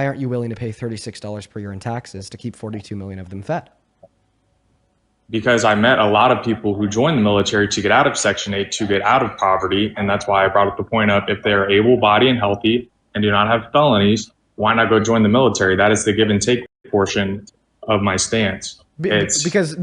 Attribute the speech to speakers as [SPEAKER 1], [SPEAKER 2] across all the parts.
[SPEAKER 1] aren't you willing to pay $36 per year in taxes to keep 42 million of them fed?
[SPEAKER 2] Because I met a lot of people who joined the military to get out of Section 8, to get out of poverty. And that's why I brought up the point of, if they're able bodied and healthy and do not have felonies, why not go join the military? That is the give and take portion of my stance.
[SPEAKER 1] Because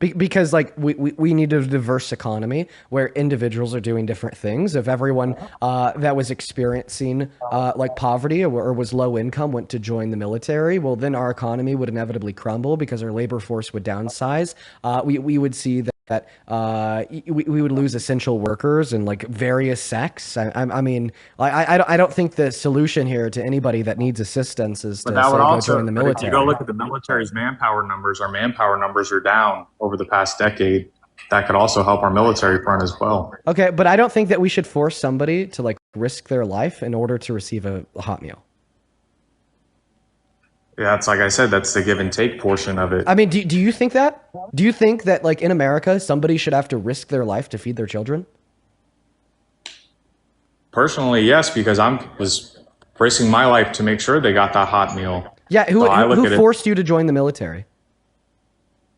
[SPEAKER 1] because like we need a diverse economy where individuals are doing different things. If everyone that was experiencing like poverty or was low income went to join the military, well, then our economy would inevitably crumble because our labor force would downsize. We would see that we would lose essential workers and like various sects. I mean, I don't think the solution here to anybody that needs assistance is to say, go join the military.
[SPEAKER 2] If you go look at the military's manpower numbers, our manpower numbers are down over the past decade. That could also help our military front as well.
[SPEAKER 1] Okay, but I don't think that we should force somebody to like risk their life in order to receive a hot meal.
[SPEAKER 2] Yeah, that's like I said, that's the give and take portion of it.
[SPEAKER 1] I mean, do you think that? Do you think that like in America, somebody should have to risk their life to feed their children?
[SPEAKER 2] Personally, yes, because was risking my life to make sure they got that hot meal.
[SPEAKER 1] Yeah, who forced you to join the military?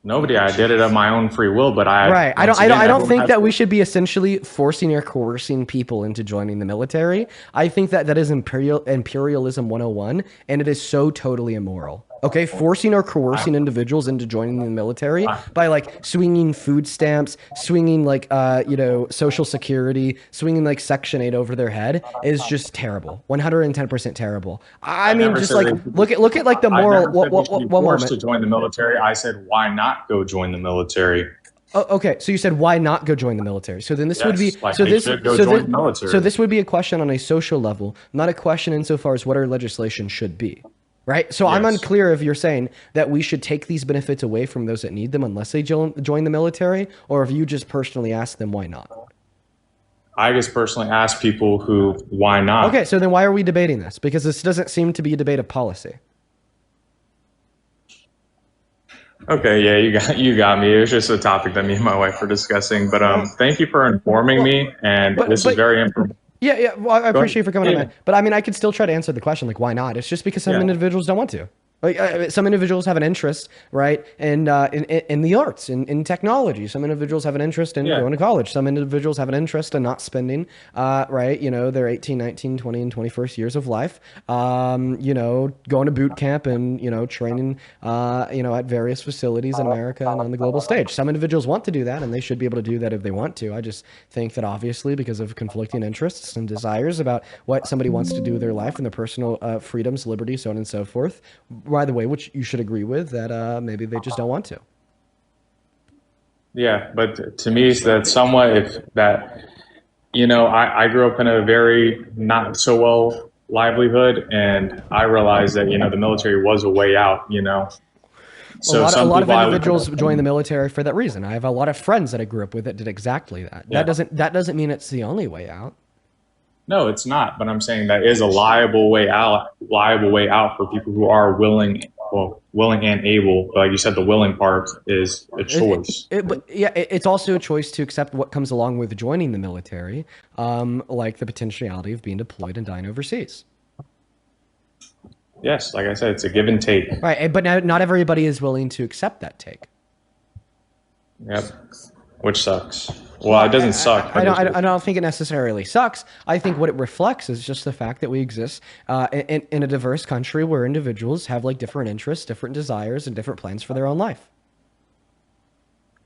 [SPEAKER 2] Nobody. I did it of my own free will, but
[SPEAKER 1] right. I don't think that we should be essentially forcing or coercing people into joining the military. I think that that is imperialism 101, and it is so totally immoral. Okay, forcing or coercing individuals into joining the military by like swinging food stamps, swinging like Social Security, swinging like Section 8 over their head is just terrible. 110% terrible. I mean, just like look at like the moral. One moment.
[SPEAKER 2] To join the military, I said, why not go join the military?
[SPEAKER 1] Oh, okay, so you said why not go join the military? So then this would be
[SPEAKER 2] so
[SPEAKER 1] this would be a question on a social level, not a question insofar as what our legislation should be. Right. So yes. I'm unclear if you're saying that we should take these benefits away from those that need them unless they join the military, or if you just personally ask them why not.
[SPEAKER 2] I just personally ask people why not.
[SPEAKER 1] Okay. So then why are we debating this? Because this doesn't seem to be a debate of policy.
[SPEAKER 2] Okay. Yeah, you got me. It was just a topic that me and my wife were discussing, but thank you for informing me. And this is very important.
[SPEAKER 1] Yeah. Well, I appreciate you for coming on that. But I mean, I could still try to answer the question, like, why not? It's just because some individuals don't want to. Like, some individuals have an interest, right, in the arts, in technology. Some individuals have an interest in going to college. Some individuals have an interest in not spending, right, their 18, 19, 20, and 21st years of life, going to boot camp and, training, at various facilities in America and on the global stage. Some individuals want to do that, and they should be able to do that if they want to. I just think that obviously because of conflicting interests and desires about what somebody wants to do with their life and their personal freedoms, liberty, so on and so forth, by the way, which you should agree with, that maybe they just don't want to.
[SPEAKER 2] Yeah, but to me, that's somewhat I grew up in a very not so well livelihood, and I realized that, the military was a way out,
[SPEAKER 1] So a lot of individuals join the military for that reason. I have a lot of friends that I grew up with that did exactly that. Yeah. That doesn't mean it's the only way out.
[SPEAKER 2] No, it's not. But I'm saying that is a liable way out for people who are willing and able. But like you said, the willing part is a choice.
[SPEAKER 1] It's also a choice to accept what comes along with joining the military, like the potentiality of being deployed and dying overseas.
[SPEAKER 2] Yes, like I said, it's a give and take.
[SPEAKER 1] Right, but not everybody is willing to accept that take.
[SPEAKER 2] Yep, which sucks. Well, it doesn't suck.
[SPEAKER 1] I don't think it necessarily sucks. I think what it reflects is just the fact that we exist in a diverse country where individuals have like different interests, different desires, and different plans for their own life.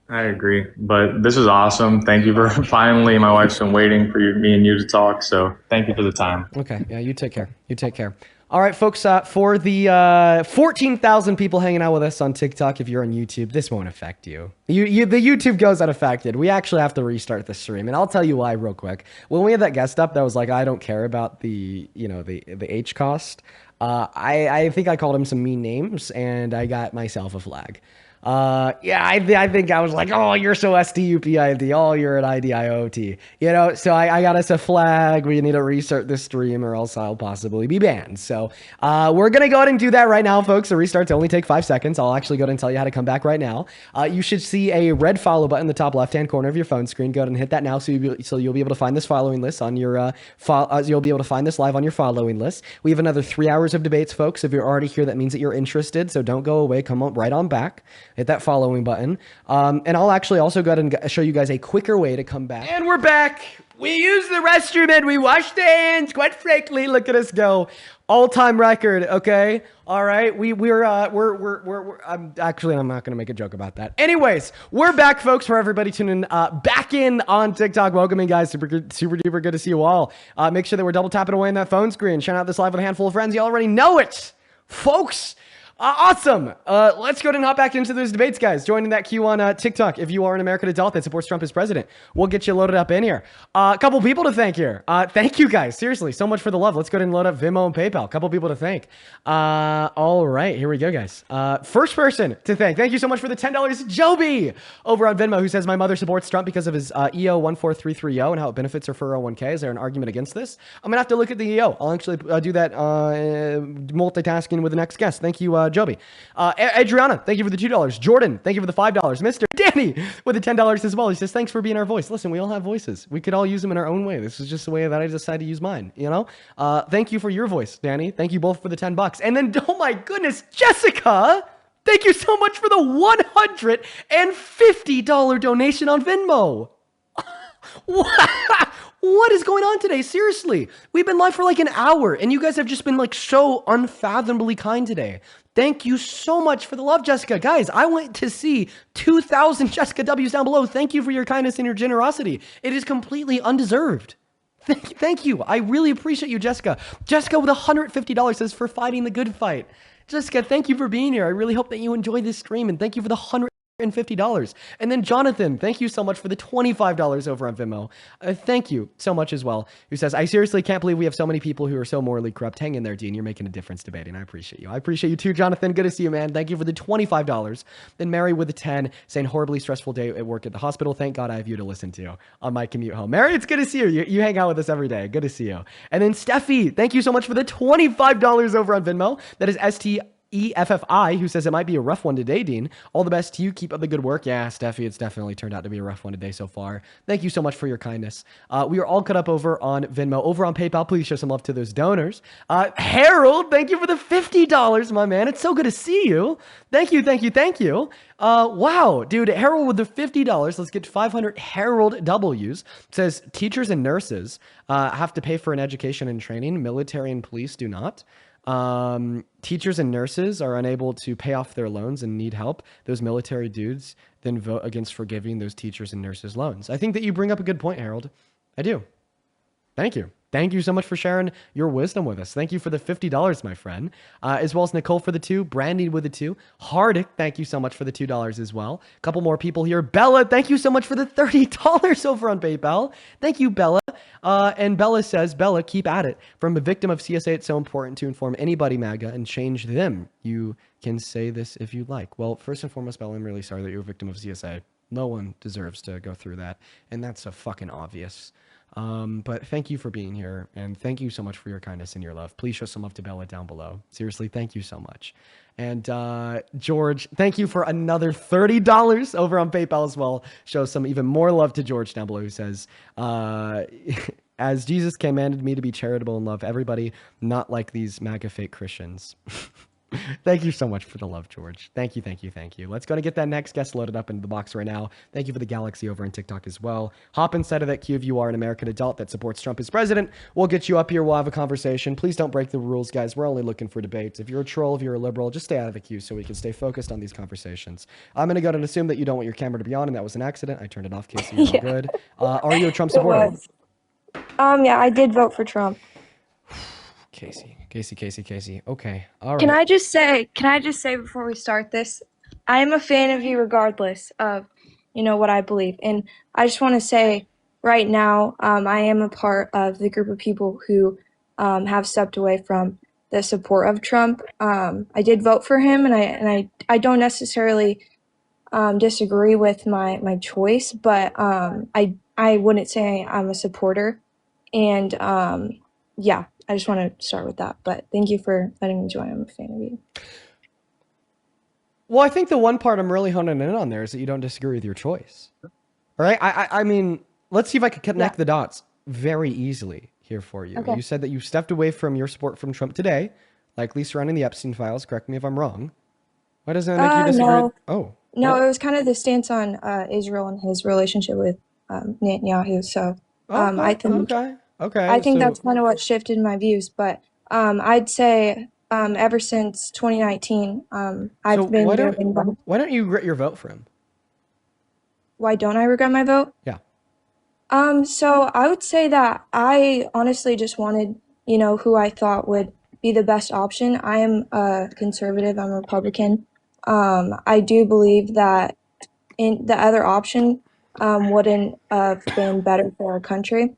[SPEAKER 2] I agree, but this is awesome. Thank you for finally. My wife's been waiting for me and you to talk, so thank you for the time.
[SPEAKER 1] Okay, yeah, you take care. You take care. All right, folks, for the 14,000 people hanging out with us on TikTok, if you're on YouTube, this won't affect you. The YouTube goes unaffected. We actually have to restart the stream, and I'll tell you why real quick. When we had that guest up that was like, I don't care about the H cost, I think I called him some mean names, and I got myself a flag. Yeah, I think I was like, oh, you're so STUPID. Oh, you're an IDIOT. You know, so I got us a flag. We need to restart the stream or else I'll possibly be banned. So we're going to go ahead and do that right now, folks. The restarts only take 5 seconds. I'll actually go ahead and tell you how to come back right now. You should see a red follow button in the top left-hand corner of your phone screen. Go ahead and hit that now so you'll be able to find this following list on your you'll be able to find this live on your following list. We have another 3 hours of debates, folks. If you're already here, that means that you're interested. So don't go away. Come on, right on back. Hit that following button. And I'll actually also go ahead and show you guys a quicker way to come back. And we're back. We used the restroom and we washed the hands. Quite frankly, look at us go. All-time record, okay? All right, we're I'm not gonna make a joke about that. Anyways, we're back, folks. For everybody tuning back in on TikTok, welcome in, guys. Super duper good to see you all. Make sure that we're double tapping away on that phone screen. Shout out this live with a handful of friends. You already know it, folks. Awesome. Let's go ahead and hop back into those debates, guys. Joining that queue on TikTok. If you are an American adult that supports Trump as president, we'll get you loaded up in here. A couple people to thank here. Thank you, guys. Seriously, so much for the love. Let's go ahead and load up Venmo and PayPal. A couple people to thank. All right, here we go, guys. First person to thank. Thank you so much for the $10, Joby, over on Venmo, who says, my mother supports Trump because of his EO14330 and how it benefits her 401k. Is there an argument against this? I'm going to have to look at the EO. I'll actually do that multitasking with the next guest. Thank you, Joby. Adriana, thank you for the $2. Jordan, thank you for the $5. Mr. Danny with the $10 as well. He says, thanks for being our voice. Listen, we all have voices. We could all use them in our own way. This is just the way that I decided to use mine, you know? Thank you for your voice, Danny. Thank you both for the $10. And then, oh my goodness, Jessica, thank you so much for the $150 donation on Venmo. What is going on today? Seriously, we've been live for like an hour and you guys have just been like so unfathomably kind today. Thank you so much for the love, Jessica. Guys, I went to see 2,000 Jessica W's down below. Thank you for your kindness and your generosity. It is completely undeserved. Thank you. I really appreciate you, Jessica. Jessica with $150 says, for fighting the good fight. Jessica, thank you for being here. I really hope that you enjoy this stream, and thank you for the $150. And then Jonathan, thank you so much for the $25 over on Venmo. Thank you so much as well. Who says, I seriously can't believe we have so many people who are so morally corrupt. Hang in there, Dean. You're making a difference debating. I appreciate you. I appreciate you too, Jonathan. Good to see you, man. Thank you for the $25. Then Mary with the 10 saying, horribly stressful day at work at the hospital. Thank God I have you to listen to on my commute home. Mary, it's good to see you. You hang out with us every day. Good to see you. And then Steffi, thank you so much for the $25 over on Venmo. That is EFFI, who says it might be a rough one today, Dean. All the best to you. Keep up the good work. Yeah, Steffi, it's definitely turned out to be a rough one today so far. Thank you so much for your kindness. We are all caught up over on Venmo. Over on PayPal, please show some love to those donors. Harold, thank you for the $50, my man. It's so good to see you. Thank you, thank you, thank you. Wow, dude, Harold with the $50. Let's get 500 Harold W's. Says teachers and nurses have to pay for an education and training. Military and police do not. Teachers and nurses are unable to pay off their loans and need help. Those military dudes then vote against forgiving those teachers and nurses loans. I think that you bring up a good point, Harold. I do. Thank you. Thank you so much for sharing your wisdom with us. Thank you for the $50, my friend. As well as Nicole for the 2, Brandy with the 2, Hardick, thank you so much for the $2 as well. A couple more people here. Bella, thank you so much for the $30 over on PayPal. Thank you, Bella. And Bella says, Bella, keep at it. From a victim of CSA, it's so important to inform anybody MAGA and change them. You can say this if you like. Well, first and foremost, Bella, I'm really sorry that you're a victim of CSA. No one deserves to go through that. And that's a fucking obvious. But thank you for being here, and thank you so much for your kindness and your love. Please show some love to Bella down below. Seriously, thank you so much. And George, thank you for another $30 over on PayPal as well. Show some even more love to George down below, who says, as Jesus commanded me to be charitable and love everybody, not like these MAGA fake Christians. Thank you so much for the love, George. Thank you, thank you, thank you. Let's go and get that next guest loaded up into the box right now. Thank you for the Galaxy over on TikTok as well. Hop inside of that queue if you are an American adult that supports Trump as president. We'll get you up here. We'll have a conversation. Please don't break the rules, guys. We're only looking for debates. If you're a troll, if you're a liberal, just stay out of the queue so we can stay focused on these conversations. I'm going to go ahead and assume that you don't want your camera to be on, and that was an accident. I turned it off, Casey. You're all good. Are you a Trump supporter?
[SPEAKER 3] Yeah, I did vote for Trump.
[SPEAKER 1] Casey. Okay. All right.
[SPEAKER 3] Can I just say before we start this, I am a fan of you regardless of, what I believe. And I just want to say right now, I am a part of the group of people who have stepped away from the support of Trump. I did vote for him, and I don't necessarily disagree with my choice, but I wouldn't say I'm a supporter. And yeah, I just want to start with that. But thank you for letting me join. I'm a fan of you.
[SPEAKER 1] Well, I think the one part I'm really honing in on there is that you don't disagree with your choice. All right. I mean, let's see if I can connect the dots very easily here for you.
[SPEAKER 3] Okay.
[SPEAKER 1] You said that you stepped away from your support from Trump today, likely surrounding the Epstein files. Correct me if I'm wrong. Why doesn't that make you disagree?
[SPEAKER 3] No.
[SPEAKER 1] Oh.
[SPEAKER 3] No,
[SPEAKER 1] What?
[SPEAKER 3] it was kind of the stance on Israel and his relationship with Netanyahu. So I think
[SPEAKER 1] Okay.
[SPEAKER 3] that's
[SPEAKER 1] So
[SPEAKER 3] kind of what shifted my views. But I'd say ever since 2019, I've been doing.
[SPEAKER 1] why don't you regret your vote for him?
[SPEAKER 3] Why don't I regret my vote?
[SPEAKER 1] Yeah.
[SPEAKER 3] So I would say that I honestly just wanted, who I thought would be the best option. I am a conservative. I'm a Republican. I do believe that in the other option wouldn't have been better for our country.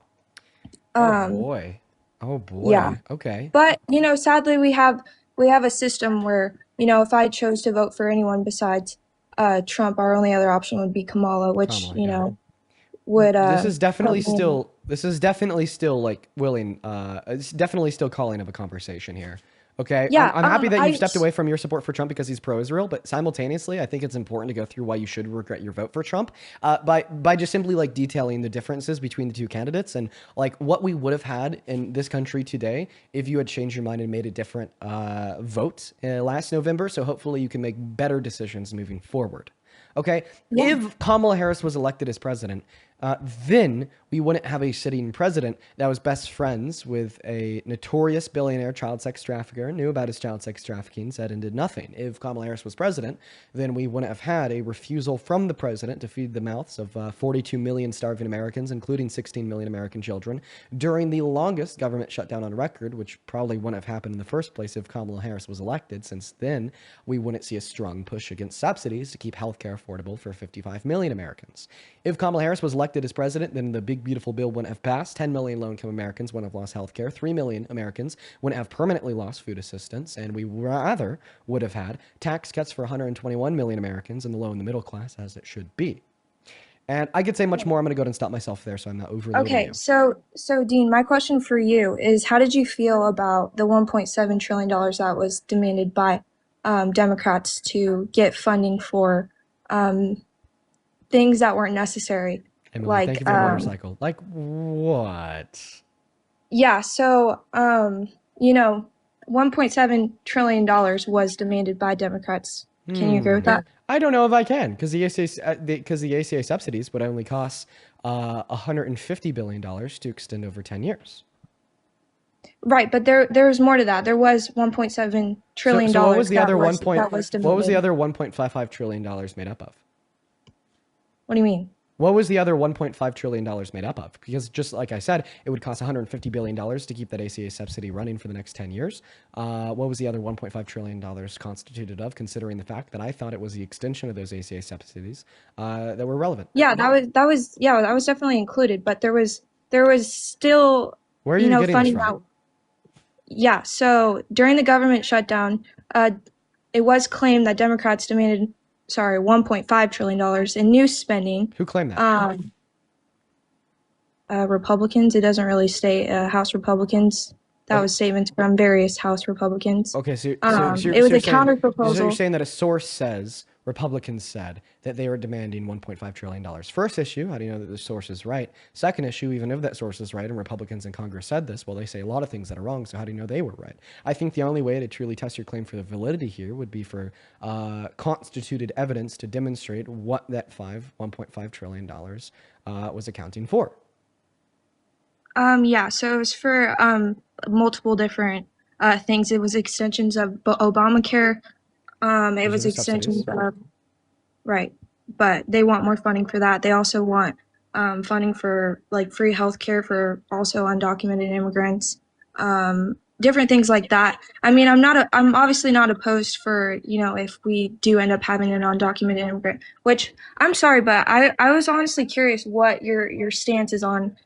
[SPEAKER 1] Oh boy. Oh boy.
[SPEAKER 3] Yeah.
[SPEAKER 1] Okay.
[SPEAKER 3] But, sadly we have a system where, if I chose to vote for anyone besides Trump, our only other option would be Kamala, which, would
[SPEAKER 1] this is definitely
[SPEAKER 3] put me
[SPEAKER 1] still like willing it's definitely still calling of a conversation here. Okay.
[SPEAKER 3] Yeah,
[SPEAKER 1] I'm happy that you've stepped away from your support for Trump because he's pro-Israel, but simultaneously I think it's important to go through why you should regret your vote for Trump by just simply like detailing the differences between the two candidates and like what we would have had in this country today if you had changed your mind and made a different vote last November. So hopefully you can make better decisions moving forward. Okay.
[SPEAKER 3] Yeah.
[SPEAKER 1] If Kamala Harris was elected as president, then we wouldn't have a sitting president that was best friends with a notorious billionaire child sex trafficker, knew about his child sex trafficking, said and did nothing. If Kamala Harris was president, then we wouldn't have had a refusal from the president to feed the mouths of 42 million starving Americans, including 16 million American children, during the longest government shutdown on record, which probably wouldn't have happened in the first place if Kamala Harris was elected, since then we wouldn't see a strong push against subsidies to keep healthcare affordable for 55 million Americans. If Kamala Harris was elected as president, then the big, beautiful bill wouldn't have passed. 10 million low-income Americans wouldn't have lost health care. 3 million Americans wouldn't have permanently lost food assistance. And we rather would have had tax cuts for 121 million Americans in the low and the middle class, as it should be. And I could say much more. I'm going to go ahead and stop myself there so I'm not overloading you.
[SPEAKER 3] So Dean, my question for you is, how did you feel about the $1.7 trillion that was demanded by Democrats to get funding for things that weren't necessary?
[SPEAKER 1] Emily, thank you for the motorcycle. Like what?
[SPEAKER 3] Yeah, so $1.7 trillion was demanded by Democrats. Can you agree with that?
[SPEAKER 1] I don't know if I can, because the ACA subsidies would only cost $150 billion to extend over 10 years.
[SPEAKER 3] Right, but there's more to that. There was $1.7 trillion.
[SPEAKER 1] So what was the other
[SPEAKER 3] What was
[SPEAKER 1] the other $1.55 trillion made up of?
[SPEAKER 3] What do you mean?
[SPEAKER 1] What was the other $1.5 trillion made up of? Because just like I said, it would cost $150 billion to keep that ACA subsidy running for the next 10 years. What was the other $1.5 trillion constituted of, considering the fact that I thought it was the extension of those ACA subsidies that were relevant?
[SPEAKER 3] Yeah, that was definitely included, but there was still,
[SPEAKER 1] where are you getting
[SPEAKER 3] funding
[SPEAKER 1] this from?
[SPEAKER 3] out. Yeah, so during the government shutdown, it was claimed that Democrats demanded $1.5 trillion in new spending.
[SPEAKER 1] Who claimed that?
[SPEAKER 3] Republicans. It doesn't really state House Republicans. That was statements from various House Republicans.
[SPEAKER 1] Okay, so
[SPEAKER 3] it was a counter proposal.
[SPEAKER 1] So you're saying that a source says Republicans said that they were demanding $1.5 trillion. First issue, how do you know that the source is right? Second issue, even if that source is right and Republicans in Congress said this, well, they say a lot of things that are wrong, so how do you know they were right? I think the only way to truly test your claim for the validity here would be for constituted evidence to demonstrate what that $1.5 trillion was accounting for.
[SPEAKER 3] Yeah, so it was for multiple different things. It was extensions of Obamacare. It was extensions of, right, but they want more funding for that. They also want funding for like free healthcare for also undocumented immigrants, different things like that. I mean, I'm obviously not opposed for, if we do end up having an undocumented immigrant, which I'm sorry, but I was honestly curious what your stance is on,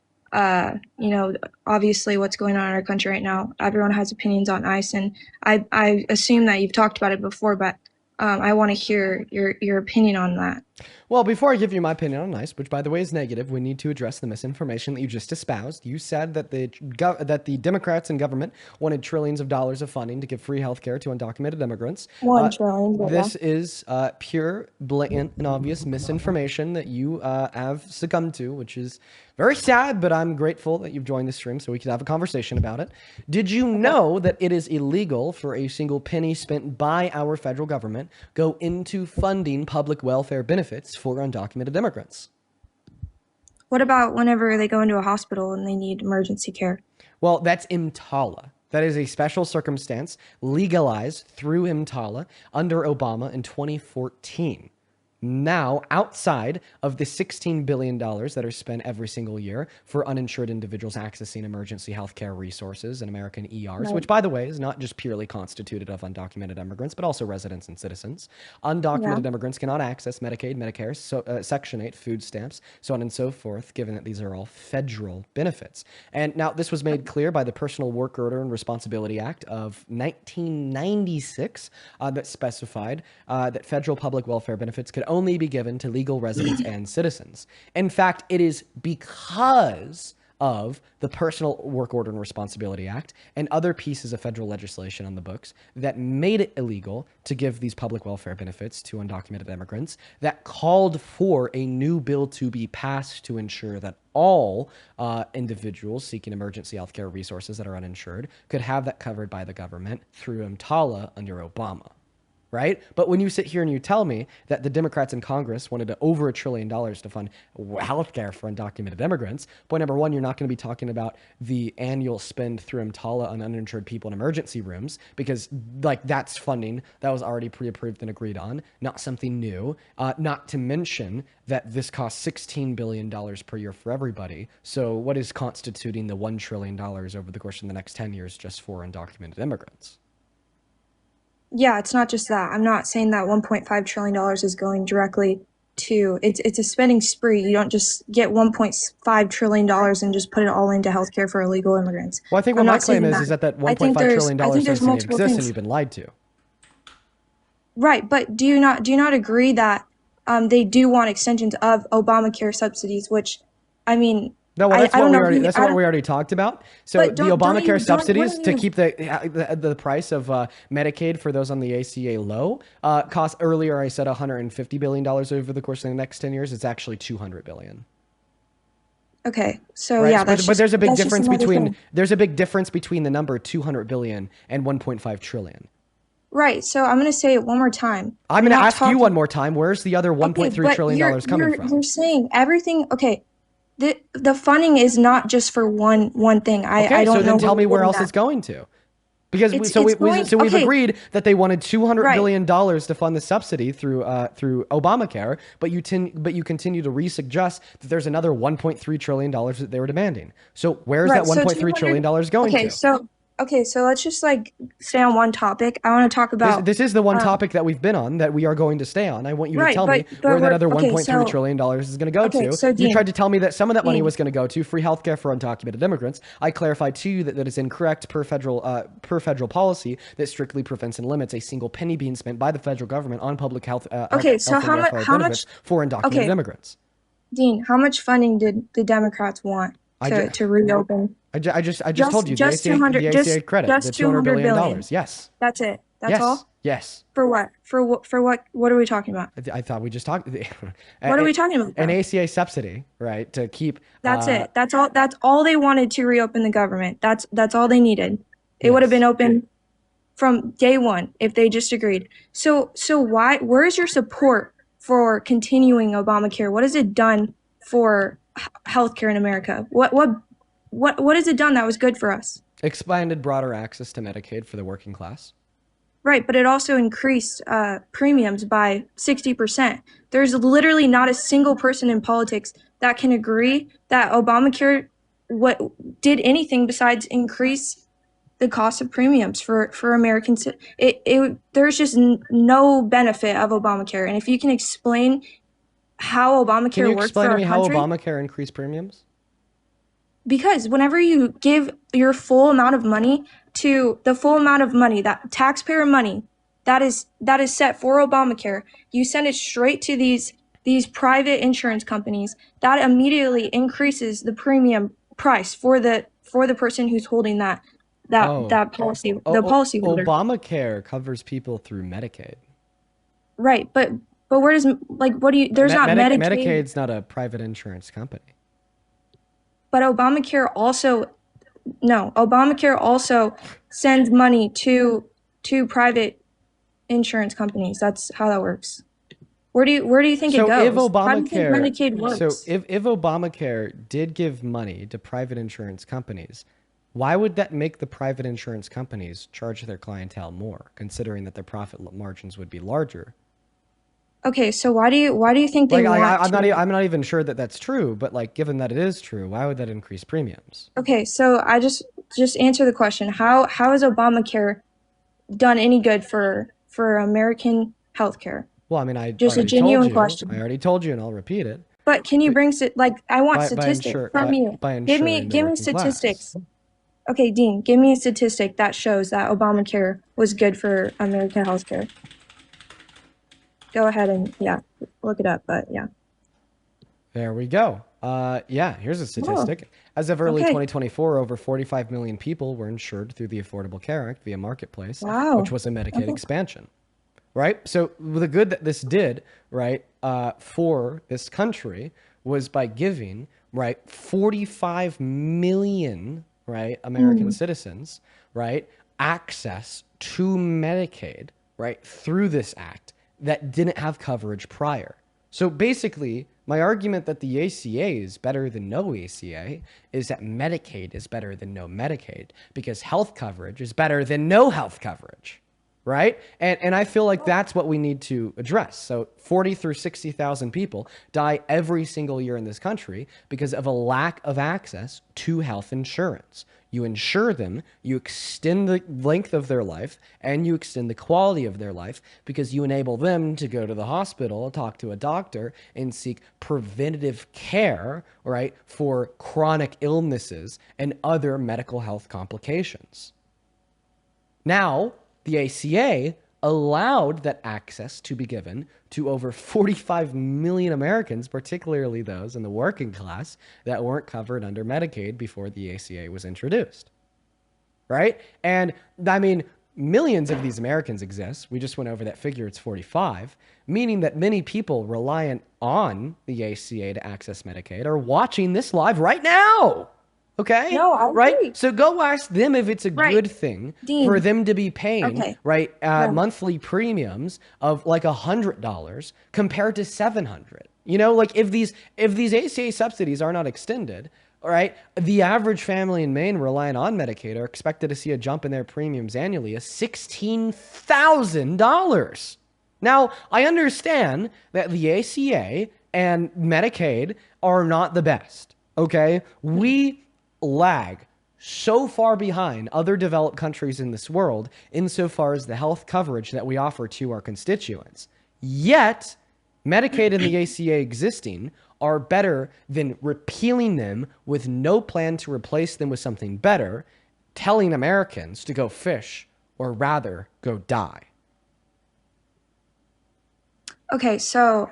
[SPEAKER 3] obviously what's going on in our country right now. Everyone has opinions on ICE, and I assume that you've talked about it before, but I want to hear your opinion on that.
[SPEAKER 1] Well, before I give you my opinion on ICE, which by the way is negative, we need to address the misinformation that you just espoused. You said that the Democrats in government wanted trillions of dollars of funding to give free health care to undocumented immigrants.
[SPEAKER 3] 1 trillion.
[SPEAKER 1] This is pure, blatant, and obvious misinformation that you have succumbed to, which is very sad, but I'm grateful that you've joined the stream so we could have a conversation about it. Did you know that it is illegal for a single penny spent by our federal government go into funding public welfare benefits for undocumented immigrants?
[SPEAKER 3] What about whenever they go into a hospital and they need emergency care?
[SPEAKER 1] Well, that's EMTALA. That is a special circumstance legalized through EMTALA under Obama in 2014. Now, outside of the $16 billion that are spent every single year for uninsured individuals accessing emergency healthcare resources in American ERs, which, by the way, is not just purely constituted of undocumented immigrants, but also residents and citizens. Undocumented immigrants cannot access Medicaid, Medicare, Section 8, food stamps, so on and so forth, given that these are all federal benefits. And now this was made clear by the Personal Work Order and Responsibility Act of 1996 that specified that federal public welfare benefits could only be given to legal residents and citizens. In fact, it is because of the Personal Work Order and Responsibility Act and other pieces of federal legislation on the books that made it illegal to give these public welfare benefits to undocumented immigrants, that called for a new bill to be passed to ensure that all individuals seeking emergency healthcare resources that are uninsured could have that covered by the government through EMTALA under Obama. Right? But when you sit here and you tell me that the Democrats in Congress wanted over $1 trillion to fund healthcare for undocumented immigrants, point number one, you're not going to be talking about the annual spend through EMTALA on uninsured people in emergency rooms, because like that's funding that was already pre-approved and agreed on, not something new. Not to mention that this costs $16 billion per year for everybody. So what is constituting the $1 trillion over the course of the next 10 years just for undocumented immigrants?
[SPEAKER 3] Yeah, it's not just that. I'm not saying that $1.5 trillion is going directly to it's a spending spree. You don't just get $1.5 trillion and just put it all into healthcare for illegal immigrants.
[SPEAKER 1] Well, I think what my claim is that $1.5 trillion doesn't exist and you've been lied to.
[SPEAKER 3] Right, but do you not agree that they do want extensions of Obamacare subsidies, which, I mean,
[SPEAKER 1] no, well, that's what we already talked about. So the Obamacare subsidies to keep the price of Medicaid for those on the ACA low cost, earlier I said $150 billion over the course of the next 10 years. It's actually $200 billion.
[SPEAKER 3] Okay, so
[SPEAKER 1] right?
[SPEAKER 3] Yeah,
[SPEAKER 1] but there's a big difference between the number 200 billion and 1.5 trillion.
[SPEAKER 3] Right. So I'm going to say it one more time.
[SPEAKER 1] I'm going to ask you one more time. Where's the other $1.3 trillion coming from?
[SPEAKER 3] You're saying everything. Okay. The funding is not just for one thing. I don't know.
[SPEAKER 1] So then tell me where else it's going to. Because we've agreed that they wanted $200 billion to fund the subsidy through Obamacare, but you continue to re-suggest that there's another $1.3 trillion that they were demanding. So where's that $1.3 trillion going to?
[SPEAKER 3] Okay, so let's just stay on one topic. I want to talk about
[SPEAKER 1] this is the one topic that we've been on that we are going to stay on. I want you to tell me where that other $1.3 trillion is going to go to.
[SPEAKER 3] So
[SPEAKER 1] you tried to tell me that some of that money was going to go to free healthcare for undocumented immigrants. I clarified to you that that is incorrect per federal policy that strictly prevents and limits a single penny being spent by the federal government on public health.
[SPEAKER 3] So how much
[SPEAKER 1] for undocumented immigrants?
[SPEAKER 3] Dean, how much funding did the Democrats want to reopen?
[SPEAKER 1] I just told you the ACA credit, the $200 billion. Yes.
[SPEAKER 3] That's it. That's all?
[SPEAKER 1] Yes.
[SPEAKER 3] For what? For what? What are we talking about?
[SPEAKER 1] I thought we just talked.
[SPEAKER 3] What are we talking about?
[SPEAKER 1] An ACA subsidy, right? To keep.
[SPEAKER 3] That's it. That's all. That's all they wanted to reopen the government. That's all they needed. It would have been open from day one if they just agreed. So why? Where is your support for continuing Obamacare? What has it done for healthcare in America? What has it done that was good for us?
[SPEAKER 1] Expanded broader access to Medicaid for the working class.
[SPEAKER 3] Right, but it also increased premiums by 60%. There's literally not a single person in politics that can agree that Obamacare did anything besides increase the cost of premiums for Americans. There's just no benefit of Obamacare. And if you can explain how Obamacare works for our country.
[SPEAKER 1] Can you explain to me how Obamacare increased premiums?
[SPEAKER 3] Because whenever you give your full amount of money that taxpayer money that is set for Obamacare, you send it straight to these private insurance companies. That immediately increases the premium price for the person who's holding that policy, the policyholder.
[SPEAKER 1] Obamacare covers people through Medicaid.
[SPEAKER 3] Right, but where does what do you? There's not Medicaid.
[SPEAKER 1] Medicaid's not a private insurance company.
[SPEAKER 3] But Obamacare also sends money to private insurance companies. That's how that works. Where do you think it goes?
[SPEAKER 1] If Obamacare,
[SPEAKER 3] how do you think Medicaid works?
[SPEAKER 1] So if Obamacare did give money to private insurance companies, why would that make the private insurance companies charge their clientele more, considering that their profit margins would be larger?
[SPEAKER 3] Okay, so why do you think they want
[SPEAKER 1] I'm not even sure that that's true, but like given that it is true, why would that increase premiums?
[SPEAKER 3] Okay, so I just answer the question. How has Obamacare done any good for American healthcare?
[SPEAKER 1] Well, I mean, I
[SPEAKER 3] just a genuine question.
[SPEAKER 1] I already told you, and I'll repeat it.
[SPEAKER 3] But can you bring I want statistics from you. Give me statistics.
[SPEAKER 1] Class.
[SPEAKER 3] Okay, Dean, give me a statistic that shows that Obamacare was good for American healthcare. Go ahead and look it up. But yeah.
[SPEAKER 1] There we go. Here's a statistic. As of early 2024, over 45 million people were insured through the Affordable Care Act via Marketplace, which was a Medicaid expansion. Right? So the good that this did, right, for this country was by giving, right, 45 million, right, American citizens, right, access to Medicaid, right, through this act that didn't have coverage prior. So basically, my argument that the ACA is better than no ACA is that Medicaid is better than no Medicaid because health coverage is better than no health coverage, right? And I feel like that's what we need to address. So 40 through 60,000 people die every single year in this country because of a lack of access to health insurance. You insure them, you extend the length of their life, and you extend the quality of their life because you enable them to go to the hospital, talk to a doctor, and seek preventative care, right, for chronic illnesses and other medical health complications. Now, the ACA allowed that access to be given to over 45 million Americans, particularly those in the working class that weren't covered under Medicaid before the ACA was introduced, right? And I mean, millions of these Americans exist. We just went over that figure. It's 45, meaning that many people reliant on the ACA to access Medicaid are watching this live right now. Okay.
[SPEAKER 3] No, I agree.
[SPEAKER 1] Right. So go ask them if it's a good thing for them to be paying monthly premiums of like $100 compared to $700. You know, like if these ACA subsidies are not extended, all right, the average family in Maine relying on Medicaid are expected to see a jump in their premiums annually of $16,000. Now, I understand that the ACA and Medicaid are not the best. Okay, we lag so far behind other developed countries in this world insofar as the health coverage that we offer to our constituents. Yet, Medicaid and the ACA existing are better than repealing them with no plan to replace them with something better, telling Americans to go fish or rather go die.
[SPEAKER 3] Okay, so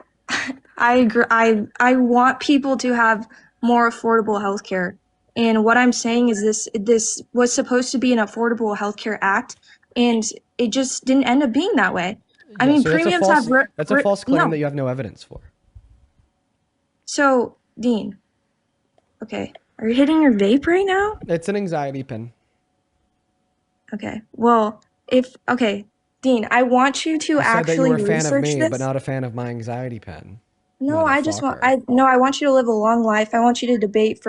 [SPEAKER 3] I agree. I want people to have more affordable healthcare. And what I'm saying is this was supposed to be an Affordable Healthcare Act, and it just didn't end up being that way. I mean, premiums have...
[SPEAKER 1] That's a false claim that you have no evidence for.
[SPEAKER 3] So, Dean, okay, are you hitting your vape right now?
[SPEAKER 1] It's an anxiety pin.
[SPEAKER 3] Okay, well, Dean, I want you to actually research this.
[SPEAKER 1] You said that you were a fan of me, but not a fan of my anxiety pen.
[SPEAKER 3] No, I want you to live a long life. I want you to debate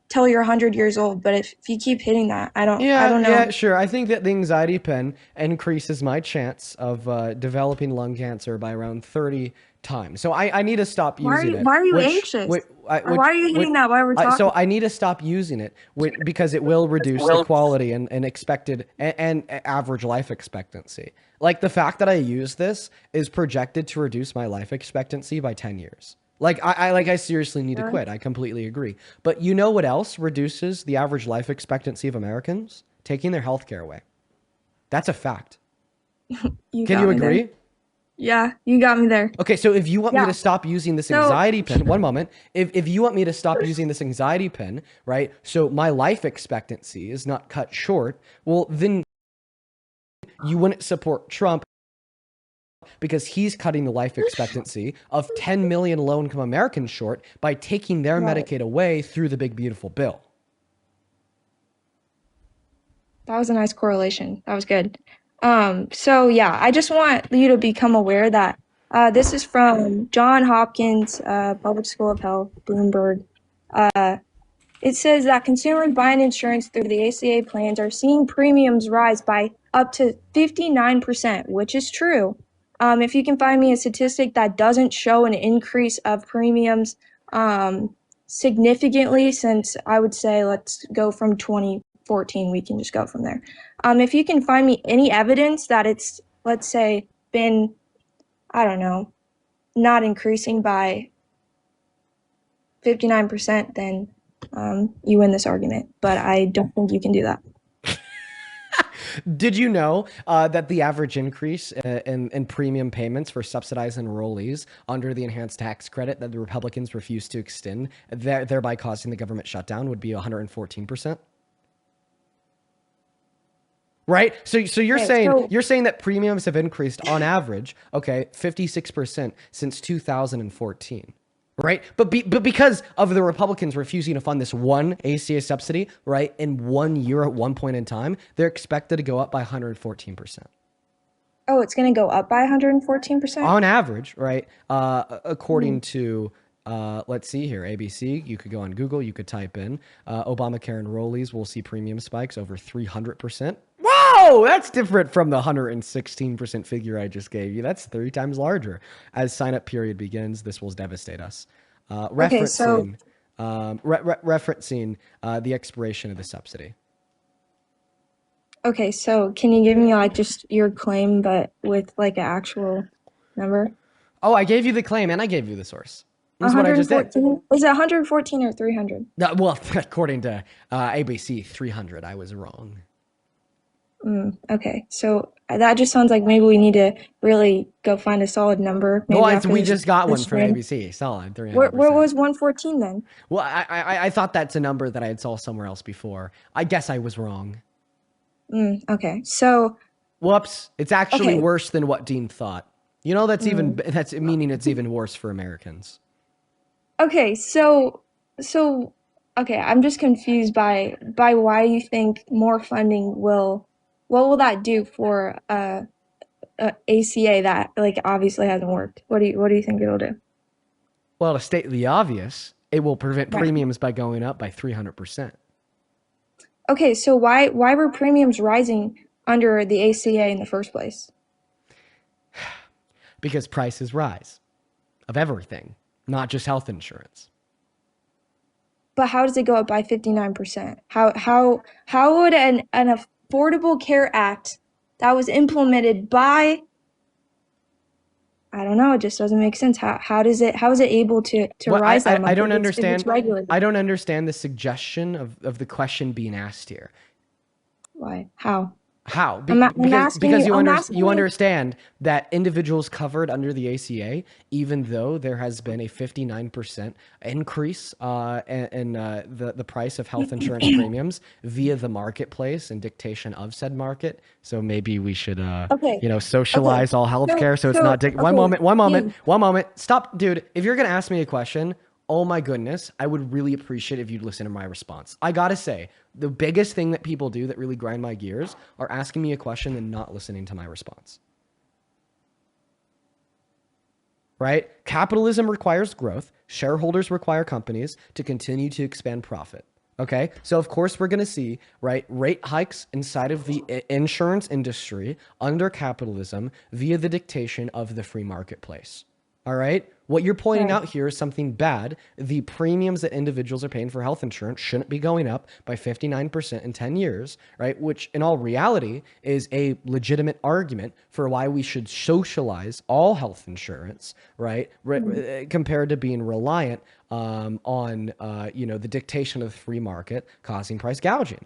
[SPEAKER 3] till you're 100 years old, but if you keep hitting that, I don't know.
[SPEAKER 1] Yeah, sure. I think that the anxiety pen increases my chance of developing lung cancer by around 30 times. So I need to stop using it.
[SPEAKER 3] Why are you anxious? Why are you hitting that while we're talking?
[SPEAKER 1] So I need to stop using it because it will reduce the quality and expected and average life expectancy. Like the fact that I use this is projected to reduce my life expectancy by 10 years. Like I seriously need to quit. I completely agree. But you know what else reduces the average life expectancy of Americans? Taking their health care away. That's a fact.
[SPEAKER 3] You
[SPEAKER 1] Can
[SPEAKER 3] got
[SPEAKER 1] you
[SPEAKER 3] me there.
[SPEAKER 1] agree?
[SPEAKER 3] Yeah, you got me there.
[SPEAKER 1] Okay, so if you want me
[SPEAKER 3] Yeah.
[SPEAKER 1] to stop using this
[SPEAKER 3] So
[SPEAKER 1] anxiety pin, one moment. If you want me to stop using this anxiety pin, right? So my life expectancy is not cut short. Well, then you wouldn't support Trump because he's cutting the life expectancy of 10 million low-income Americans short by taking their
[SPEAKER 3] right.
[SPEAKER 1] Medicaid away through the big beautiful bill.
[SPEAKER 3] That was a nice correlation. That was good. So yeah, I just want you to become aware that this is from John Hopkins Public School of Health, Bloomberg. It says that consumers buying insurance through the ACA plans are seeing premiums rise by up to 59%, which is true. If you can find me a statistic that doesn't show an increase of premiums significantly, since I would say let's go from 2014, we can just go from there. If you can find me any evidence that it's, let's say, been, I don't know, not increasing by 59%, then you win this argument. But I don't think you can do that.
[SPEAKER 1] Did you know that the average increase in premium payments for subsidized enrollees under the enhanced tax credit that the Republicans refused to extend, thereby causing the government shutdown, would be 114%? Right? So you're
[SPEAKER 3] Okay,
[SPEAKER 1] saying
[SPEAKER 3] so
[SPEAKER 1] you're saying that premiums have increased on average, okay, 56% since 2014. Right? But because of the Republicans refusing to fund this one ACA subsidy, right, in 1 year at one point in time, they're expected to go up by 114%.
[SPEAKER 3] oh, it's going to go up by 114%?
[SPEAKER 1] On average, right? According to, let's see here, ABC, you could go on Google, you could type in Obamacare enrollees will see premium spikes over 300%. Whoa, that's different from the 116% figure I just gave you. That's 3 times larger. As sign-up period begins, this will devastate us.
[SPEAKER 3] Okay, so
[SPEAKER 1] Referencing the expiration of the subsidy.
[SPEAKER 3] can you give me like just your claim, but with like an actual number?
[SPEAKER 1] Oh, I gave you the claim and I gave you the source. This is what I just did.
[SPEAKER 3] 114? Is it 114 or 300?
[SPEAKER 1] No, well, according to ABC, 300. I was wrong.
[SPEAKER 3] Okay, so that just sounds like maybe we need to really go find a solid number. Maybe
[SPEAKER 1] Well,
[SPEAKER 3] after
[SPEAKER 1] we
[SPEAKER 3] this,
[SPEAKER 1] just got one
[SPEAKER 3] this
[SPEAKER 1] from
[SPEAKER 3] win.
[SPEAKER 1] ABC. Solid,
[SPEAKER 3] Where
[SPEAKER 1] 300%.
[SPEAKER 3] was 114 then?
[SPEAKER 1] Well, I thought that's a number that I had saw somewhere else before. I guess I was wrong.
[SPEAKER 3] Okay, so
[SPEAKER 1] Whoops. It's actually
[SPEAKER 3] okay,
[SPEAKER 1] worse than what Dean thought. You know, that's meaning it's even worse for Americans.
[SPEAKER 3] okay, so okay, I'm just confused by why you think more funding will, what will that do for ACA that like obviously hasn't worked? What do you think it'll do?
[SPEAKER 1] Well, to state the obvious, it will prevent
[SPEAKER 3] Right.
[SPEAKER 1] premiums by going up by 300%.
[SPEAKER 3] Okay, so why were premiums rising under the ACA in the first place?
[SPEAKER 1] Because prices rise of everything, not just health insurance.
[SPEAKER 3] But how does it go up by 59%? How would an Affordable Care Act that was implemented by, I don't know, it just doesn't make sense. How is it able to
[SPEAKER 1] Well,
[SPEAKER 3] rise that much
[SPEAKER 1] I don't
[SPEAKER 3] if it's
[SPEAKER 1] understand.
[SPEAKER 3] regulated?
[SPEAKER 1] I don't understand the suggestion of the question being asked here.
[SPEAKER 3] Why? How?
[SPEAKER 1] How?
[SPEAKER 3] I'm asking
[SPEAKER 1] Because
[SPEAKER 3] you. I'm asking
[SPEAKER 1] you
[SPEAKER 3] you.
[SPEAKER 1] understand that individuals covered under the ACA, even though there has been a 59% increase in the price of health insurance premiums via the marketplace and dictation of said market. So maybe we should,
[SPEAKER 3] Okay. Okay.
[SPEAKER 1] socialize all healthcare. So it's not. One
[SPEAKER 3] Dean.
[SPEAKER 1] moment. Stop, dude. If you're gonna ask me a question, oh my goodness, I would really appreciate if you'd listen to my response. I gotta say, the biggest thing that people do that really grind my gears are asking me a question and not listening to my response. Right? Capitalism requires growth. Shareholders require companies to continue to expand profit. Okay? So of course we're going to see, right, rate hikes inside of the insurance industry under capitalism via the dictation of the free marketplace. All right? What you're pointing out here is something bad. The premiums that individuals are paying for health insurance shouldn't be going up by 59% in 10 years, right? Which in all reality is a legitimate argument for why we should socialize all health insurance, right? Compared to being reliant on the dictation of the free market causing price gouging.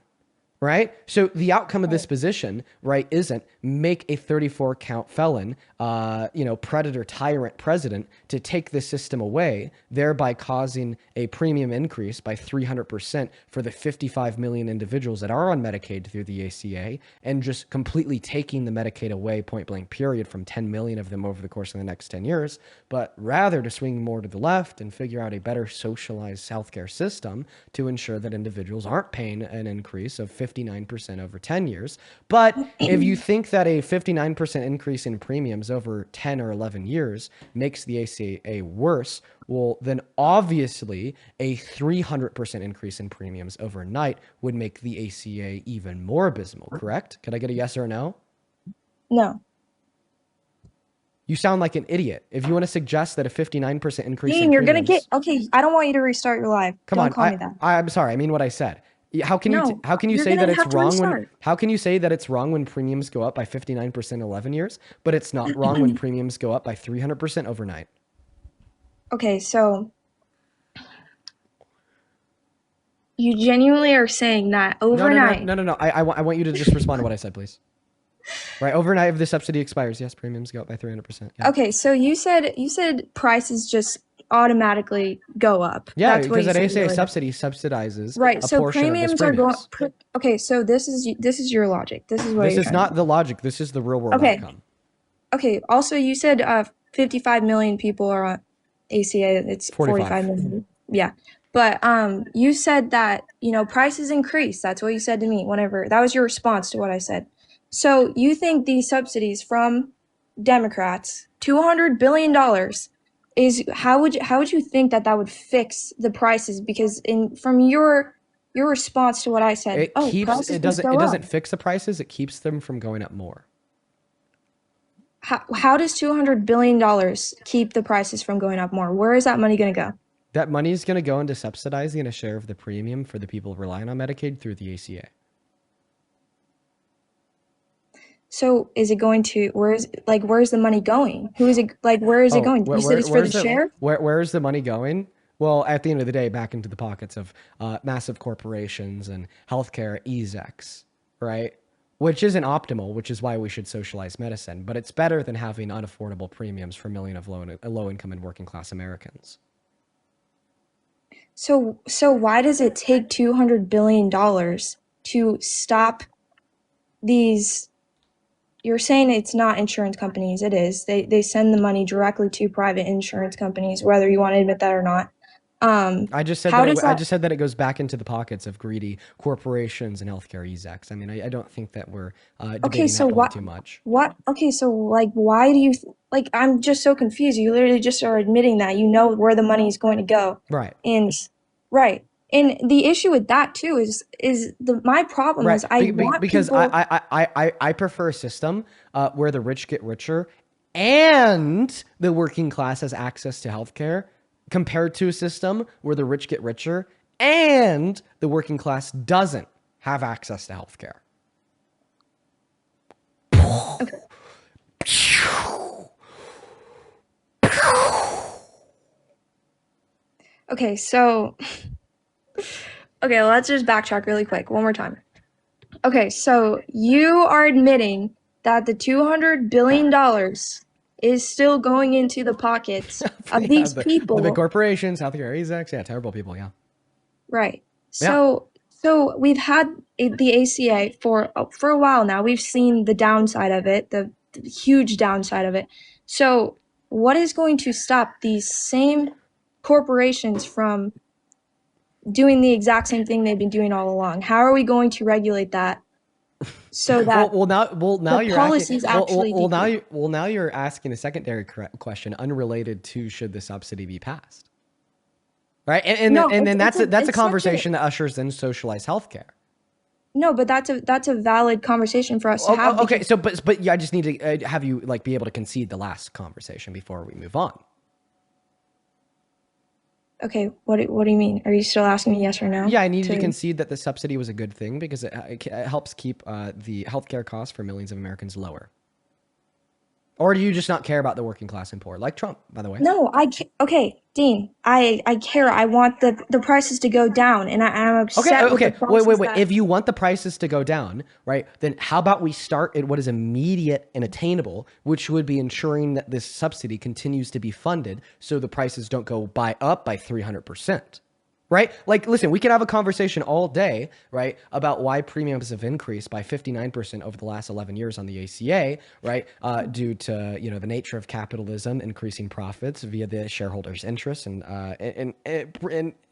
[SPEAKER 1] right? So the outcome of this position, right, isn't make a 34 count felon, predator tyrant president to take the system away, thereby causing a premium increase by 300% for the 55 million individuals that are on Medicaid through the ACA, and just completely taking the Medicaid away, point blank period, from 10 million of them over the course of the next 10 years, but rather to swing more to the left and figure out a better socialized healthcare system to ensure that individuals aren't paying an increase of 59% over 10 years. But if you think that a 59% increase in premiums over 10 or 11 years makes the ACA worse, well, then obviously a 300% increase in premiums overnight would make the ACA even more abysmal, correct? Could I get a yes or a no?
[SPEAKER 3] No.
[SPEAKER 1] You sound like an idiot. If you want to suggest that a 59% increase
[SPEAKER 3] Dean,
[SPEAKER 1] in
[SPEAKER 3] you're
[SPEAKER 1] premiums...
[SPEAKER 3] gonna get... Okay, I don't want you to restart your live.
[SPEAKER 1] Come
[SPEAKER 3] Don't
[SPEAKER 1] on,
[SPEAKER 3] call me that.
[SPEAKER 1] I'm sorry. I mean what I said. How can
[SPEAKER 3] No,
[SPEAKER 1] you how can you
[SPEAKER 3] you're
[SPEAKER 1] say that
[SPEAKER 3] gonna
[SPEAKER 1] it's
[SPEAKER 3] have to
[SPEAKER 1] wrong when
[SPEAKER 3] restart.
[SPEAKER 1] how can you say that it's wrong when premiums go up by 59% in 11 years, but it's not wrong when premiums go up by 300% overnight?
[SPEAKER 3] Okay, so you genuinely are saying that overnight...
[SPEAKER 1] No. I want you to just respond to what I said, please. Right, overnight, if the subsidy expires, yes, premiums go up by 300%. Yeah.
[SPEAKER 3] Okay, so you said prices just automatically go up.
[SPEAKER 1] Yeah,
[SPEAKER 3] That's what
[SPEAKER 1] because
[SPEAKER 3] you
[SPEAKER 1] that
[SPEAKER 3] said
[SPEAKER 1] ACA
[SPEAKER 3] earlier.
[SPEAKER 1] subsidy subsidizes
[SPEAKER 3] Right.
[SPEAKER 1] a
[SPEAKER 3] So
[SPEAKER 1] portion of this
[SPEAKER 3] premiums are going.
[SPEAKER 1] premiums.
[SPEAKER 3] Okay, so this is your logic. This is what
[SPEAKER 1] This
[SPEAKER 3] you're
[SPEAKER 1] is
[SPEAKER 3] trying
[SPEAKER 1] not the logic. This is the real world
[SPEAKER 3] Okay.
[SPEAKER 1] outcome.
[SPEAKER 3] Okay. Also, you said 55 million people are on ACA. It's 45 million. Yeah. But you said that prices increase. That's what you said to me. Whenever that was your response to what I said. So you think these subsidies from Democrats, $200 billion, is how would you think that would fix the prices? Because from your response to what I said, prices just go up.
[SPEAKER 1] It doesn't fix the prices. It keeps them from going up more.
[SPEAKER 3] How does $200 billion keep the prices from going up more? Where is that money going to go?
[SPEAKER 1] That money is going to go into subsidizing a share of the premium for the people relying on Medicaid through the ACA.
[SPEAKER 3] So is it going to, where's the money going? Who is it, where is it going? You said it's for the share?
[SPEAKER 1] Where is the money going? Well, at the end of the day, back into the pockets of massive corporations and healthcare execs, right? Which isn't optimal, which is why we should socialize medicine. But it's better than having unaffordable premiums for millions of low-income and working-class Americans.
[SPEAKER 3] So why does it take $200 billion to stop these? You're saying it's not insurance companies. It is. They send the money directly to private insurance companies, whether you want to admit that or not.
[SPEAKER 1] I just said that it goes back into the pockets of greedy corporations and healthcare execs. I mean, I don't think that we're debating that point too much.
[SPEAKER 3] Okay, so why do you I'm just so confused. You literally just are admitting that you know where the money is going to go.
[SPEAKER 1] Right.
[SPEAKER 3] And the issue with that too is my problem is
[SPEAKER 1] I prefer a system where the rich get richer and the working class has access to healthcare, compared to a system where the rich get richer and the working class doesn't have access to healthcare.
[SPEAKER 3] Okay, so let's just backtrack really quick. One more time. Okay, so you are admitting that the $200 billion is still going into the pockets of these people.
[SPEAKER 1] The big corporations, healthcare execs, yeah, terrible people, yeah.
[SPEAKER 3] Right. So we've had the ACA for a while now. We've seen the downside of it, the huge downside of it. So what is going to stop these same corporations from doing the exact same thing they've been doing all along? How are we going to regulate that so that
[SPEAKER 1] now you're asking a secondary question unrelated to should the subsidy be passed, right? And that's a conversation that ushers in socialized healthcare.
[SPEAKER 3] No, but that's a valid conversation for us to have.
[SPEAKER 1] Okay, so but yeah, I just need to have you be able to concede the last conversation before we move on.
[SPEAKER 3] Okay, what do you mean? Are you still asking me yes or no?
[SPEAKER 1] Yeah, I need you to concede that the subsidy was a good thing because it helps keep the healthcare costs for millions of Americans lower. Or do you just not care about the working class and poor, like Trump, by the way?
[SPEAKER 3] No, okay. Dean, I care. I want the prices to go down, and I'm upset with the prices
[SPEAKER 1] Wait. If you want the prices to go down, right, then how about we start at what is immediate and attainable, which would be ensuring that this subsidy continues to be funded so the prices don't go up by 300%. Right? Like, listen, we can have a conversation all day, right, about why premiums have increased by 59% over the last 11 years on the ACA, right, due to, the nature of capitalism, increasing profits via the shareholders' interests and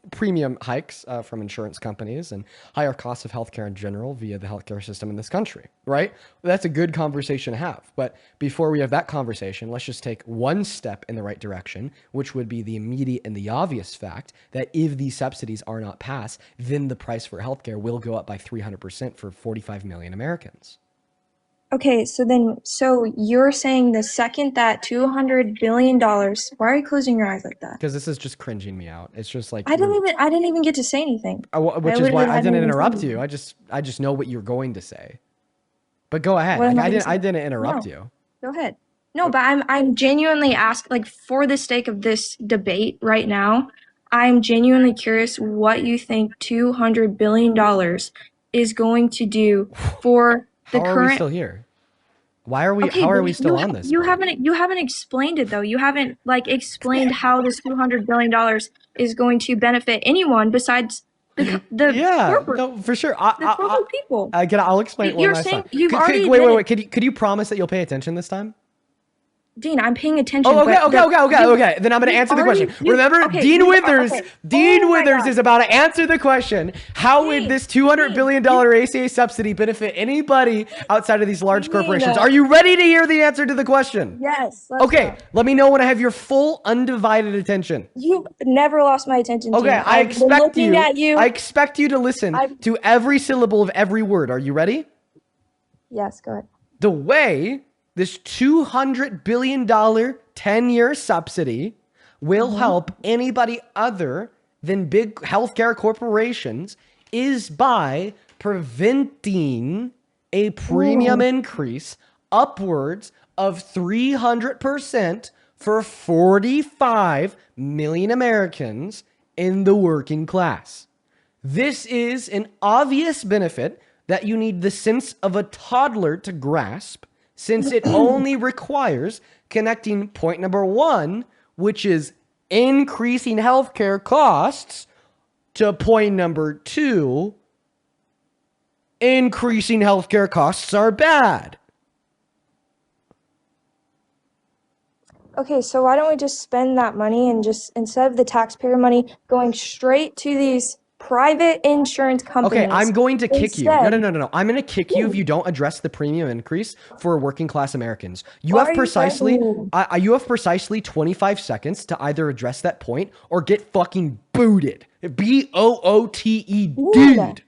[SPEAKER 1] premium hikes from insurance companies and higher costs of healthcare in general via the healthcare system in this country, right? That's a good conversation to have. But before we have that conversation, let's just take one step in the right direction, which would be the immediate and the obvious fact that if these subsidies are not passed, then the price for healthcare will go up by 300% for 45 million Americans.
[SPEAKER 3] Okay, so you're saying the second that $200 billion, why are you closing your eyes like that?
[SPEAKER 1] Because this is just cringing me out. It's just like
[SPEAKER 3] I didn't even get to say anything.
[SPEAKER 1] which is why I didn't interrupt you. I just know what you're going to say. But go ahead. Like, I didn't interrupt you.
[SPEAKER 3] Go ahead. No, but I'm genuinely asking, like, for the sake of this debate right now, I'm genuinely curious what you think $200 billion is going to do for the
[SPEAKER 1] How are we still here? Why are we?
[SPEAKER 3] Okay,
[SPEAKER 1] how are
[SPEAKER 3] but
[SPEAKER 1] we still on this?
[SPEAKER 3] You haven't explained it though. You haven't explained how this $200 billion is going to benefit anyone besides the corporate,
[SPEAKER 1] no, for sure.
[SPEAKER 3] the corporate people.
[SPEAKER 1] I'll explain it one
[SPEAKER 3] You're
[SPEAKER 1] last
[SPEAKER 3] saying
[SPEAKER 1] time.
[SPEAKER 3] you've already
[SPEAKER 1] Wait. Could you promise that you'll pay attention this time?
[SPEAKER 3] Dean, I'm paying attention.
[SPEAKER 1] Oh, okay. Then I'm going to answer the question. Remember, Dean Withers. Dean Withers is about to answer the question. How would this $200 billion ACA subsidy benefit anybody outside of these large corporations? Are you ready to hear the answer to the question?
[SPEAKER 3] Yes.
[SPEAKER 1] Okay. Let me know when I have your full undivided attention.
[SPEAKER 3] You've never lost my attention.
[SPEAKER 1] Okay.
[SPEAKER 3] Dean.
[SPEAKER 1] I expect you to listen to every syllable of every word. Are you ready?
[SPEAKER 3] Yes. Go ahead.
[SPEAKER 1] The way this $200 billion 10-year subsidy will help anybody other than big healthcare corporations is by preventing a premium increase upwards of 300% for 45 million Americans in the working class. This is an obvious benefit that you need the sense of a toddler to grasp, since it only requires connecting point number one, which is increasing healthcare costs, to point number two, increasing healthcare costs are bad.
[SPEAKER 3] Okay, so why don't we just spend that money and just, instead of the taxpayer money going straight to these private insurance companies.
[SPEAKER 1] Okay, I'm going to kick you. No. I'm going to kick you if you don't address the premium increase for working class Americans. You have precisely 25 seconds to either address that point or get fucking booted. BOOTED.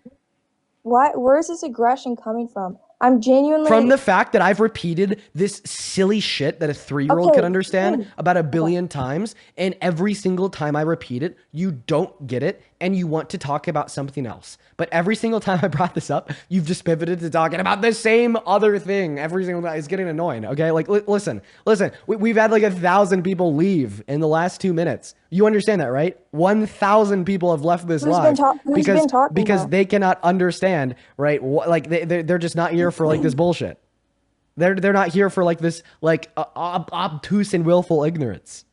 [SPEAKER 3] Where is this aggression coming from? I'm genuinely...
[SPEAKER 1] From the fact that I've repeated this silly shit that a 3-year-old could understand about 1 billion times, and every single time I repeat it, you don't get it, and you want to talk about something else. But every single time I brought this up, you've just pivoted to talking about the same other thing. Every single time. It's getting annoying, okay? Like, listen. We've had like 1,000 people leave in the last 2 minutes. You understand that, right? 1,000 people have left this live because they cannot understand, right? Like they're just not here for like this bullshit. They're not here for like this like obtuse and willful ignorance.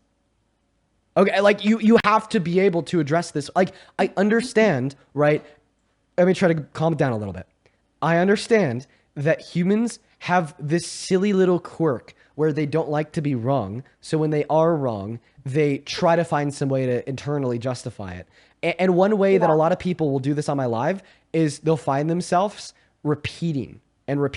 [SPEAKER 1] Okay, like you have to be able to address this. Like I understand, right? Let me try to calm it down a little bit. I understand that humans have this silly little quirk where they don't like to be wrong. So when they are wrong, they try to find some way to internally justify it. And one way that a lot of people will do this on my live is they'll find themselves repeating again.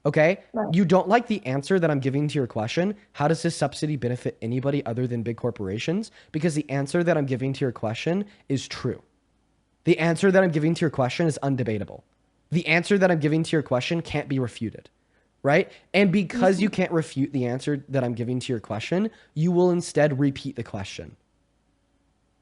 [SPEAKER 1] Okay? Right. You don't like the answer that I'm giving to your question. How does this subsidy benefit anybody other than big corporations? Because the answer that I'm giving to your question is true. The answer that I'm giving to your question is undebatable. The answer that I'm giving to your question can't be refuted, right? And because you can't refute the answer that I'm giving to your question, you will instead repeat the question.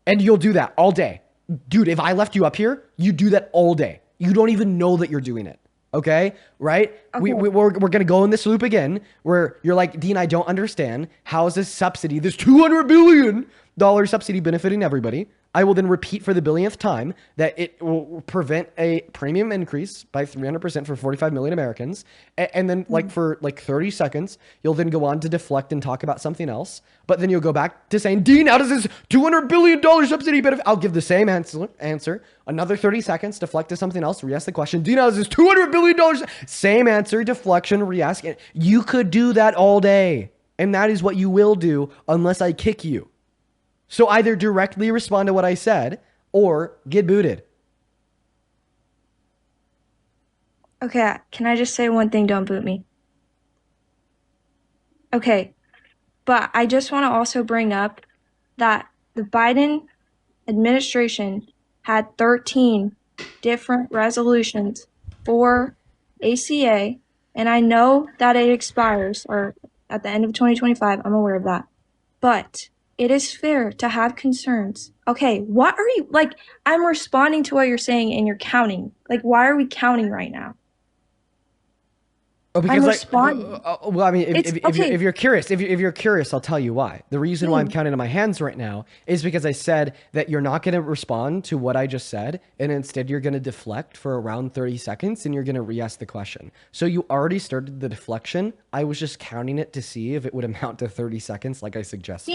[SPEAKER 1] And you'll do that all day. Dude, if I left you up here, you do that all day. You don't even know that you're doing it. Okay, right?
[SPEAKER 3] Okay.
[SPEAKER 1] We're going to go in this loop again where you're like, Dean, I don't understand. How is this subsidy, this $200 billion subsidy benefiting everybody? I will then repeat for the billionth time that it will prevent a premium increase by 300% for 45 million Americans. And then like for like 30 seconds, you'll then go on to deflect and talk about something else. But then you'll go back to saying, Dean, how does this $200 billion subsidy benefit? I'll give the same answer. Another 30 seconds, deflect to something else, re-ask the question. Dean, how does this $200 billion? Same answer, deflection, re-ask it. You could do that all day. And that is what you will do unless I kick you. So either directly respond to what I said or get booted.
[SPEAKER 3] Okay, can I just say one thing? Don't boot me. Okay, but I just want to also bring up that the Biden administration had 13 different resolutions for ACA, and I know that it expires or at the end of 2025. I'm aware of that. But it is fair to have concerns. Okay, what are you like? I'm responding to what you're saying and you're counting. Like, why are we counting right now?
[SPEAKER 1] Oh, because
[SPEAKER 3] I'm
[SPEAKER 1] like,
[SPEAKER 3] responding.
[SPEAKER 1] well, I mean,
[SPEAKER 3] Okay.
[SPEAKER 1] if you're curious, I'll tell you why. The reason why I'm counting on my hands right now is because I said that you're not going to respond to what I just said, and instead you're going to deflect for around 30 seconds, and you're going to re-ask the question. So you already started the deflection. I was just counting it to see if it would amount to 30 seconds, like I suggested.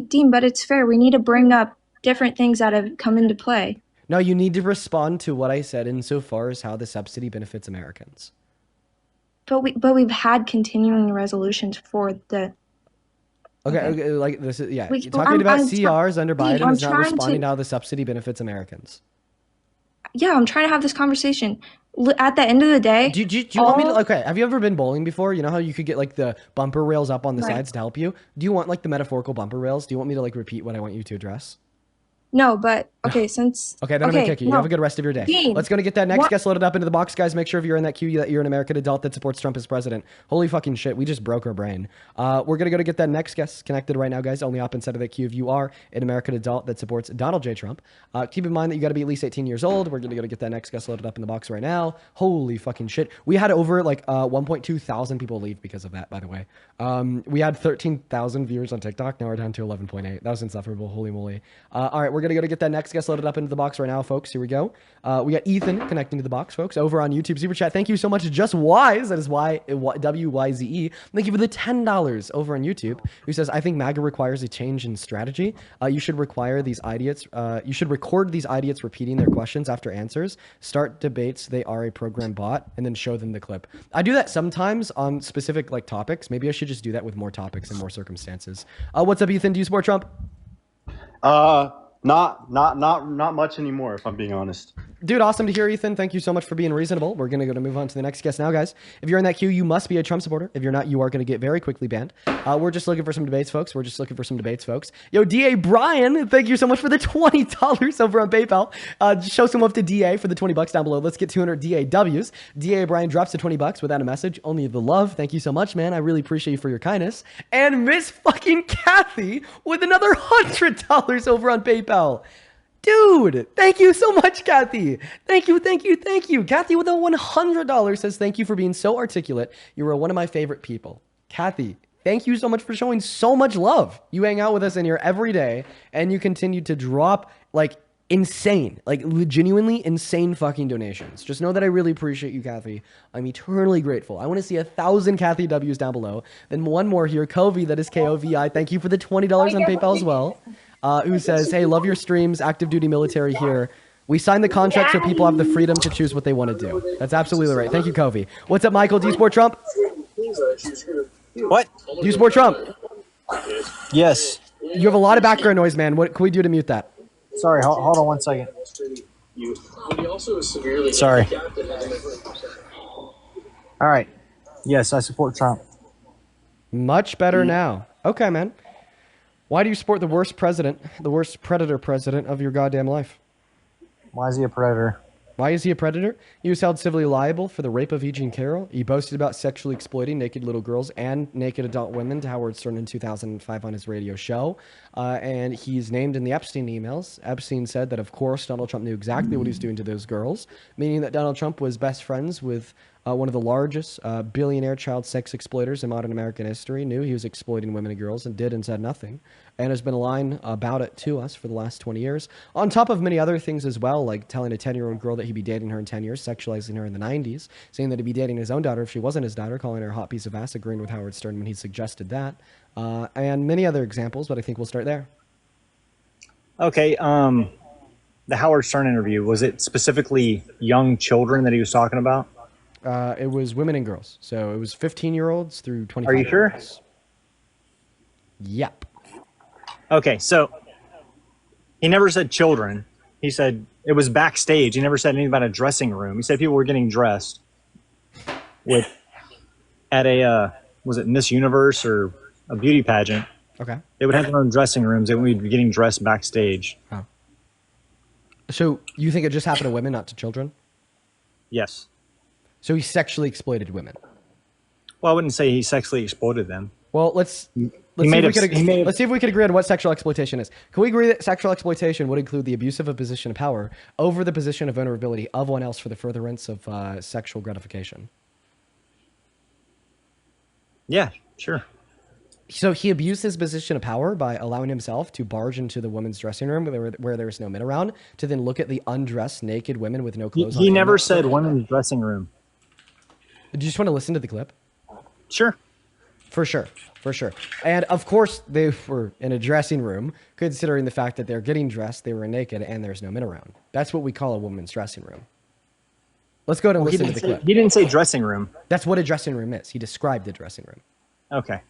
[SPEAKER 3] Dean, but it's fair. We need to bring up different things that have come into play.
[SPEAKER 1] No, you need to respond to what I said insofar as how the subsidy benefits Americans.
[SPEAKER 3] But we've had continuing resolutions for the.
[SPEAKER 1] Okay, like this is
[SPEAKER 3] We-
[SPEAKER 1] You're talking about
[SPEAKER 3] I'm
[SPEAKER 1] CRs under
[SPEAKER 3] Dean,
[SPEAKER 1] Biden
[SPEAKER 3] I'm
[SPEAKER 1] is not
[SPEAKER 3] trying
[SPEAKER 1] responding
[SPEAKER 3] to-
[SPEAKER 1] to how the subsidy benefits Americans.
[SPEAKER 3] Yeah, I'm trying to have this conversation. At the end of the day,
[SPEAKER 1] Do you want me to? Okay, have you ever been bowling before? You know how you could get like the bumper rails up on the sides to help you. Do you want like the metaphorical bumper rails? Do you want me to like repeat what I want you to address?
[SPEAKER 3] No, but okay, since
[SPEAKER 1] Okay, then I'm gonna kick you. You
[SPEAKER 3] no.
[SPEAKER 1] have a good rest of your day.
[SPEAKER 3] Dean,
[SPEAKER 1] Let's go to get that next
[SPEAKER 3] what-
[SPEAKER 1] guest loaded up into the box, guys. Make sure if you're in that queue that you're an American adult that supports Trump as president. Holy fucking shit, we just broke our brain. We're gonna go to get that next guest connected right now, guys. Only up inside of that queue if you are an American adult that supports Donald J. Trump. Keep in mind that you got to be at least 18 years old. We're gonna go to get that next guest loaded up in the box right now. Holy fucking shit, we had over like 1.2 thousand people leave because of that. By the way, we had 13,000 viewers on TikTok. Now we're down to 11.8. That was insufferable. Holy moly. All right, we're gonna go to get that next guest loaded up into the box right now, folks. Here we go. We got Ethan connecting to the box, folks, over on YouTube Super Chat. Thank you so much, Just Wise. That is WYZE. Thank you for the $10 over on YouTube. Who says, I think MAGA requires a change in strategy. You should require these idiots. You should record these idiots repeating their questions after answers. Start debates. They are a program bot, and then show them the clip. I do that sometimes on specific like topics. Maybe I should just do that with more topics and more circumstances. What's up, Ethan? Do you support Trump?
[SPEAKER 4] Not much anymore, if I'm being honest.
[SPEAKER 1] Dude, awesome to hear, Ethan. Thank you so much for being reasonable. We're going to move on to the next guest now, guys. If you're in that queue, you must be a Trump supporter. If you're not, you are going to get very quickly banned. We're just looking for some debates, folks. Yo, DA Brian, thank you so much for the $20 over on PayPal. Show some love to DA for the $20 down below. Let's get 200 DAWs. DA Brian drops the $20 without a message. Only the love. Thank you so much, man. I really appreciate you for your kindness. And Miss fucking Kathy with another $100 over on PayPal. Dude, thank you so much, Kathy. Thank you. Kathy with a $100 says, thank you for being so articulate. You are one of my favorite people. Kathy, thank you so much for showing so much love. You hang out with us in here every day, and you continue to drop, like, insane, like, genuinely insane fucking donations. Just know that I really appreciate you, Kathy. I'm eternally grateful. I want to see 1,000 Kathy W's down below. Then one more here, Kovi, that is Kovi. Thank you for the $20 on PayPal as well. Who says, hey, love your streams, active duty military here. We signed the contract so people have the freedom to choose what they want to do. That's absolutely right. Thank you, Kovi. What's up, Michael? Do you support Trump?
[SPEAKER 5] What?
[SPEAKER 1] Do you support Trump?
[SPEAKER 5] Yes.
[SPEAKER 1] You have a lot of background noise, man. What can we do to mute that?
[SPEAKER 5] Sorry, hold on 1 second. Sorry. All right. Yes, I support Trump.
[SPEAKER 1] Much better now. Okay, man. Why do you support the worst president, the worst predator president of your goddamn life?
[SPEAKER 5] Why is he a predator?
[SPEAKER 1] Why is he a predator? He was held civilly liable for the rape of E. Jean Carroll. He boasted about sexually exploiting naked little girls and naked adult women to Howard Stern in 2005 on his radio show. And he's named in the Epstein emails. Epstein said that, of course, Donald Trump knew exactly what he was doing to those girls, meaning that Donald Trump was best friends with one of the largest billionaire child sex exploiters in modern American history, knew he was exploiting women and girls and did and said nothing, and has been lying about it to us for the last 20 years, on top of many other things as well, like telling a 10-year-old girl that he'd be dating her in 10 years, sexualizing her in the 90s, saying that he'd be dating his own daughter if she wasn't his daughter, calling her a hot piece of ass, agreeing with Howard Stern when he suggested that, and many other examples, but I think we'll start there.
[SPEAKER 5] Okay, the Howard Stern interview, was it specifically young children that he was talking about?
[SPEAKER 1] It was women and girls. So it was 15-year-olds through 25. Are you
[SPEAKER 5] sure?
[SPEAKER 1] Yep.
[SPEAKER 5] Okay, so he never said children. He said it was backstage. He never said anything about a dressing room. He said people were getting dressed at a, was it Miss Universe or a beauty pageant?
[SPEAKER 1] Okay.
[SPEAKER 5] They would have their own dressing rooms. They would be getting dressed backstage.
[SPEAKER 1] Oh. So you think it just happened to women, not to children?
[SPEAKER 5] Yes.
[SPEAKER 1] So he sexually exploited women.
[SPEAKER 5] Well, I wouldn't say he sexually exploited them.
[SPEAKER 1] Well, let's see if we could agree on what sexual exploitation is. Can we agree that sexual exploitation would include the abuse of a position of power over the position of vulnerability of one else for the furtherance of sexual gratification?
[SPEAKER 5] Yeah, sure.
[SPEAKER 1] So he abused his position of power by allowing himself to barge into the women's dressing room where there was no men around, to then look at the undressed, naked women with no clothes on.
[SPEAKER 5] He never said women's dressing room.
[SPEAKER 1] Do you just want to listen to the clip?
[SPEAKER 5] Sure.
[SPEAKER 1] For sure. For sure. And of course, they were in a dressing room, considering the fact that they're getting dressed, they were naked, and there's no men around. That's what we call a woman's dressing room. Let's go and listen to the clip.
[SPEAKER 5] He didn't say dressing room.
[SPEAKER 1] That's what a dressing room is. He described a dressing room.
[SPEAKER 5] Okay.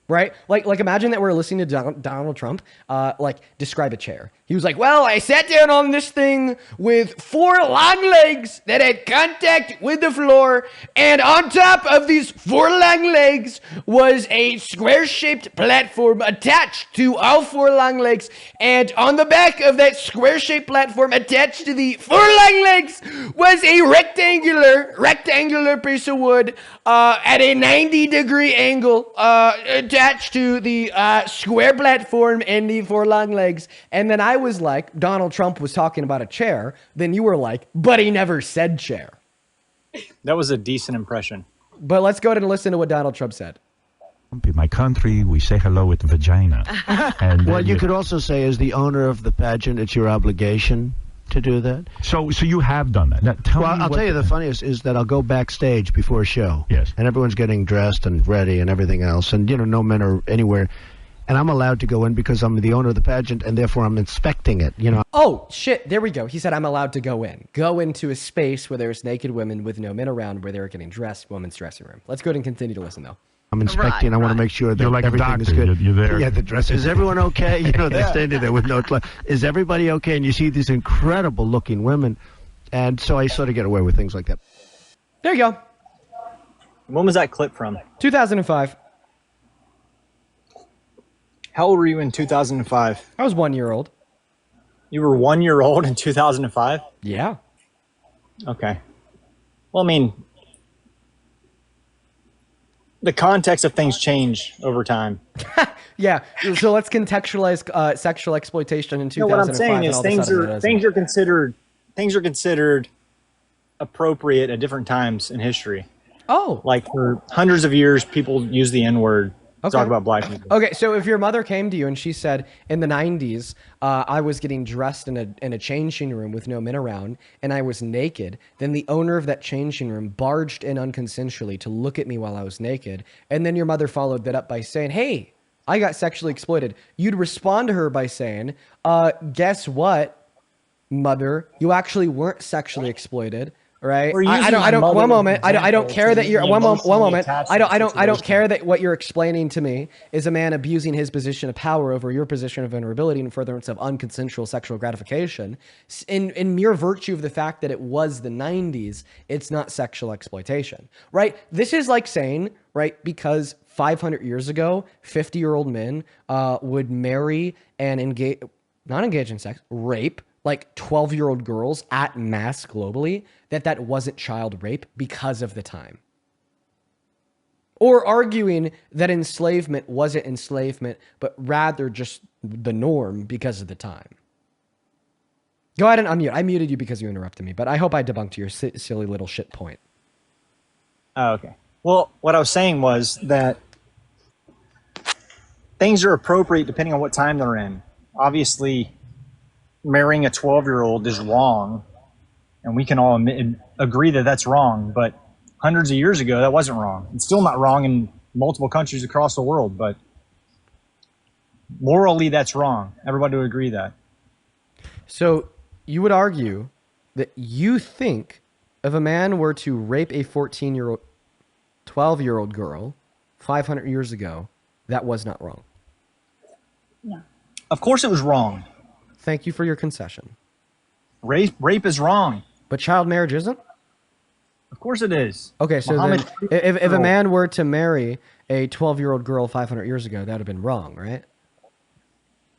[SPEAKER 1] Right? Like imagine that we're listening to Donald Trump, describe a chair. He was like, well, I sat down on this thing with 4 long legs that had contact with the floor. And on top of these 4 long legs was a square-shaped platform attached to all 4 long legs. And on the back of that square-shaped platform attached to the 4 long legs was a rectangular piece of wood at a 90-degree angle attached to the square platform and the 4 long legs. And then I was like, Donald Trump was talking about a chair. Then you were like, but he never said chair.
[SPEAKER 5] That was a decent impression.
[SPEAKER 1] But let's go ahead and listen to what Donald Trump said.
[SPEAKER 6] In my country, we say hello with the vagina. And
[SPEAKER 7] well, you could also say, as the owner of the pageant, it's your obligation to do that.
[SPEAKER 6] So you have done that. Now,
[SPEAKER 7] I'll tell you the funniest is that I'll go backstage before a show.
[SPEAKER 6] Yes.
[SPEAKER 7] And everyone's getting dressed and ready and everything else. And, no men are anywhere. And I'm allowed to go in because I'm the owner of the pageant, and therefore I'm inspecting it,
[SPEAKER 1] Oh, shit. There we go. He said I'm allowed to go in. Go into a space where there's naked women with no men around where they're getting dressed, women's dressing room. Let's go ahead and continue to listen, though.
[SPEAKER 7] I'm inspecting. I want to make sure that
[SPEAKER 6] like
[SPEAKER 7] everything is good.
[SPEAKER 6] You're there.
[SPEAKER 7] Yeah, the dress. Is everyone okay? They're standing there with no clothes. Is everybody okay? And you see these incredible looking women. And so I sort of get away with things like that.
[SPEAKER 1] There you go.
[SPEAKER 5] When was that clip from?
[SPEAKER 1] 2005.
[SPEAKER 5] How old were you in 2005?
[SPEAKER 1] I was 1 year old.
[SPEAKER 5] You were 1 year old in 2005?
[SPEAKER 1] Yeah.
[SPEAKER 5] Okay. Well, I mean, the context of things change over time.
[SPEAKER 1] Yeah. So let's contextualize sexual exploitation in 2005.
[SPEAKER 5] What I'm saying is things are considered appropriate at different times in history.
[SPEAKER 1] Oh.
[SPEAKER 5] Like for hundreds of years, people use the N-word.
[SPEAKER 1] Okay.
[SPEAKER 5] Talk about black people.
[SPEAKER 1] Okay, so if your mother came to you and she said, in the 90s, I was getting dressed in a changing room with no men around, and I was naked, then the owner of that changing room barged in unconsensually to look at me while I was naked, and then your mother followed that up by saying, hey, I got sexually exploited. You'd respond to her by saying, guess what, mother? You actually weren't sexually exploited. Right. I don't. One moment. I don't care that you're. One moment. I don't care that what you're explaining to me is a man abusing his position of power over your position of vulnerability in furtherance of unconsensual sexual gratification. In mere virtue of the fact that it was the 90s, it's not sexual exploitation. Right. This is like saying, right, because 500 years ago, 50-year-old men would marry and not engage in sex, rape, like 12-year-old girls at mass globally, that wasn't child rape because of the time. Or arguing that enslavement wasn't enslavement, but rather just the norm because of the time. Go ahead and unmute. I muted you because you interrupted me, but I hope I debunked your silly little shit point.
[SPEAKER 5] Oh, okay. Well, what I was saying was that things are appropriate depending on what time they're in. Obviously, marrying a 12-year-old is wrong, and we can all agree that that's wrong, but hundreds of years ago, that wasn't wrong. It's still not wrong in multiple countries across the world, but morally, that's wrong. Everybody would agree that.
[SPEAKER 1] So you would argue that you think if a man were to rape a 14-year-old, 12-year-old girl 500 years ago, that was not wrong.
[SPEAKER 5] No. Of course it was wrong.
[SPEAKER 1] Thank you for your concession.
[SPEAKER 5] Rape is wrong.
[SPEAKER 1] But child marriage isn't?
[SPEAKER 5] Of course it is.
[SPEAKER 1] Okay, so then if a man were to marry a 12-year-old girl 500 years ago, that would have been wrong, right?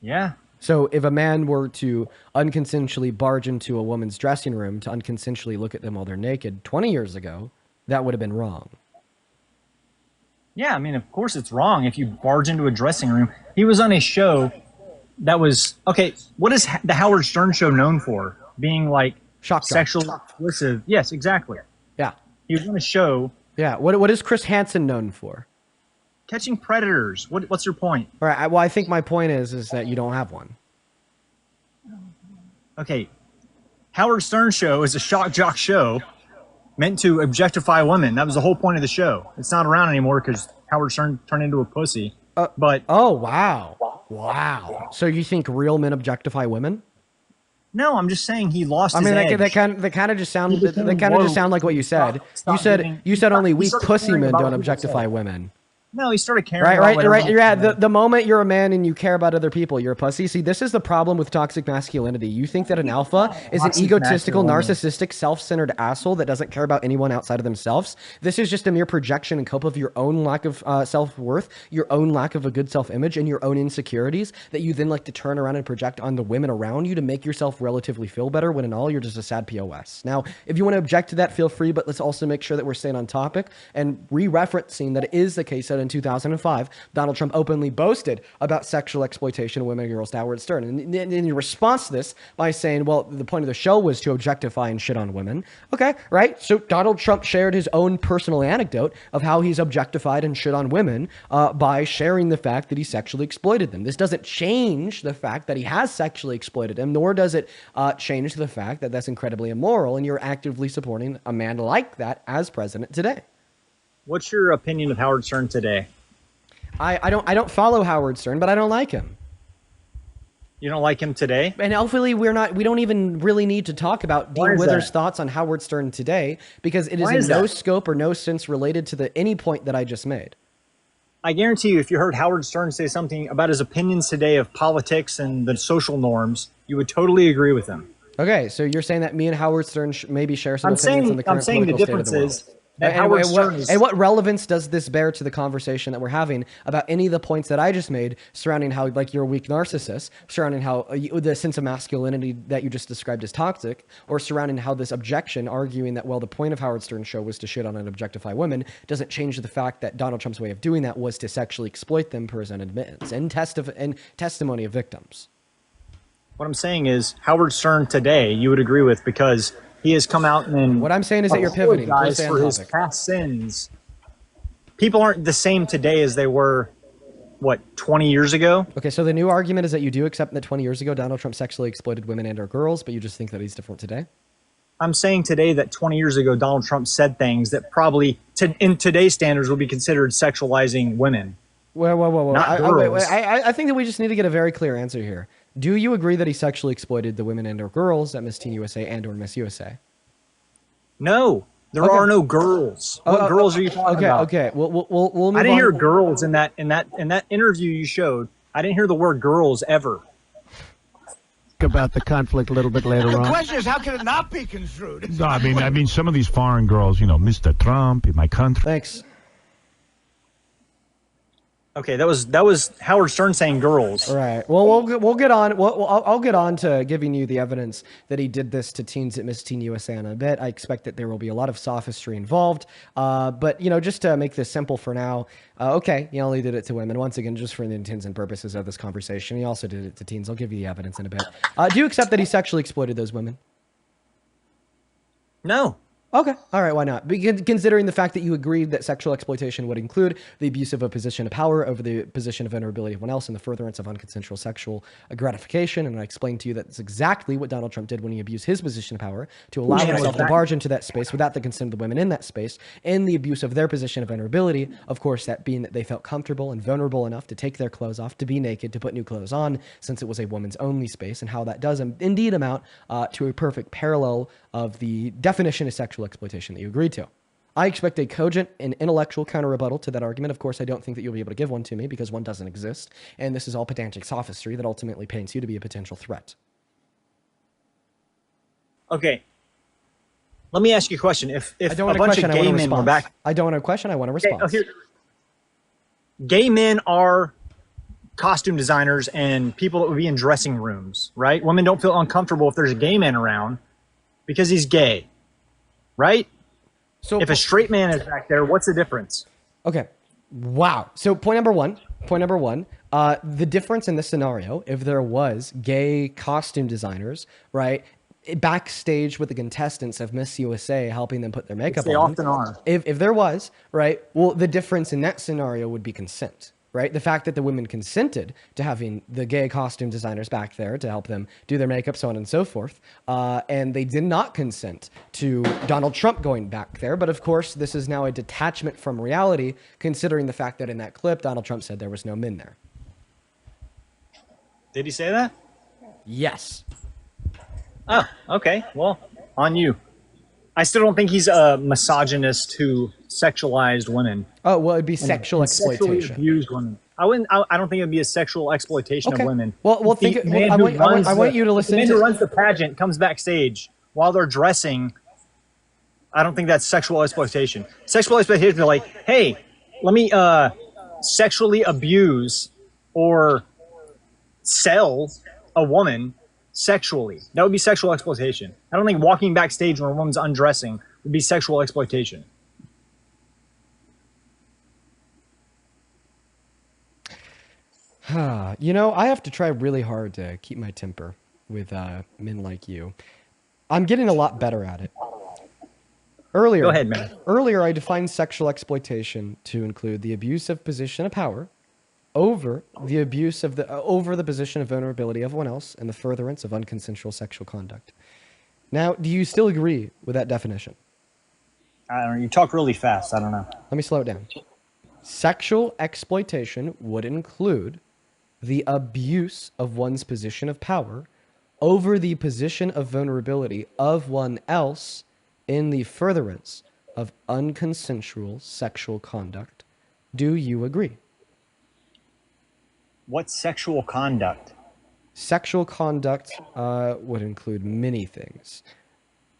[SPEAKER 5] Yeah.
[SPEAKER 1] So if a man were to unconsensually barge into a woman's dressing room to unconsensually look at them while they're naked 20 years ago, that would have been wrong.
[SPEAKER 5] Yeah, I mean, of course it's wrong if you barge into a dressing room. He was on a show that was, okay, what is the Howard Stern show known for? Being like sexually explicit. Yes, exactly.
[SPEAKER 1] Yeah.
[SPEAKER 5] He was on a show.
[SPEAKER 1] Yeah. What is Chris Hansen known for?
[SPEAKER 5] Catching predators. What's your point?
[SPEAKER 1] All right. Well, I think my point is that you don't have one.
[SPEAKER 5] Okay. Howard Stern show is a shock jock show meant to objectify women. That was the whole point of the show. It's not around anymore because Howard Stern turned into a pussy. But
[SPEAKER 1] oh, wow. So you think real men objectify women?
[SPEAKER 5] No, I'm just saying he lost.
[SPEAKER 1] I mean,
[SPEAKER 5] his
[SPEAKER 1] that kind of just sound like what you said. You said only weak pussy men don't objectify women.
[SPEAKER 5] No, he started caring.
[SPEAKER 1] Right. Yeah. The moment you're a man and you care about other people, you're a pussy. See, this is the problem with toxic masculinity. You think that an alpha is an egotistical, narcissistic, self-centered asshole that doesn't care about anyone outside of themselves. This is just a mere projection and cope of your own lack of self-worth, your own lack of a good self-image, and your own insecurities that you then like to turn around and project on the women around you to make yourself relatively feel better, when in all you're just a sad POS. Now, if you want to object to that, feel free, but let's also make sure that we're staying on topic and re-referencing that it is the case that in 2005, Donald Trump openly boasted about sexual exploitation of women and girls to Howard Stern. And in response to this, by saying, well, the point of the show was to objectify and shit on women. Okay, right? So Donald Trump shared his own personal anecdote of how he's objectified and shit on women by sharing the fact that he sexually exploited them. This doesn't change the fact that he has sexually exploited them, nor does it change the fact that that's incredibly immoral and you're actively supporting a man like that as president today.
[SPEAKER 5] What's your opinion of Howard Stern today?
[SPEAKER 1] I don't follow Howard Stern, but I don't like him.
[SPEAKER 5] You don't like him today?
[SPEAKER 1] And hopefully we don't even really need to talk about Dean Wither's thoughts on Howard Stern today, because it is in no scope or no sense related to any point that I just made.
[SPEAKER 5] I guarantee you, if you heard Howard Stern say something about his opinions today of politics and the social norms, you would totally agree with him.
[SPEAKER 1] Okay, so you're saying that me and Howard Stern maybe share some opinions on the current political state of the world. And what relevance does this bear to the conversation that we're having about any of the points that I just made surrounding how, like, you're a weak narcissist, surrounding how the sense of masculinity that you just described as toxic, or surrounding how this objection arguing that, well, the point of Howard Stern's show was to shit on and objectify women doesn't change the fact that Donald Trump's way of doing that was to sexually exploit them per his own admittance and testimony of victims.
[SPEAKER 5] What I'm saying is Howard Stern today you would agree with, because he has come out and
[SPEAKER 1] what I'm saying is that you're pivoting
[SPEAKER 5] for his past sins. People aren't the same today as they were, what, 20 years ago?
[SPEAKER 1] Okay, so the new argument is that you do accept that 20 years ago Donald Trump sexually exploited women and or girls, but you just think that he's different today?
[SPEAKER 5] I'm saying today that 20 years ago Donald Trump said things that probably, in today's standards, would be considered sexualizing women.
[SPEAKER 1] Whoa.
[SPEAKER 5] Not
[SPEAKER 1] I think that we just need to get a very clear answer here. Do you agree that he sexually exploited the women and or girls at Miss Teen USA and or Miss USA?
[SPEAKER 5] No, there are no girls. What girls are you talking about?
[SPEAKER 1] Okay. We'll move on.
[SPEAKER 5] I didn't hear girls in that interview you showed. I didn't hear the word girls ever.
[SPEAKER 7] About the conflict a little bit later on.
[SPEAKER 8] The question is, how can it not be construed?
[SPEAKER 6] No, I mean, some of these foreign girls, Mr. Trump in my country.
[SPEAKER 1] Thanks.
[SPEAKER 5] Okay, that was Howard Stern saying girls.
[SPEAKER 1] All right. Well, we'll get on. I'll get on to giving you the evidence that he did this to teens at Miss Teen USA in a bit. I expect that there will be a lot of sophistry involved. But just to make this simple for now, okay, he only did it to women. Once again, just for the intents and purposes of this conversation, he also did it to teens. I'll give you the evidence in a bit. Do you accept that he sexually exploited those women?
[SPEAKER 5] No.
[SPEAKER 1] Okay. All right. Why not? Considering the fact that you agreed that sexual exploitation would include the abuse of a position of power over the position of vulnerability of one else and the furtherance of unconsensual sexual gratification. And I explained to you that that's exactly what Donald Trump did when he abused his position of power to allow himself to barge into that space without the consent of the women in that space, and the abuse of their position of vulnerability. Of course, that being that they felt comfortable and vulnerable enough to take their clothes off, to be naked, to put new clothes on, since it was a woman's only space, and how that does indeed amount to a perfect parallel of the definition of sexual exploitation that you agreed to. I expect a cogent and intellectual counter-rebuttal to that argument. Of course, I don't think that you'll be able to give one to me because one doesn't exist, and this is all pedantic sophistry that ultimately paints you to be a potential threat.
[SPEAKER 5] Okay. Let me ask you a question. If
[SPEAKER 1] I don't
[SPEAKER 5] a
[SPEAKER 1] want a
[SPEAKER 5] bunch
[SPEAKER 1] question,
[SPEAKER 5] of
[SPEAKER 1] I want
[SPEAKER 5] gay
[SPEAKER 1] a
[SPEAKER 5] men were
[SPEAKER 1] response.
[SPEAKER 5] back,
[SPEAKER 1] I don't want a question, I want a response.
[SPEAKER 5] Gay men are costume designers and people that would be in dressing rooms, right? Women don't feel uncomfortable if there's a gay man around because he's gay, right?
[SPEAKER 1] So
[SPEAKER 5] if a straight man is back there, what's the difference?
[SPEAKER 1] Okay. Wow. So point number one, the difference in this scenario, if there was gay costume designers, right, backstage with the contestants of Miss USA helping them put their makeup on.
[SPEAKER 5] They often are.
[SPEAKER 1] If there was, right, well, the difference in that scenario would be consent. Right? The fact that the women consented to having the gay costume designers back there to help them do their makeup, so on and so forth. And they did not consent to Donald Trump going back there. But of course, this is now a detachment from reality, considering the fact that in that clip, Donald Trump said there was no men there.
[SPEAKER 5] Did he say that?
[SPEAKER 1] Yes.
[SPEAKER 5] Oh, okay. Well, on you. I still don't think he's a misogynist who sexualized women.
[SPEAKER 1] Oh, well, it'd be sexual exploitation.
[SPEAKER 5] Sexually abused women. I don't think it'd be a sexual exploitation of women.
[SPEAKER 1] Well, I want you to listen.
[SPEAKER 5] The man who runs the pageant comes backstage while they're dressing. I don't think that's sexual exploitation. Sexual exploitation is like, hey, let me sexually abuse or sell a woman sexually. That would be sexual exploitation. I don't think walking backstage when a woman's undressing would be sexual exploitation.
[SPEAKER 1] I have to try really hard to keep my temper with men like you. I'm getting a lot better at it. Earlier,
[SPEAKER 5] go ahead, man.
[SPEAKER 1] Earlier, I defined sexual exploitation to include the abuse of position of power over the abuse of over the position of vulnerability of one else and the furtherance of unconsensual sexual conduct. Now, do you still agree with that definition?
[SPEAKER 5] I don't know. You talk really fast. I don't know.
[SPEAKER 1] Let me slow it down. Sexual exploitation would include the abuse of one's position of power over the position of vulnerability of one else in the furtherance of unconsensual sexual conduct. Do you agree?
[SPEAKER 5] What's sexual conduct?
[SPEAKER 1] Sexual conduct would include many things.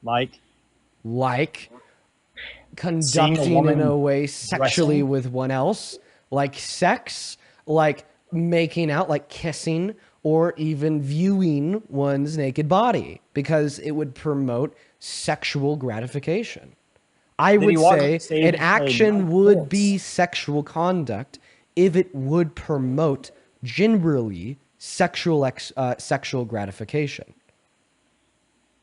[SPEAKER 5] Like
[SPEAKER 1] conducting in a way sexually with one else, like sex, like making out, like kissing, or even viewing one's naked body, because it would promote sexual gratification. I would say an action would be sexual conduct if it would promote generally sexual gratification.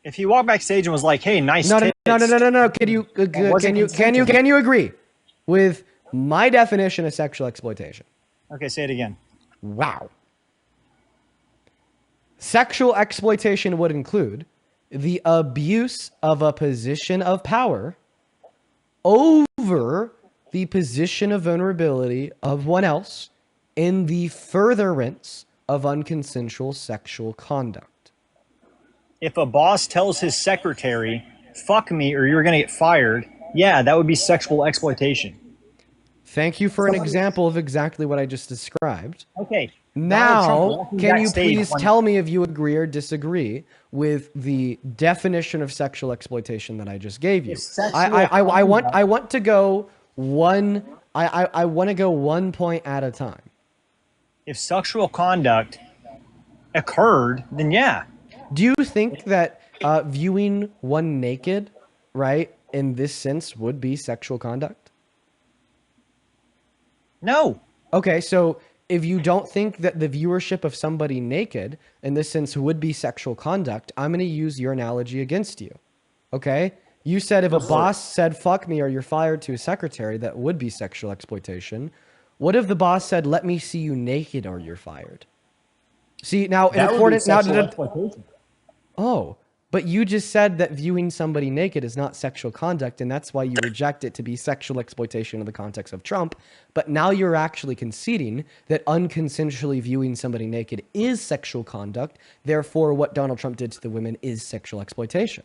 [SPEAKER 5] If he walked backstage and was like, "Hey, nice
[SPEAKER 1] no,
[SPEAKER 5] tits."
[SPEAKER 1] No. Can you agree with my definition of sexual exploitation?
[SPEAKER 5] Okay, say it again.
[SPEAKER 1] Wow. Sexual exploitation would include the abuse of a position of power over the position of vulnerability of one else in the furtherance of unconsensual sexual conduct.
[SPEAKER 5] If a boss tells his secretary, "Fuck me or you're going to get fired," yeah, that would be sexual exploitation.
[SPEAKER 1] Thank you for an example of exactly what I just described.
[SPEAKER 5] Okay.
[SPEAKER 1] Now, can you please tell me if you agree or disagree with the definition of sexual exploitation that I just gave you? I want to go one I want to go 1 point at a time.
[SPEAKER 5] If sexual conduct occurred, then yeah.
[SPEAKER 1] Do you think that viewing one naked, right, in this sense would be sexual conduct?
[SPEAKER 5] No.
[SPEAKER 1] Okay, so if you don't think that the viewership of somebody naked in this sense would be sexual conduct, I'm going to use your analogy against you. Okay? You said if a boss said, fuck me or you're fired to a secretary, that would be sexual exploitation. What if the boss said, let me see you naked or you're fired? See, now in accordance now oh, but you just said that viewing somebody naked is not sexual conduct, and that's why you reject it to be sexual exploitation in the context of Trump. But now you're actually conceding that unconsensually viewing somebody naked is sexual conduct. Therefore, what Donald Trump did to the women is sexual exploitation.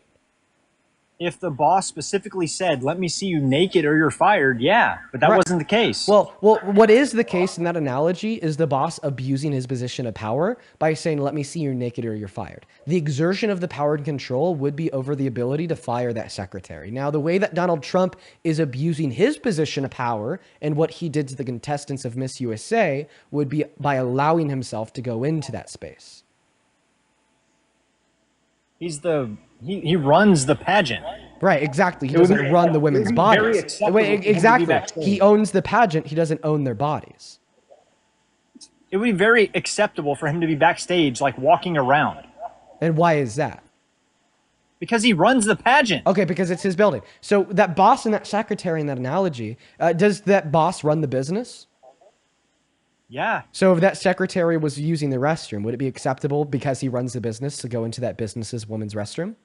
[SPEAKER 5] If the boss specifically said, let me see you naked or you're fired, yeah, but that wasn't the case.
[SPEAKER 1] Well, what is the case in that analogy is the boss abusing his position of power by saying, let me see you naked or you're fired. The exertion of the power and control would be over the ability to fire that secretary. Now, the way that Donald Trump is abusing his position of power and what he did to the contestants of Miss USA would be by allowing himself to go into that space.
[SPEAKER 5] He runs the pageant.
[SPEAKER 1] Right, exactly. He doesn't run the women's bodies. Wait, exactly. He owns the pageant. He doesn't own their bodies.
[SPEAKER 5] It would be very acceptable for him to be backstage, like walking around.
[SPEAKER 1] And why is that?
[SPEAKER 5] Because he runs the pageant.
[SPEAKER 1] Okay, because it's his building. So that boss and that secretary in that analogy, does that boss run the business?
[SPEAKER 5] Yeah.
[SPEAKER 1] So if that secretary was using the restroom, would it be acceptable because he runs the business to go into that business's woman's restroom?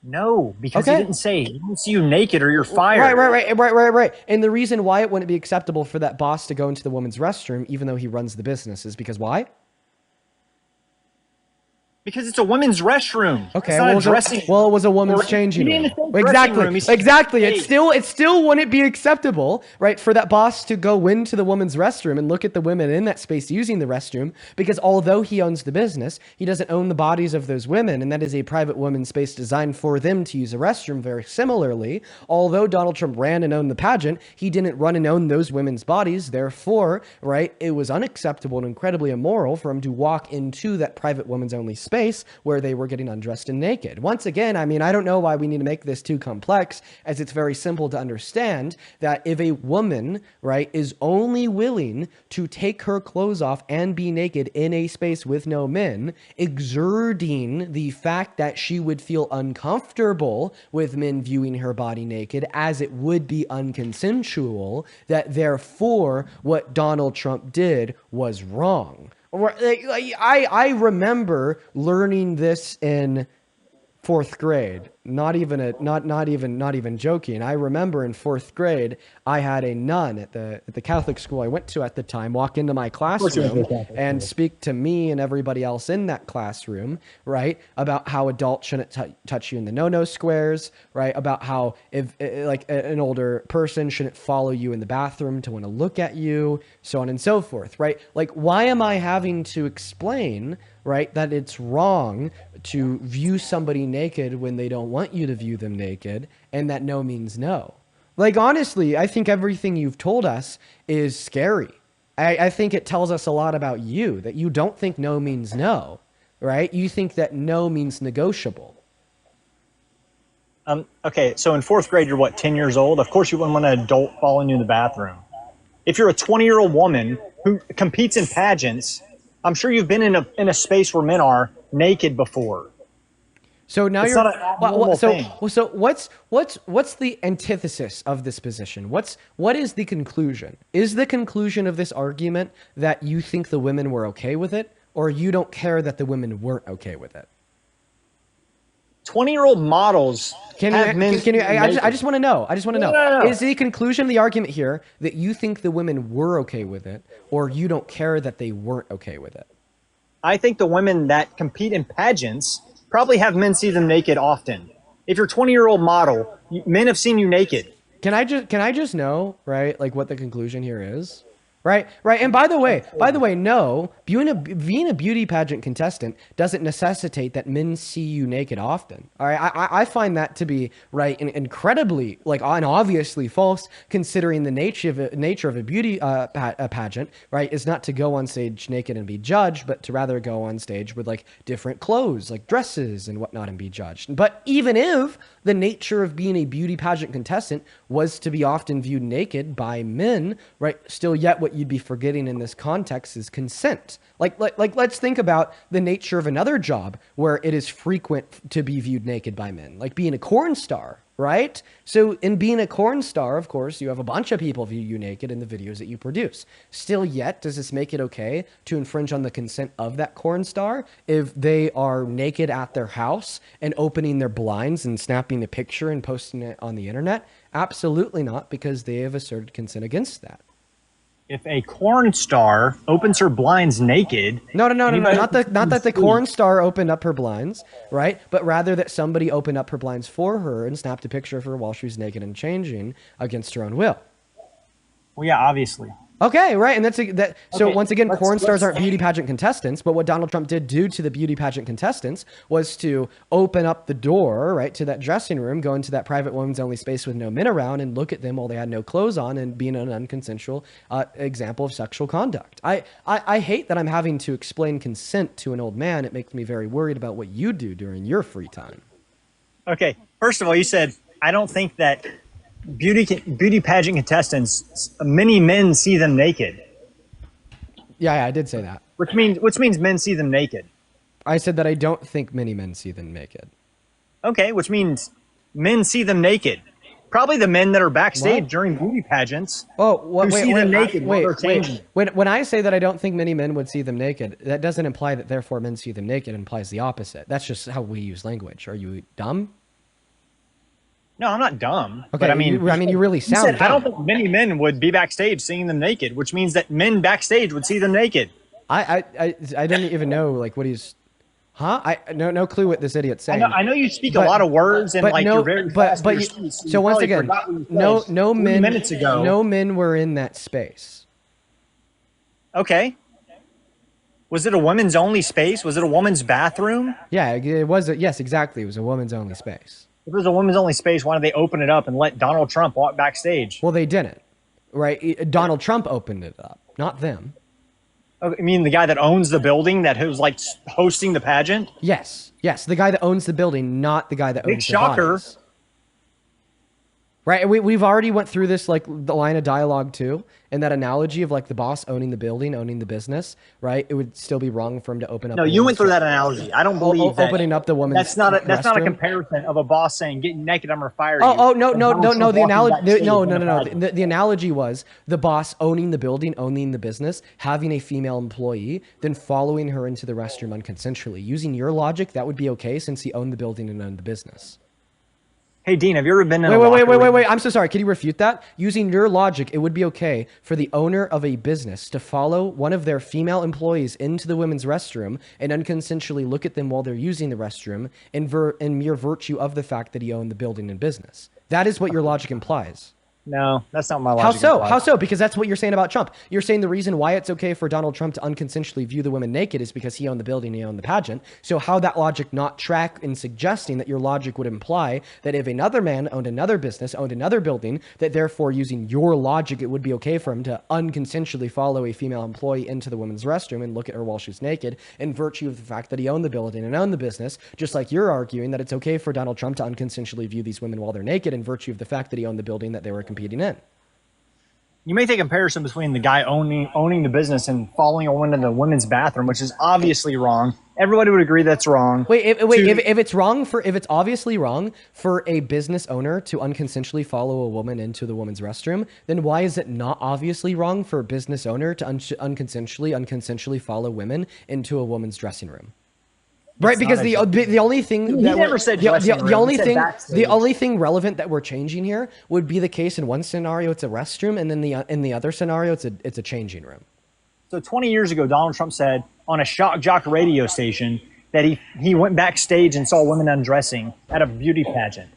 [SPEAKER 5] No, because he didn't say, he didn't see you naked or you're fired.
[SPEAKER 1] Right. And the reason why it wouldn't be acceptable for that boss to go into the woman's restroom, even though he runs the business, is because why?
[SPEAKER 5] Because it's a women's restroom.
[SPEAKER 1] Okay,
[SPEAKER 5] it
[SPEAKER 1] was a woman's changing room. Exactly. It still wouldn't be acceptable, right, for that boss to go into the woman's restroom and look at the women in that space using the restroom, because although he owns the business, he doesn't own the bodies of those women, and that is a private women's space designed for them to use a restroom. Very similarly, although Donald Trump ran and owned the pageant, he didn't run and own those women's bodies. Therefore, right, it was unacceptable and incredibly immoral for him to walk into that private women's only space where they were getting undressed and naked. Once again, I mean, I don't know why we need to make this too complex, as it's very simple to understand that if a woman, right, is only willing to take her clothes off and be naked in a space with no men, exerting the fact that she would feel uncomfortable with men viewing her body naked, as it would be unconsensual, that therefore what Donald Trump did was wrong. I remember learning this in fourth grade. Not even joking. I remember in fourth grade, I had a nun at the Catholic school I went to at the time walk into my classroom and speak to me and everybody else in that classroom, right, about how adults shouldn't touch you in the no-no squares, right, about how if like an older person shouldn't follow you in the bathroom to want to look at you, so on and so forth, right? Like, why am I having to explain, right, that it's wrong to view somebody naked when they don't want you to view them naked, and that no means no? Like, honestly, I think everything you've told us is scary. I think it tells us a lot about you, that you don't think no means no, right? You think that no means negotiable.
[SPEAKER 5] Okay, so in fourth grade, you're what, 10 years old? Of course you wouldn't want an adult following you in the bathroom. If you're a 20-year-old woman who competes in pageants, I'm sure you've been in a space where men are naked before.
[SPEAKER 1] So now
[SPEAKER 5] it's
[SPEAKER 1] you're
[SPEAKER 5] not an abnormal thing.
[SPEAKER 1] So what's the antithesis of this position? What is the conclusion? Is the conclusion of this argument that you think the women were okay with it, or you don't care that the women weren't okay with it?
[SPEAKER 5] 20-year-old models have men.
[SPEAKER 1] I just want to know.
[SPEAKER 5] No.
[SPEAKER 1] Is the conclusion of the argument here that you think the women were okay with it, or you don't care that they weren't okay with it?
[SPEAKER 5] I think the women that compete in pageants probably have men see them naked often. If you're a 20-year-old model, men have seen you naked.
[SPEAKER 1] Can I just know, right, like what the conclusion here is? Right, right. And by the way, no, being a beauty pageant contestant doesn't necessitate that men see you naked often. All right, I find that to be right and incredibly and obviously false, considering the nature of a beauty a pageant. Right, is not to go on stage naked and be judged, but to rather go on stage with like different clothes, like dresses and whatnot, and be judged. But even if the nature of being a beauty pageant contestant was to be often viewed naked by men, right, still yet what you'd be forgetting in this context is consent. Like let's think about the nature of another job where it is frequent to be viewed naked by men, like being a corn star, right? So in being a corn star, of course, you have a bunch of people view you naked in the videos that you produce. Still yet, does this make it okay to infringe on the consent of that corn star if they are naked at their house and opening their blinds and snapping a picture and posting it on the internet? Absolutely not, because they have asserted consent against that.
[SPEAKER 5] If a corn star opens her blinds naked,
[SPEAKER 1] no, not that the corn star opened up her blinds, right? But rather that somebody opened up her blinds for her and snapped a picture of her while she was naked and changing against her own will.
[SPEAKER 5] Well, yeah, obviously.
[SPEAKER 1] Okay, right, and so once again, corn stars aren't beauty pageant contestants, but what Donald Trump did do to the beauty pageant contestants was to open up the door, right, to that dressing room, go into that private women's only space with no men around, and look at them while they had no clothes on, and being an unconsensual example of sexual conduct. I hate that I'm having to explain consent to an old man. It makes me very worried about what you do during your free time.
[SPEAKER 5] Okay, first of all, you said, I don't think that beauty pageant contestants, many men see them naked.
[SPEAKER 1] Yeah, I did say that.
[SPEAKER 5] Which means men see them naked.
[SPEAKER 1] I said that I don't think many men see them naked.
[SPEAKER 5] Okay, which means men see them naked. Probably the men that are backstage during beauty pageants.
[SPEAKER 1] Oh, wait. When I say that I don't think many men would see them naked, that doesn't imply that therefore men see them naked. It implies the opposite. That's just how we use language. Are you dumb?
[SPEAKER 5] No, I'm not dumb.
[SPEAKER 1] Okay,
[SPEAKER 5] but I mean,
[SPEAKER 1] you really sound dumb.
[SPEAKER 5] I don't think many men would be backstage seeing them naked, which means that men backstage would see them naked.
[SPEAKER 1] I didn't even know what he's, huh? I no clue what this idiot's saying.
[SPEAKER 5] I know you speak a lot of words and you're very fast.
[SPEAKER 1] So once again, no men were in that space.
[SPEAKER 5] Okay. Was it a women's only space? Was it a woman's bathroom?
[SPEAKER 1] Yeah, it was. Yes, exactly. It was a woman's only space.
[SPEAKER 5] If it was a women's only space, why did they open it up and let Donald Trump walk backstage?
[SPEAKER 1] Well, they didn't, right? Donald Trump opened it up, not them.
[SPEAKER 5] Oh, you mean the guy that owns the building that was hosting the pageant?
[SPEAKER 1] Yes, the guy that owns the building, not the guy that owns the bodies.
[SPEAKER 5] Big shocker.
[SPEAKER 1] Right, we've already went through this, the line of dialogue too, and that analogy of the boss owning the building, owning the business, right? It would still be wrong for him to open up.
[SPEAKER 5] No, you went through that analogy. I don't believe that.
[SPEAKER 1] Opening up the woman's
[SPEAKER 5] That's not a comparison of a boss saying, "Get naked, I'm gonna fire you."
[SPEAKER 1] No. The analogy, no. The analogy was the boss owning the building, owning the business, having a female employee, then following her into the restroom unconsensually. Using your logic, that would be okay since he owned the building and owned the business.
[SPEAKER 5] Hey, Dean, have you ever been in
[SPEAKER 1] Wait. I'm so sorry. Can you refute that? Using your logic, it would be okay for the owner of a business to follow one of their female employees into the women's restroom and unconsensually look at them while they're using the restroom in mere virtue of the fact that he owned the building and business. That is what your logic implies.
[SPEAKER 5] No, that's not my logic.
[SPEAKER 1] How so? Because that's what you're saying about Trump. You're saying the reason why it's okay for Donald Trump to unconsensually view the women naked is because he owned the building, he owned the pageant. So how that logic not track in suggesting that your logic would imply that if another man owned another business, owned another building, that therefore using your logic, it would be okay for him to unconsensually follow a female employee into the women's restroom and look at her while she's naked in virtue of the fact that he owned the building and owned the business, just like you're arguing that it's okay for Donald Trump to unconsensually view these women while they're naked in virtue of the fact that he owned the building that they were competing in.
[SPEAKER 5] You make a comparison between the guy owning the business and following a woman in the women's bathroom, which is obviously wrong. Everybody would agree that's wrong.
[SPEAKER 1] If it's obviously wrong for a business owner to unconsensually follow a woman into the woman's restroom, then why is it not obviously wrong for a business owner to unconsensually follow women into a woman's dressing room? Right, because the only thing the only thing relevant that we're changing here would be the case in one scenario it's a restroom, and then in the other scenario it's a changing room.
[SPEAKER 5] So 20 years ago, Donald Trump said on a shock jock radio station that he went backstage and saw women undressing at a beauty pageant.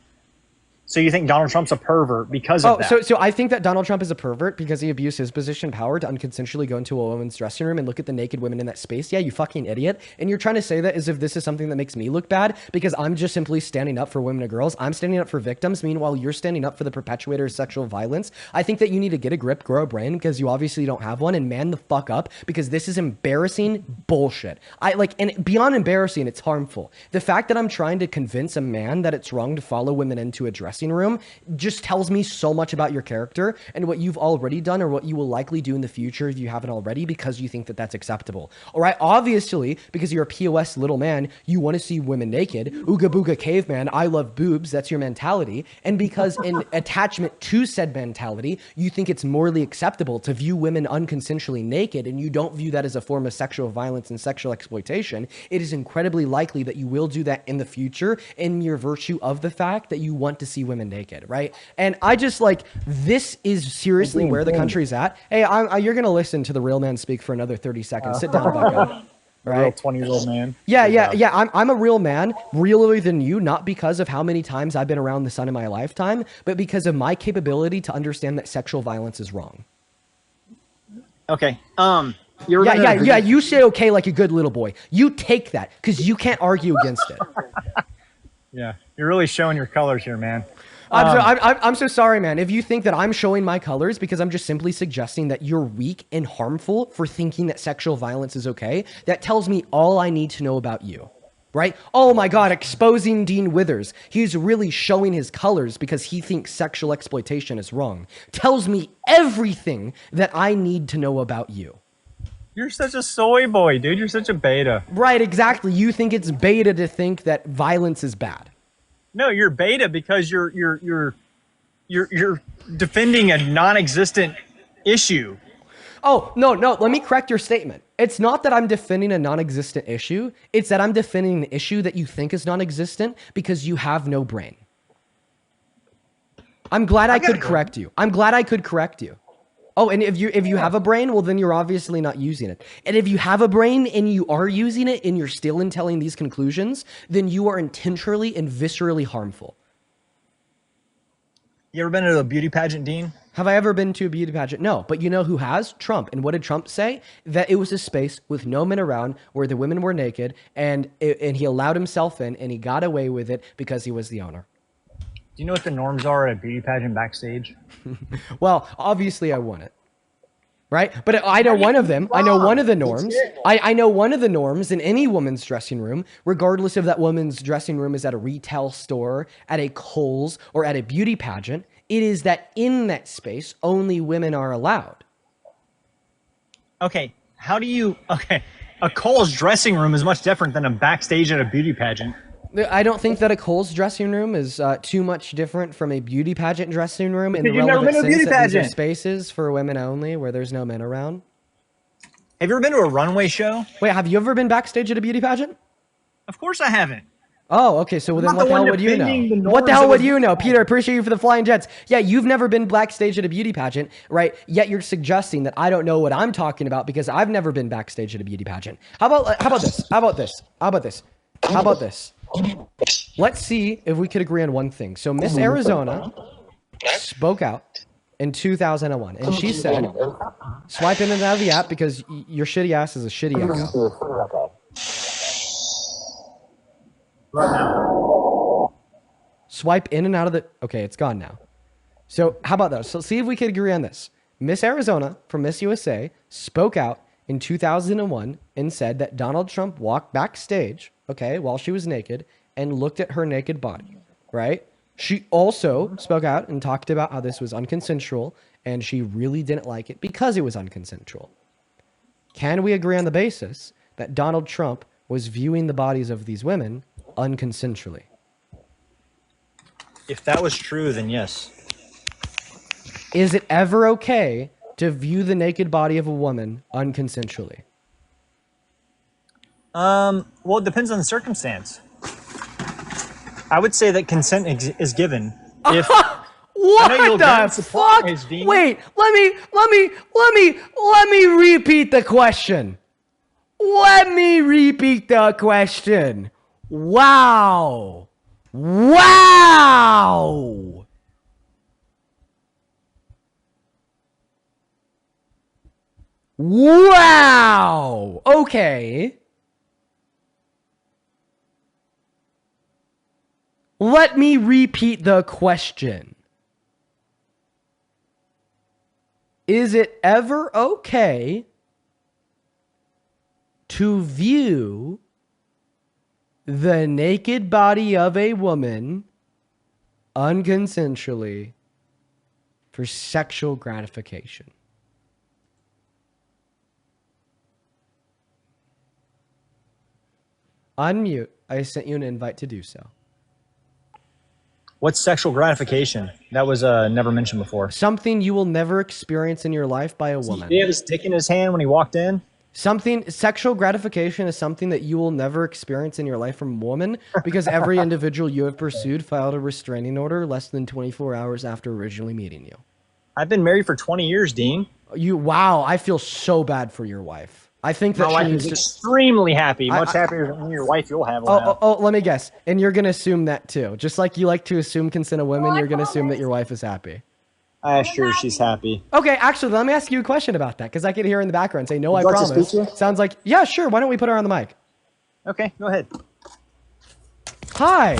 [SPEAKER 5] So you think Donald Trump's a pervert because of that?
[SPEAKER 1] So I think that Donald Trump is a pervert because he abused his position of power to unconsensually go into a woman's dressing room and look at the naked women in that space. Yeah, you fucking idiot. And you're trying to say that as if this is something that makes me look bad because I'm just simply standing up for women and girls. I'm standing up for victims. Meanwhile, you're standing up for the perpetuators of sexual violence. I think that you need to get a grip, grow a brain because you obviously don't have one, and man the fuck up because this is embarrassing bullshit. And beyond embarrassing, it's harmful. The fact that I'm trying to convince a man that it's wrong to follow women into a dressing room just tells me so much about your character and what you've already done or what you will likely do in the future if you haven't already because you think that that's acceptable. All right, obviously, because you're a POS little man, you want to see women naked. Ooga booga caveman, I love boobs, that's your mentality. And because in attachment to said mentality, you think it's morally acceptable to view women unconsensually naked and you don't view that as a form of sexual violence and sexual exploitation, it is incredibly likely that you will do that in the future in your virtue of the fact that you want to see women naked, right? And I just this is seriously where the country's at. Hey, you're going to listen to the real man speak for another 30 seconds. Sit down, Becca. Right?
[SPEAKER 5] Real 20-year-old man.
[SPEAKER 1] Yeah. I'm a real man, realer than you, not because of how many times I've been around the sun in my lifetime, but because of my capability to understand that sexual violence is wrong.
[SPEAKER 5] Okay.
[SPEAKER 1] You say okay like a good little boy. You take that because you can't argue against it.
[SPEAKER 5] Yeah, you're really showing your colors here, man.
[SPEAKER 1] I'm so sorry, man. If you think that I'm showing my colors because I'm just simply suggesting that you're weak and harmful for thinking that sexual violence is okay, that tells me all I need to know about you, right? Oh my God, exposing Dean Withers. He's really showing his colors because he thinks sexual exploitation is wrong. Tells me everything that I need to know about you.
[SPEAKER 5] You're such a soy boy, dude. You're such a beta.
[SPEAKER 1] Right, exactly. You think it's beta to think that violence is bad.
[SPEAKER 5] No, you're beta because you're defending a non-existent issue.
[SPEAKER 1] Oh, no, let me correct your statement. It's not that I'm defending a non-existent issue. It's that I'm defending an issue that you think is non-existent because you have no brain. I'm glad I could correct you. Oh, and if you have a brain, well, then you're obviously not using it. And if you have a brain and you are using it and you're still in telling these conclusions, then you are intentionally and viscerally harmful.
[SPEAKER 5] You ever been to a beauty pageant, Dean?
[SPEAKER 1] Have I ever been to a beauty pageant? No. But you know who has? Trump. And what did Trump say? That it was a space with no men around where the women were naked and he allowed himself in and he got away with it because he was the owner.
[SPEAKER 5] Do you know what the norms are at a beauty pageant backstage?
[SPEAKER 1] Well, obviously I won it. Right? But I know one of them. I know one of the norms. I know one of the norms in any woman's dressing room, regardless if that woman's dressing room is at a retail store, at a Kohl's, or at a beauty pageant. It is that in that space, only women are allowed.
[SPEAKER 5] Okay. A Kohl's dressing room is much different than a backstage at a beauty pageant.
[SPEAKER 1] I don't think that a Kohl's dressing room is too much different from a beauty pageant dressing room in the
[SPEAKER 5] you've never
[SPEAKER 1] relevant
[SPEAKER 5] been to a
[SPEAKER 1] sense
[SPEAKER 5] beauty
[SPEAKER 1] that these are
[SPEAKER 5] pageant.
[SPEAKER 1] spaces for women only where there's no men around.
[SPEAKER 5] Have you ever been to a runway show?
[SPEAKER 1] Wait, have you ever been backstage at a beauty pageant?
[SPEAKER 5] Of course I haven't.
[SPEAKER 1] Oh, okay. So then what the hell would you know? What the hell would you know? Peter, appreciate you for the flying jets. Yeah, you've never been backstage at a beauty pageant, right? Yet you're suggesting that I don't know what I'm talking about because I've never been backstage at a beauty pageant. How about this? Let's see if we could agree on one thing. So Miss Arizona spoke out in 2001, and she said, swipe in and out of the app because your shitty ass is a shitty echo.
[SPEAKER 5] Right now.
[SPEAKER 1] Swipe in and out of the... Okay, it's gone now. So how about that? So see if we could agree on this. Miss Arizona from Miss USA spoke out in 2001 and said that Donald Trump walked backstage, okay, while she was naked and looked at her naked body, right? She also spoke out and talked about how this was unconsensual and she really didn't like it because it was unconsensual. Can we agree on the basis that Donald Trump was viewing the bodies of these women unconsensually?
[SPEAKER 5] If that was true, then yes.
[SPEAKER 1] Is it ever okay to view the naked body of a woman unconsensually?
[SPEAKER 5] Well, it depends on the circumstance. I would say that consent is given. If
[SPEAKER 1] What the fuck? Wait, let me repeat the question. Let me repeat the question. Wow. Wow! Wow! Okay. Let me repeat the question. Is it ever okay to view the naked body of a woman unconsensually for sexual gratification? Unmute. I sent you an invite to do so.
[SPEAKER 5] What's sexual gratification? That was never mentioned before.
[SPEAKER 1] Something you will never experience in your life by a woman.
[SPEAKER 5] Did he have his dick in his hand when he walked in?
[SPEAKER 1] Sexual gratification is something that you will never experience in your life from a woman because every individual you have pursued filed a restraining order less than 24 hours after originally meeting you.
[SPEAKER 5] I've been married for 20 years, Dean.
[SPEAKER 1] Wow, I feel so bad for your wife. I think that
[SPEAKER 5] my wife is extremely happy, much happier than your wife you'll have.
[SPEAKER 1] Let me guess. And you're going to assume that too. Just like you like to assume consent of women, you're going to assume that your wife is happy.
[SPEAKER 5] Sure, she's happy.
[SPEAKER 1] Okay, actually, let me ask you a question about that because I can hear in the background say, no, I promise. Sounds like, yeah, sure. Why don't we put her on the mic?
[SPEAKER 5] Okay, go ahead.
[SPEAKER 1] Hi.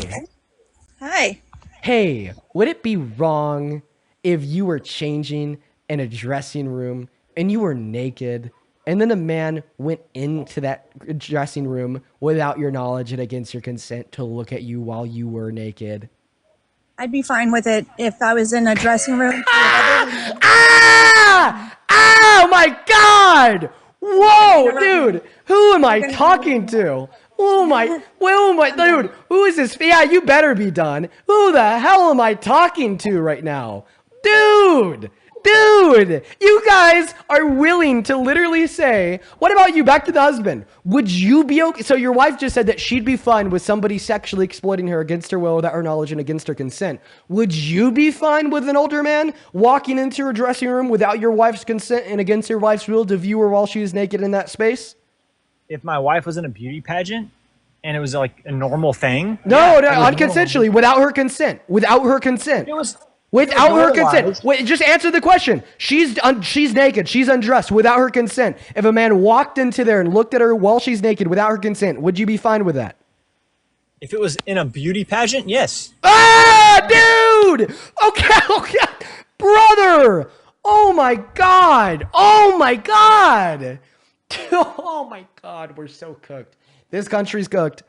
[SPEAKER 9] Hi.
[SPEAKER 1] Hey, would it be wrong if you were changing in a dressing room and you were naked and then a man went into that dressing room without your knowledge and against your consent to look at you while you were naked?
[SPEAKER 9] I'd be fine with it if I was in a dressing room.
[SPEAKER 1] Oh my God! Whoa, dude! Who am I talking to? Dude, who is this? Yeah, you better be done. Who the hell am I talking to right now? Dude, you guys are willing to literally say, what about you? Back to the husband. Would you be okay? So your wife just said that she'd be fine with somebody sexually exploiting her against her will, without her knowledge and against her consent. Would you be fine with an older man walking into her dressing room without your wife's consent and against your wife's will to view her while she is naked in that space?
[SPEAKER 5] If my wife was in a beauty pageant and it was like a normal thing.
[SPEAKER 1] No, unconsensually, without her consent. Without her consent. Without her consent. Wait, just answer the question. She's naked. She's undressed without her consent. If a man walked into there and looked at her while she's naked without her consent, would you be fine with that?
[SPEAKER 5] If it was in a beauty pageant, yes.
[SPEAKER 1] Dude! Okay. Brother! Oh my God! Oh my God! We're so cooked. This country's cooked.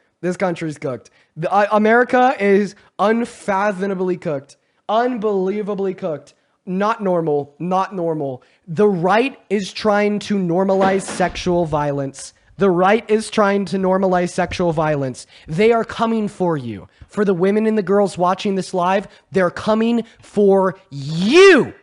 [SPEAKER 1] America is unfathomably cooked. Unbelievably cooked. Not normal. The right is trying to normalize sexual violence. They are coming for you. For the women and the girls watching this live, they're coming for you.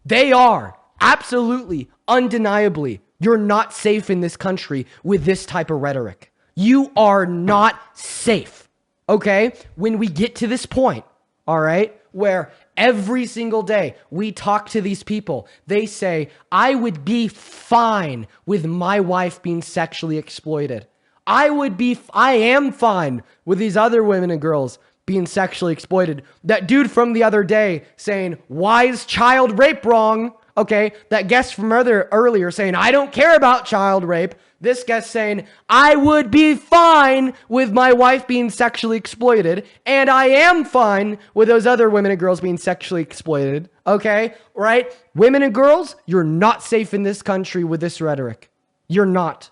[SPEAKER 1] They are. Absolutely. Undeniably. You're not safe in this country with this type of rhetoric. You are not safe. Okay? When we get to this point, all right, where every single day we talk to these people, they say, I would be fine with my wife being sexually exploited. I am fine with these other women and girls being sexually exploited. That dude from the other day saying, why is child rape wrong? Okay, that guest from earlier saying, I don't care about child rape. This guest saying, I would be fine with my wife being sexually exploited, and I am fine with those other women and girls being sexually exploited. Okay, right? Women and girls, you're not safe in this country with this rhetoric. You're not.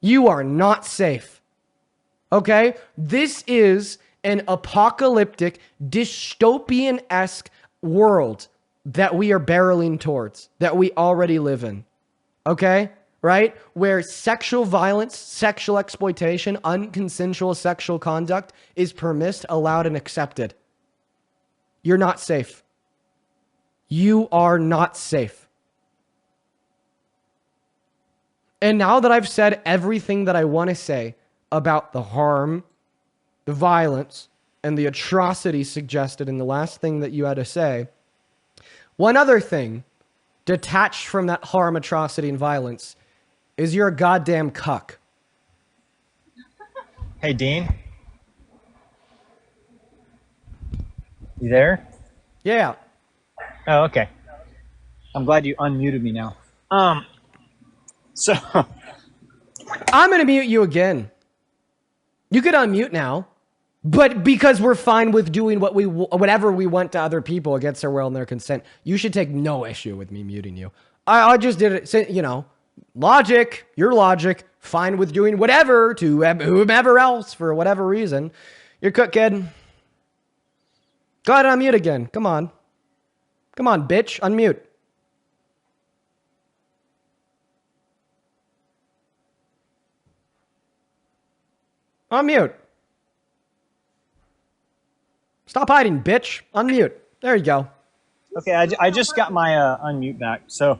[SPEAKER 1] You are not safe. Okay? This is an apocalyptic, dystopian-esque world that we are barreling towards, that we already live in. Okay? Right? Where sexual violence, sexual exploitation, unconsensual sexual conduct is permitted, allowed, and accepted. You're not safe. You are not safe. And now that I've said everything that I want to say about the harm, the violence, and the atrocity suggested in the last thing that you had to say, one other thing, detached from that harm, atrocity, and violence, is you're a goddamn cuck.
[SPEAKER 5] Hey, Dean. You there?
[SPEAKER 1] Yeah.
[SPEAKER 5] Oh, okay. I'm glad you unmuted me now. So
[SPEAKER 1] I'm going to mute you again. You could unmute now. But because we're fine with doing whatever we want to other people against their will and their consent, you should take no issue with me muting you. I just did it, you know, logic, your logic, fine with doing whatever to whomever else for whatever reason. You're cooked, kid. Go ahead and unmute again. Come on. Come on, bitch. Unmute. Unmute. Stop hiding, bitch. Unmute. There you go.
[SPEAKER 5] okay, I just got my unmute back. So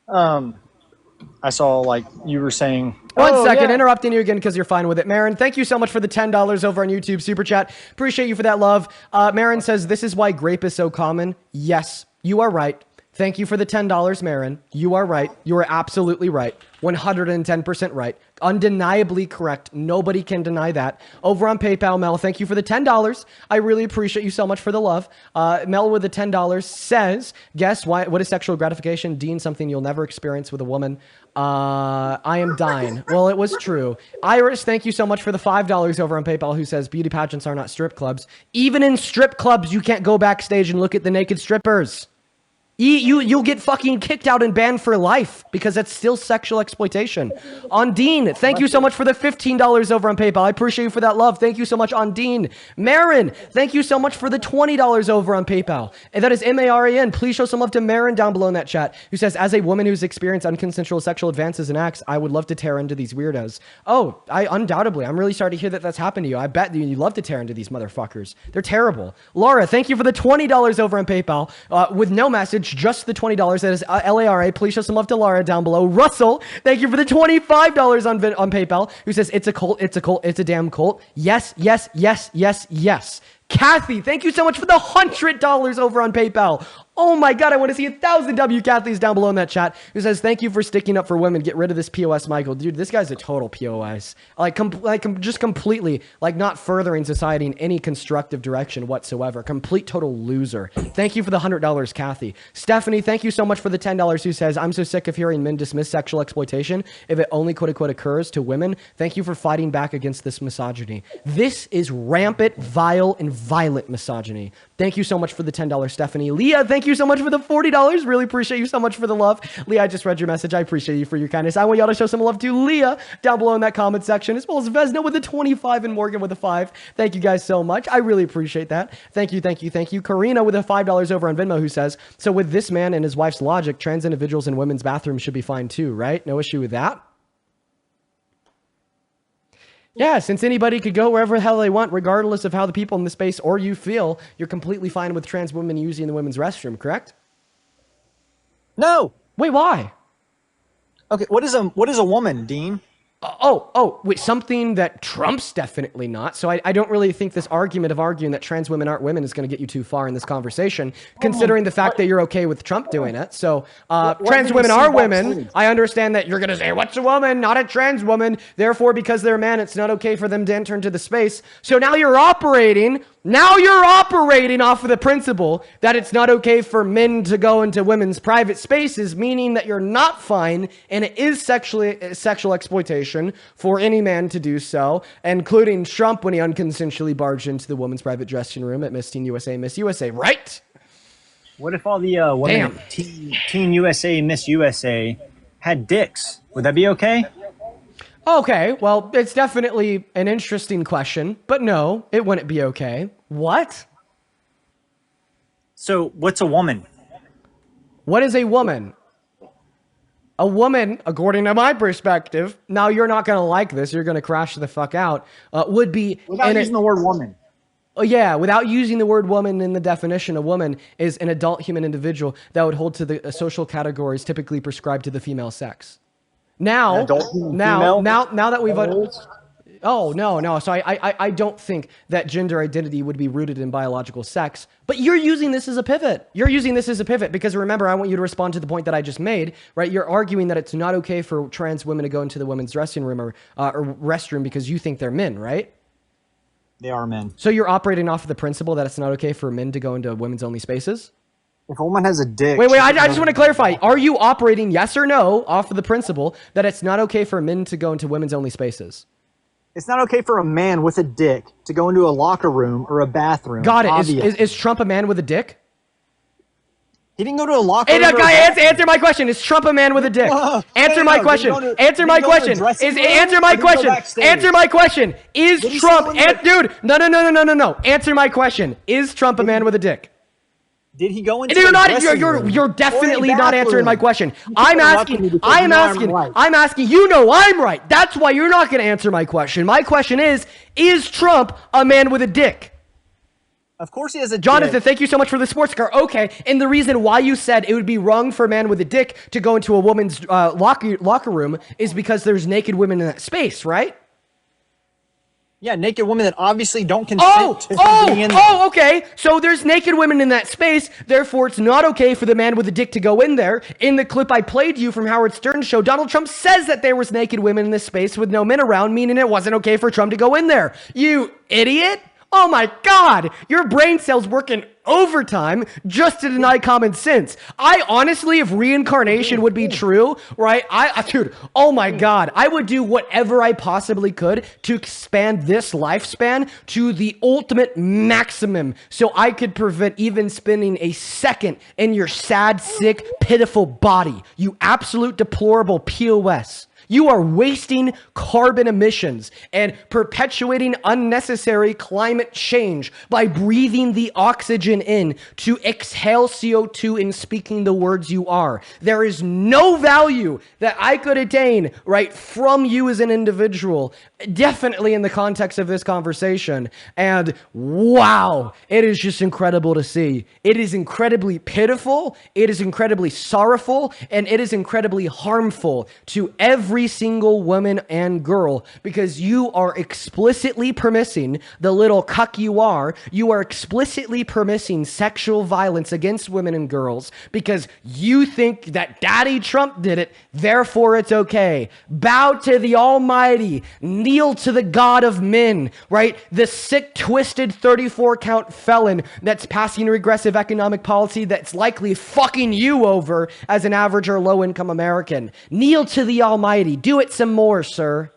[SPEAKER 5] I saw like you were saying.
[SPEAKER 1] One second, interrupting you again because you're fine with it. Marin, thank you so much for the $10 over on YouTube Super Chat. Appreciate you for that love. Marin says, this is why grape is so common. Yes, you are right. Thank you for the $10, Marin. You are right. You are absolutely right. 110% right. Undeniably correct. Nobody can deny that. Over on PayPal, Mel, thank you for the $10. I really appreciate you so much for the love. Mel with the $10 says, guess what is sexual gratification? Dean, something you'll never experience with a woman. I am dying. Well, it was true. Iris, thank you so much for the $5 over on PayPal, who says beauty pageants are not strip clubs. Even in strip clubs, you can't go backstage and look at the naked strippers. You'll get fucking kicked out and banned for life because that's still sexual exploitation. Ondine, thank you so much for the $15 over on PayPal. I appreciate you for that love. Thank you so much, Ondine. Marin, thank you so much for the $20 over on PayPal. And that is Maran. Please show some love to Marin down below in that chat, who says, as a woman who's experienced unconsensual sexual advances and acts, I would love to tear into these weirdos. Oh, undoubtedly. I'm really sorry to hear that that's happened to you. I bet you love to tear into these motherfuckers. They're terrible. Laura, thank you for the $20 over on PayPal with no message. Just the $20. That is LARA. Please show some love to Laura down below. Russell, thank you for the $25 on PayPal, who says, it's a cult, it's a cult, it's a damn cult. Yes, yes, yes, yes, yes. Kathy, thank you so much for the $100 over on PayPal. Oh my God, I want to see 1,000 W Kathys down below in that chat, who says, thank you for sticking up for women. Get rid of this POS, Michael. Dude, this guy's a total POS. Just completely, not furthering society in any constructive direction whatsoever. Complete total loser. Thank you for the $100, Kathy. Stephanie, thank you so much for the $10, who says, I'm so sick of hearing men dismiss sexual exploitation if it only quote-unquote occurs to women. Thank you for fighting back against this misogyny. This is rampant, vile, and violent misogyny. Thank you so much for the $10, Stephanie. Leah, thank you so much for the $40. Really appreciate you so much for the love. Leah, I just read your message. I appreciate you for your kindness. I want y'all to show some love to Leah down below in that comment section, as well as Vesna with the 25 and Morgan with a 5. Thank you guys so much. I really appreciate that. Thank you, thank you, thank you. Karina with a $5 over on Venmo, who says, so with this man and his wife's logic, trans individuals in women's bathrooms should be fine too, right? No issue with that? Yeah, since anybody could go wherever the hell they want, regardless of how the people in the space or you feel, you're completely fine with trans women using the women's restroom, correct?
[SPEAKER 5] No.
[SPEAKER 1] Wait, why?
[SPEAKER 5] Okay, what is a woman, Dean?
[SPEAKER 1] Wait, something that Trump's definitely not. So I don't really think this argument of arguing that trans women aren't women is going to get you too far in this conversation, considering the fact that you're okay with Trump doing it. So trans women are women. I understand that you're going to say, what's a woman? Not a trans woman. Therefore, because they're a man, it's not okay for them to enter into the space. So now you're operating off of the principle that it's not okay for men to go into women's private spaces, meaning that you're not fine, and it is sexual exploitation for any man to do so, including Trump when he unconsensually barged into the women's private dressing room at Miss Teen USA, Miss USA, right?
[SPEAKER 5] What if all the women Teen USA, Miss USA had dicks? Would that be okay?
[SPEAKER 1] Okay, well, it's definitely an interesting question, but no, it wouldn't be okay. What?
[SPEAKER 5] So, what's a woman?
[SPEAKER 1] What is a woman? A woman, according to my perspective, now you're not going to like this, you're going to crash the fuck out, would be...
[SPEAKER 5] Without using the word woman.
[SPEAKER 1] Oh, yeah, without using the word woman in the definition, a woman is an adult human individual that would hold to the social categories typically prescribed to the female sex. Now that we've... Oh, no. So I don't think that gender identity would be rooted in biological sex. But you're using this as a pivot. Because remember, I want you to respond to the point that I just made, right? You're arguing that it's not okay for trans women to go into the women's dressing room or restroom because you think they're men, right?
[SPEAKER 5] They are men.
[SPEAKER 1] So you're operating off of the principle that it's not okay for men to go into women's only spaces?
[SPEAKER 5] If a woman has a dick...
[SPEAKER 1] Wait, I just want to clarify. Are you operating, yes or no, off of the principle that it's not okay for men to go into women's only spaces?
[SPEAKER 5] It's not okay for a man with a dick to go into a locker room or a bathroom.
[SPEAKER 1] Got it. Is Trump a man with a dick?
[SPEAKER 5] He didn't go to a locker room.
[SPEAKER 1] Answer my question. Is Trump a man with a dick? Answer my question. Answer my question. Answer my question. Answer my question. Is Trump... Dude, no. Answer my question. Is Trump a man with a dick?
[SPEAKER 5] Did he go into
[SPEAKER 1] You're definitely not answering my question. I'm asking, you know I'm right. That's why you're not going to answer my question. My question is Trump a man with a dick?
[SPEAKER 5] Of course he has a dick.
[SPEAKER 1] Jonathan, thank you so much for the sports car. Okay, and the reason why you said it would be wrong for a man with a dick to go into a woman's locker room is because there's naked women in that space, right?
[SPEAKER 5] Yeah, naked women that obviously don't consent to being in there.
[SPEAKER 1] Okay. So there's naked women in that space. Therefore, it's not okay for the man with the dick to go in there. In the clip I played you from Howard Stern's show, Donald Trump says that there was naked women in this space with no men around, meaning it wasn't okay for Trump to go in there. You idiot. Oh my God, your brain cells working overtime just to deny common sense. I honestly, if reincarnation would be true, right? Dude, oh my God, I would do whatever I possibly could to expand this lifespan to the ultimate maximum so I could prevent even spending a second in your sad, sick, pitiful body. You absolute deplorable POS. You are wasting carbon emissions and perpetuating unnecessary climate change by breathing the oxygen in to exhale CO2 and speaking the words you are. There is no value that I could attain, right, from you as an individual, definitely in the context of this conversation. And wow, it is just incredible to see. It is incredibly pitiful, it is incredibly sorrowful, and it is incredibly harmful to every single woman and girl, because you are explicitly permitting the little cuck you are explicitly permitting sexual violence against women and girls because you think that Daddy Trump did it, therefore it's okay. Bow to the Almighty, kneel to the God of men, right? The sick, twisted 34 count felon that's passing regressive economic policy that's likely fucking you over as an average or low income American. Kneel to the Almighty. Do it some more, sir.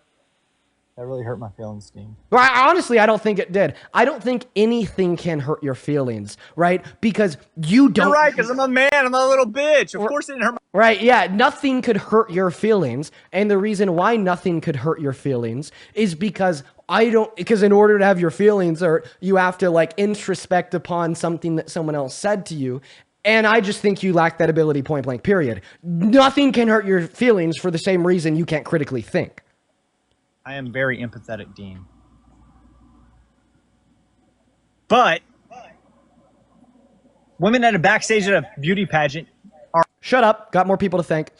[SPEAKER 5] That really hurt my feelings, Dean.
[SPEAKER 1] Well, honestly, I don't think it did. I don't think anything can hurt your feelings, right? Because you don't...
[SPEAKER 5] You're right, because I'm a man. I'm a little bitch. Of course it didn't hurt my...
[SPEAKER 1] Right, yeah. Nothing could hurt your feelings. And the reason why nothing could hurt your feelings is because because in order to have your feelings hurt, you have to like introspect upon something that someone else said to you. And I just think you lack that ability, point blank, period. Nothing can hurt your feelings for the same reason you can't critically think.
[SPEAKER 5] I am very empathetic, Dean. But women at a backstage at a beauty pageant are...
[SPEAKER 1] Shut up. Got more people to thank.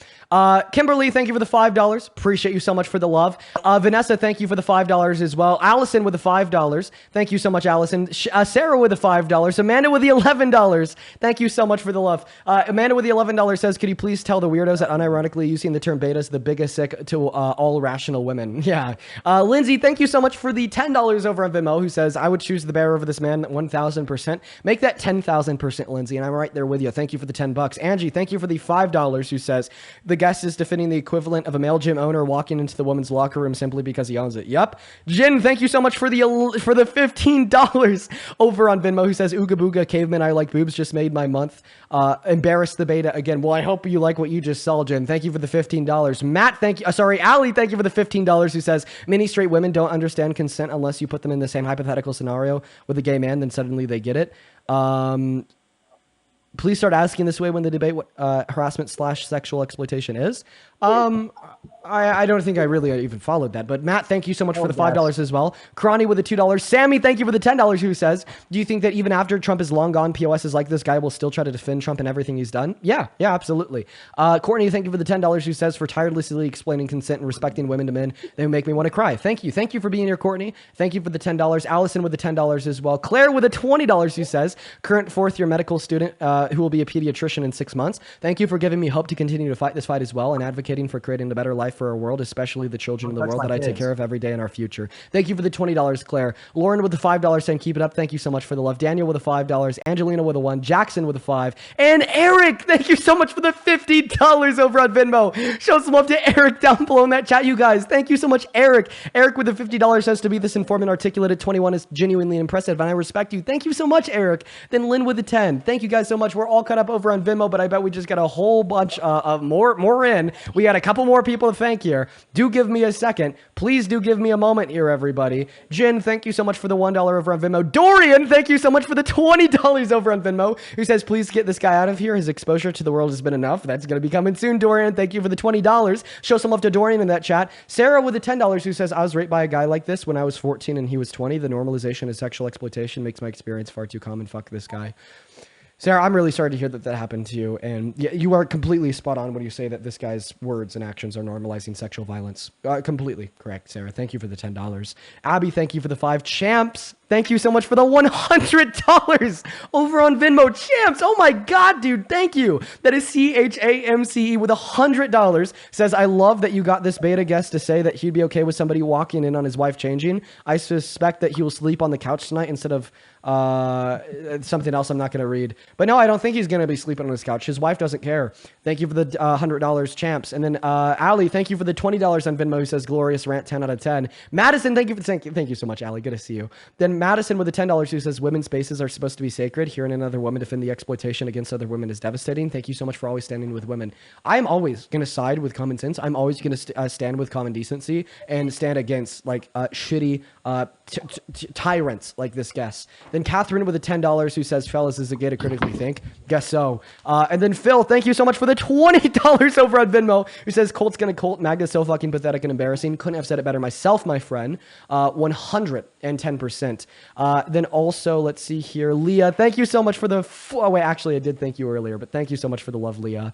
[SPEAKER 1] Kimberly, thank you for the $5. Appreciate you so much for the love. Vanessa, thank you for the $5 as well. Allison with the $5. Thank you so much, Allison. Sarah with the $5. Amanda with the $11. Thank you so much for the love. Amanda with the $11 says, could you please tell the weirdos that unironically using the term beta is the biggest sick to all rational women? Yeah. Lindsay, thank you so much for the $10 over on Venmo, who says, I would choose the bear over this man 1,000%. Make that 10,000%, Lindsay, and I'm right there with you. Thank you for the $10. Angie, thank you for the $5, who says, the guest is defending the equivalent of a male gym owner walking into the woman's locker room simply because he owns it. Yup. Jen, thank you so much for the $15 over on Venmo, who says, Ooga Booga, caveman, I like boobs, just made my month. Embarrass the beta again. Well, I hope you like what you just saw, Jen. Thank you for the $15. Matt, thank you. Allie, thank you for the $15, who says, many straight women don't understand consent unless you put them in the same hypothetical scenario with a gay man, then suddenly they get it. Please start asking this way when they debate what harassment / sexual exploitation is. I don't think I really even followed that. But Matt, thank you so much for the $5 as well. Crony with the $2. Sammy, thank you for the $10, who says, do you think that even after Trump is long gone, POSs like this guy will still try to defend Trump and everything he's done? Yeah, absolutely. Courtney, thank you for the $10, who says, for tirelessly explaining consent and respecting women to men, they make me want to cry. Thank you. Thank you for being here, Courtney. Thank you for the $10. Allison with the $10 as well. Claire with the $20, who says, current fourth year medical student who will be a pediatrician in 6 months. Thank you for giving me hope to continue to fight this fight as well and advocate advocating for creating a better life for our world, especially the children in the
[SPEAKER 5] Don't touch
[SPEAKER 1] world
[SPEAKER 5] my
[SPEAKER 1] that I take
[SPEAKER 5] kids.
[SPEAKER 1] care of every day in our future. Thank you for the $20, Claire. Lauren with the $5 saying keep it up. Thank you so much for the love. Daniel with the $5. Angelina with a 1. Jackson with a 5. And Eric, thank you so much for the $50 over on Venmo. Show some love to Eric down below in that chat, you guys. Thank you so much, Eric. Eric with the $50 says to be this informed and articulate at 21 is genuinely impressive, and I respect you. Thank you so much, Eric. Then Lynn with the 10. Thank you guys so much. We're all caught up over on Venmo, but I bet we just got a whole bunch of more in. We got a couple more people to thank here. Do give me a second. Please do give me a moment here, everybody. Jen, thank you so much for the $1 over on Venmo. Dorian, thank you so much for the $20 over on Venmo, who says, please get this guy out of here. His exposure to the world has been enough. That's going to be coming soon, Dorian. Thank you for the $20. Show some love to Dorian in that chat. Sarah with the $10 who says, I was raped by a guy like this when I was 14 and he was 20. The normalization of sexual exploitation makes my experience far too common. Fuck this guy. Sarah, I'm really sorry to hear that that happened to you. And yeah, you are completely spot on when you say that this guy's words and actions are normalizing sexual violence. Completely correct, Sarah. Thank you for the $10. Abby, thank you for the 5. Champs, thank you so much for the $100 over on Venmo. Champs, oh my God, dude, thank you. That is CHAMCE with $100. Says, I love that you got this beta guest to say that he'd be okay with somebody walking in on his wife changing. I suspect that he will sleep on the couch tonight instead of something else I'm not going to read. But no, I don't think he's going to be sleeping on his couch. His wife doesn't care. Thank you for the $100, Champs. And then Ali, thank you for the $20 on Venmo, who says glorious rant, 10 out of 10. Madison, thank you so much, Ali. Good to see you. Then Madison with the $10 who says women's spaces are supposed to be sacred. Hearing another woman defend the exploitation against other women is devastating. Thank you so much for always standing with women. I'm always going to side with common sense. I'm always going to stand with common decency and stand against like shitty tyrants like this guest. Then Catherine with the $10 who says, fellas, is it gay to critically think? Guess so. And then Phil, thank you so much for the $20 over on Venmo, who says, Colt's gonna Colt. Magda's so fucking pathetic and embarrassing. Couldn't have said it better myself, my friend. 110%. Then also, let's see here. Leah, thank you so much for the... Oh, wait, actually, I did thank you earlier, but thank you so much for the love, Leah.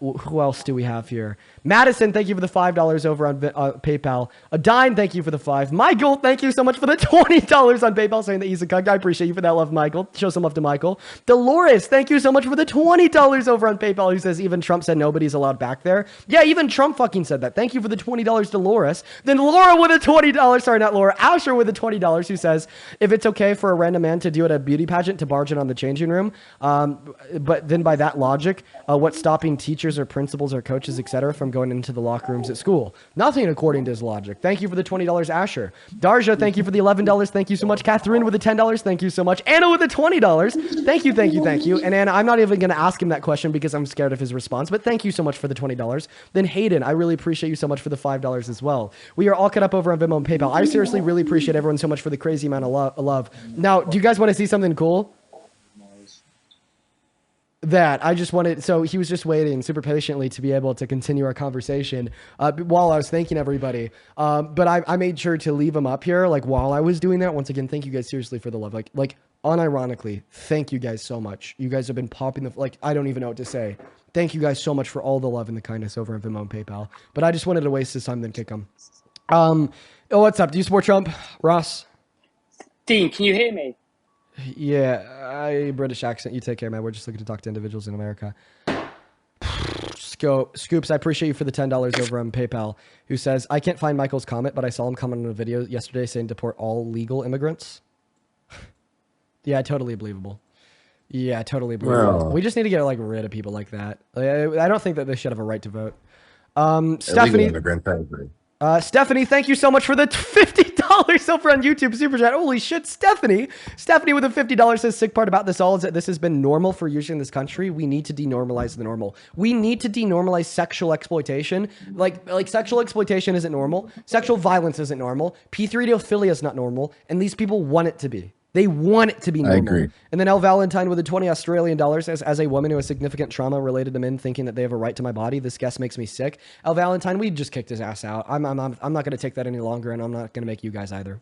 [SPEAKER 1] Who else do we have here? Madison, thank you for the $5 over on PayPal. Adine, thank you for the 5. Michael, thank you so much for the $20 on PayPal, saying that he's a cuck. I appreciate you for that love, Michael. Show some love to Michael. Dolores, thank you so much for the $20 over on PayPal, who says even Trump said nobody's allowed back there. Yeah, even Trump fucking said that. Thank you for the $20, Dolores. Then Laura with a $20, sorry, not Laura, Asher with a $20, who says, if it's okay for a random man to do at a beauty pageant to barge in on the changing room, but then by that logic, what's stopping teachers or principals or coaches, etc., from going into the locker rooms at school? Nothing according to his logic. Thank you for the $20, Asher. Darja, thank you for the $11. Thank you so much. Catherine with the $10. Thank you so much. Anna with the $20. Thank you, thank you, thank you. And Anna, I'm not even going to ask him that question because I'm scared of his response, but thank you so much for the $20. Then Hayden, I really appreciate you so much for the $5 as well. We are all caught up over on Venmo and PayPal. I seriously really appreciate everyone so much for the crazy amount of love. Now, do you guys want to see something cool? That I just wanted, so he was just waiting super patiently to be able to continue our conversation while I was thanking everybody. But I made sure to leave him up here like while I was doing that. Once again, thank you guys seriously for the love. Like unironically, thank you guys so much. You guys have been popping the, like, I don't even know what to say. Thank you guys so much for all the love and the kindness over on Venmo and PayPal. But I just wanted to waste his time then kick him. Oh, what's up? Do you support Trump, Ross?
[SPEAKER 10] Dean, can you hear me?
[SPEAKER 1] Yeah, British accent. You take care, man. We're just looking to talk to individuals in America. Scoops, I appreciate you for the $10 over on PayPal, who says, I can't find Michael's comment, but I saw him comment on a video yesterday saying deport all legal immigrants. Yeah, totally believable. Yeah, totally believable.
[SPEAKER 11] Well,
[SPEAKER 1] We just need to get like rid of people like that. I don't think that they should have a right to vote. Stephanie, Stephanie, thank you so much for the $50 over on YouTube Super Chat. Holy shit, Stephanie. Stephanie with a $50 says, sick part about this all is that this has been normal for years in this country. We need to denormalize the normal. We need to denormalize sexual exploitation. Like sexual exploitation isn't normal. Sexual violence isn't normal. P3-ophilia is not normal. And these people want it to be. They want it to be normal.
[SPEAKER 11] I agree.
[SPEAKER 1] And then L Valentine with the 20 Australian dollars says, as a woman who has significant trauma related to men thinking that they have a right to my body, this guest makes me sick. L Valentine, we just kicked his ass out. I'm not going to take that any longer, and I'm not going to make you guys either.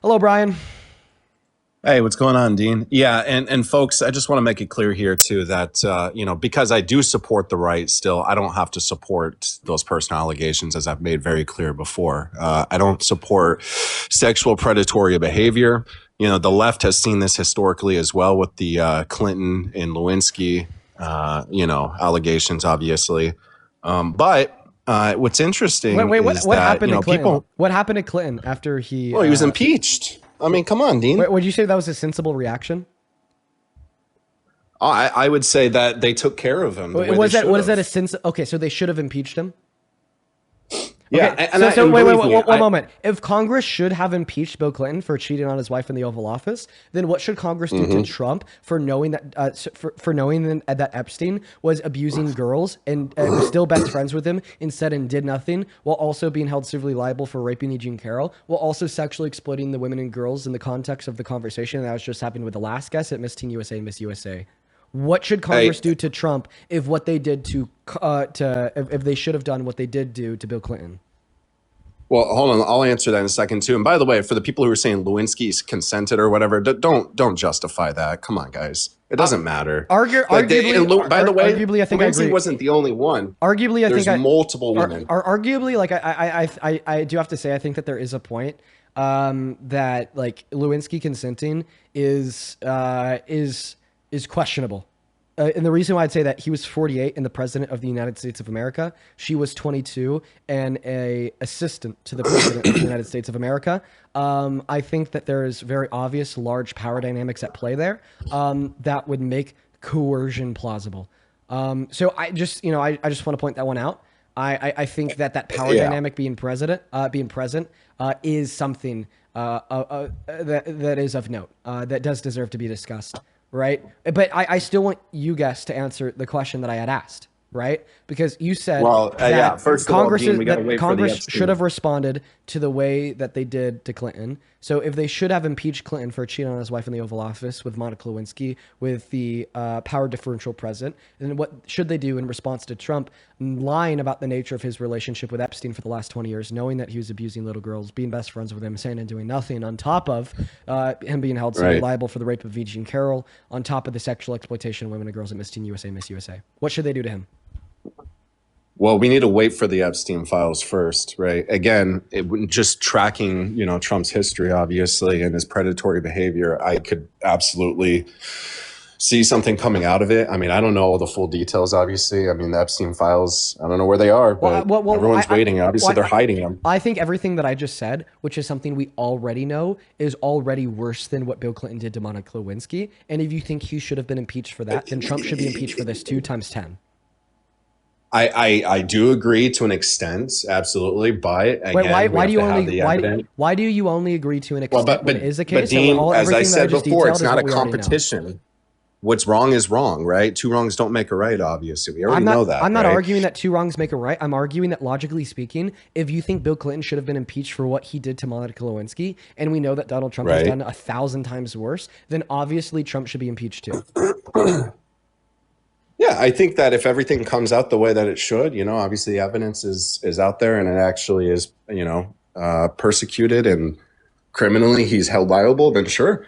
[SPEAKER 1] Hello, Brian.
[SPEAKER 11] Hey, what's going on, Dean? Yeah, and folks, I just want to make it clear here too that because I do support the right still, I don't have to support those personal allegations, as I've made very clear before. I don't support sexual predatory behavior. The left has seen this historically as well with the Clinton and Lewinsky, allegations, obviously. But What's interesting
[SPEAKER 1] What
[SPEAKER 11] is
[SPEAKER 1] what
[SPEAKER 11] that,
[SPEAKER 1] happened
[SPEAKER 11] you
[SPEAKER 1] to
[SPEAKER 11] know,
[SPEAKER 1] Clinton?
[SPEAKER 11] people,
[SPEAKER 1] What happened to Clinton after he?
[SPEAKER 11] well, he was impeached. I mean, come on, Dean.
[SPEAKER 1] Would you say that was a sensible reaction?
[SPEAKER 11] I would say that they took care of him.
[SPEAKER 1] Was that a sense? Okay, so they should have impeached him.
[SPEAKER 11] Yeah,
[SPEAKER 1] okay,
[SPEAKER 11] and
[SPEAKER 1] wait,
[SPEAKER 11] believe me,
[SPEAKER 1] one moment. If Congress should have impeached Bill Clinton for cheating on his wife in the Oval Office, then what should Congress do to Trump for knowing that for knowing that Epstein was abusing girls and was still best friends with him instead and did nothing, while also being held civilly liable for raping Eugene Carroll, while also sexually exploiting the women and girls in the context of the conversation that was just happening with the last guest at Miss Teen USA and Miss USA? What should Congress do to Trump if what they did if they should have done what they did do to Bill Clinton?
[SPEAKER 11] Well, hold on. I'll answer that in a second too. And by the way, for the people who are saying Lewinsky's consented or whatever, don't justify that. Come on, guys. It doesn't matter.
[SPEAKER 1] Arguably,
[SPEAKER 11] by the way,
[SPEAKER 1] arguably, I think
[SPEAKER 11] Lewinsky
[SPEAKER 1] I agree.
[SPEAKER 11] wasn't the only one.
[SPEAKER 1] Arguably, I think
[SPEAKER 11] there's multiple women.
[SPEAKER 1] Arguably, like I do have to say, I think that there is a point that like Lewinsky consenting is questionable. And the reason why I'd say that, he was 48 and the president of the United States of America. She was 22 and a assistant to the president of the United States of America. I think that there is very obvious large power dynamics at play there that would make coercion plausible. So I just want to point that one out. I think that power dynamic being present is something that is of note, that does deserve to be discussed. Right. But I still want you guys to answer the question that I had asked. Right. Because you said
[SPEAKER 11] first
[SPEAKER 1] Congress,
[SPEAKER 11] of all, Dean, we gotta wait for the
[SPEAKER 1] Congress
[SPEAKER 11] Epstein.
[SPEAKER 1] should have responded to the way that they did to Clinton. So if they should have impeached Clinton for cheating on his wife in the Oval Office with Monica Lewinsky, with the power differential present, then what should they do in response to Trump lying about the nature of his relationship with Epstein for the last 20 years, knowing that he was abusing little girls, being best friends with him, saying and doing nothing, on top of him being held civilly liable for the rape of Eugene Carroll, on top of the sexual exploitation of women and girls at Miss Teen USA, Miss USA? What should they do to him?
[SPEAKER 11] Well, we need to wait for the Epstein files first, right? Again, just tracking, Trump's history, obviously, and his predatory behavior, I could absolutely see something coming out of it. I mean, I don't know all the full details, obviously. I mean, the Epstein files, I don't know where they are, but everyone's waiting. Obviously, they're hiding them.
[SPEAKER 1] I think everything that I just said, which is something we already know, is already worse than what Bill Clinton did to Monica Lewinsky. And if you think he should have been impeached for that, then Trump should be impeached for this 2 times 10.
[SPEAKER 11] I do agree to an extent, absolutely, but again,
[SPEAKER 1] why do you only agree to an extent when it is the case?
[SPEAKER 11] But Dean, as I said before, it's not a competition. What's wrong is wrong, right? 2 wrongs don't make a right, obviously. We already know that.
[SPEAKER 1] I'm not arguing that 2 wrongs make a right. I'm arguing that, logically speaking, if you think Bill Clinton should have been impeached for what he did to Monica Lewinsky, and we know that Donald Trump has done 1,000 times worse, then obviously Trump should be impeached too.
[SPEAKER 11] Yeah, I think that if everything comes out the way that it should, obviously the evidence is out there and it actually is, persecuted and criminally he's held liable, then sure.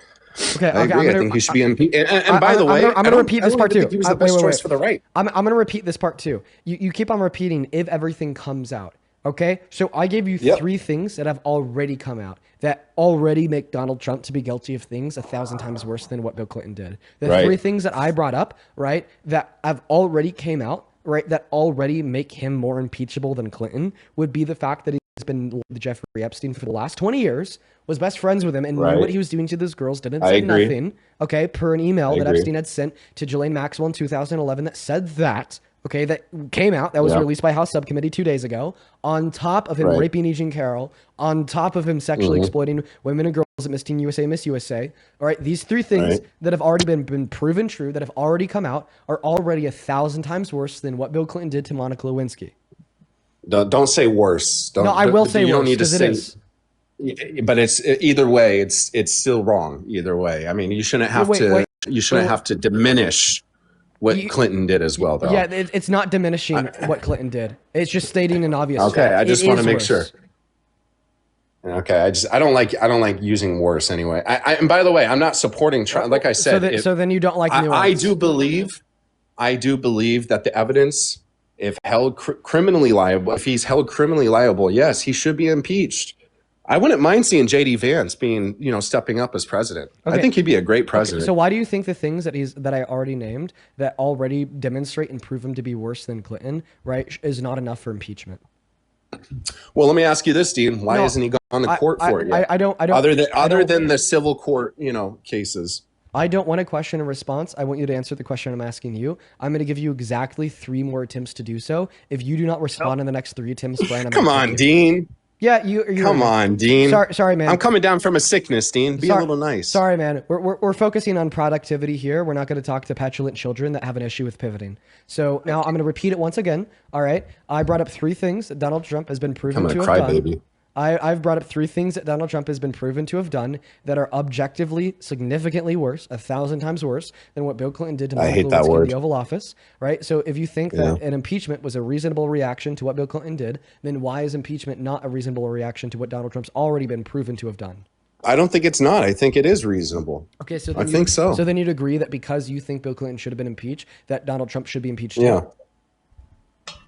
[SPEAKER 1] Okay,
[SPEAKER 11] I agree. I think he should be impeached. And by the way,
[SPEAKER 1] I'm going to repeat this part too.
[SPEAKER 11] He was the best choice for the right.
[SPEAKER 1] I'm going to repeat this part too. You keep on repeating if everything comes out. Okay, so I gave you 3 things that have already come out that already make Donald Trump to be guilty of things 1,000 times worse than what Bill Clinton did. The 3 things that I brought up, right, that have already came out, right, that already make him more impeachable than Clinton would be the fact that he's been with Jeffrey Epstein for the last 20 years, was best friends with him, and knew what he was doing to those girls, didn't say nothing, okay, per an email that Epstein had sent to Ghislaine Maxwell in 2011 that said that. Okay, that came out, that was released by House Subcommittee 2 days ago, on top of him raping Eugene Carroll, on top of him sexually exploiting women and girls at Miss Teen USA, Miss USA. All right, these 3 things that have already been proven true, that have already come out, are already 1,000 times worse than what Bill Clinton did to Monica Lewinsky.
[SPEAKER 11] Don't say worse.
[SPEAKER 1] I will say worse, because it is.
[SPEAKER 11] But it's either way, it's still wrong either way. I mean, you shouldn't have have to diminish what Clinton did as well, though.
[SPEAKER 1] Yeah, it's not diminishing what Clinton did. It's just stating an obvious fact.
[SPEAKER 11] Okay, I just want to make sure. Okay, I don't like using worse anyway. And by the way, I'm not supporting Trump. Like I said,
[SPEAKER 1] so then you don't like nuance.
[SPEAKER 11] I do believe that the evidence, if held criminally liable, if he's held criminally liable, yes, he should be impeached. I wouldn't mind seeing JD Vance being, stepping up as president.
[SPEAKER 1] Okay.
[SPEAKER 11] I think he'd be a great president.
[SPEAKER 1] Okay, so why do you think the things that I already named that already demonstrate and prove him to be worse than Clinton, right, is not enough for impeachment?
[SPEAKER 11] Well, let me ask you this, Dean. Why hasn't he gone to court for it yet?
[SPEAKER 1] I don't.
[SPEAKER 11] Other than the civil court, cases.
[SPEAKER 1] I don't want a question and response. I want you to answer the question I'm asking you. I'm going to give you exactly 3 more attempts to do so. If you do not respond in the next 3 attempts, Brian, I'm
[SPEAKER 11] Come on, Dean.
[SPEAKER 1] Yeah, you.
[SPEAKER 11] Come on, Dean.
[SPEAKER 1] Sorry, man.
[SPEAKER 11] I'm coming down from a sickness, Dean. Be a little nice.
[SPEAKER 1] Sorry, man. We're focusing on productivity here. We're not going to talk to petulant children that have an issue with pivoting. So now I'm going to repeat it once again. All right. I brought up 3 things that Donald Trump has been proven to have done. Baby. I've brought up 3 things that Donald Trump has been proven to have done that are objectively significantly worse, 1,000 times worse than what Bill Clinton did to Monica Lewinsky in the Oval Office, right? So if you think that an impeachment was a reasonable reaction to what Bill Clinton did, then why is impeachment not a reasonable reaction to what Donald Trump's already been proven to have done?
[SPEAKER 11] I don't think it's not. I think it is reasonable.
[SPEAKER 1] Okay, so
[SPEAKER 11] I think so.
[SPEAKER 1] So then you'd agree that because you think Bill Clinton should have been impeached, that Donald Trump should be impeached too?
[SPEAKER 11] Yeah.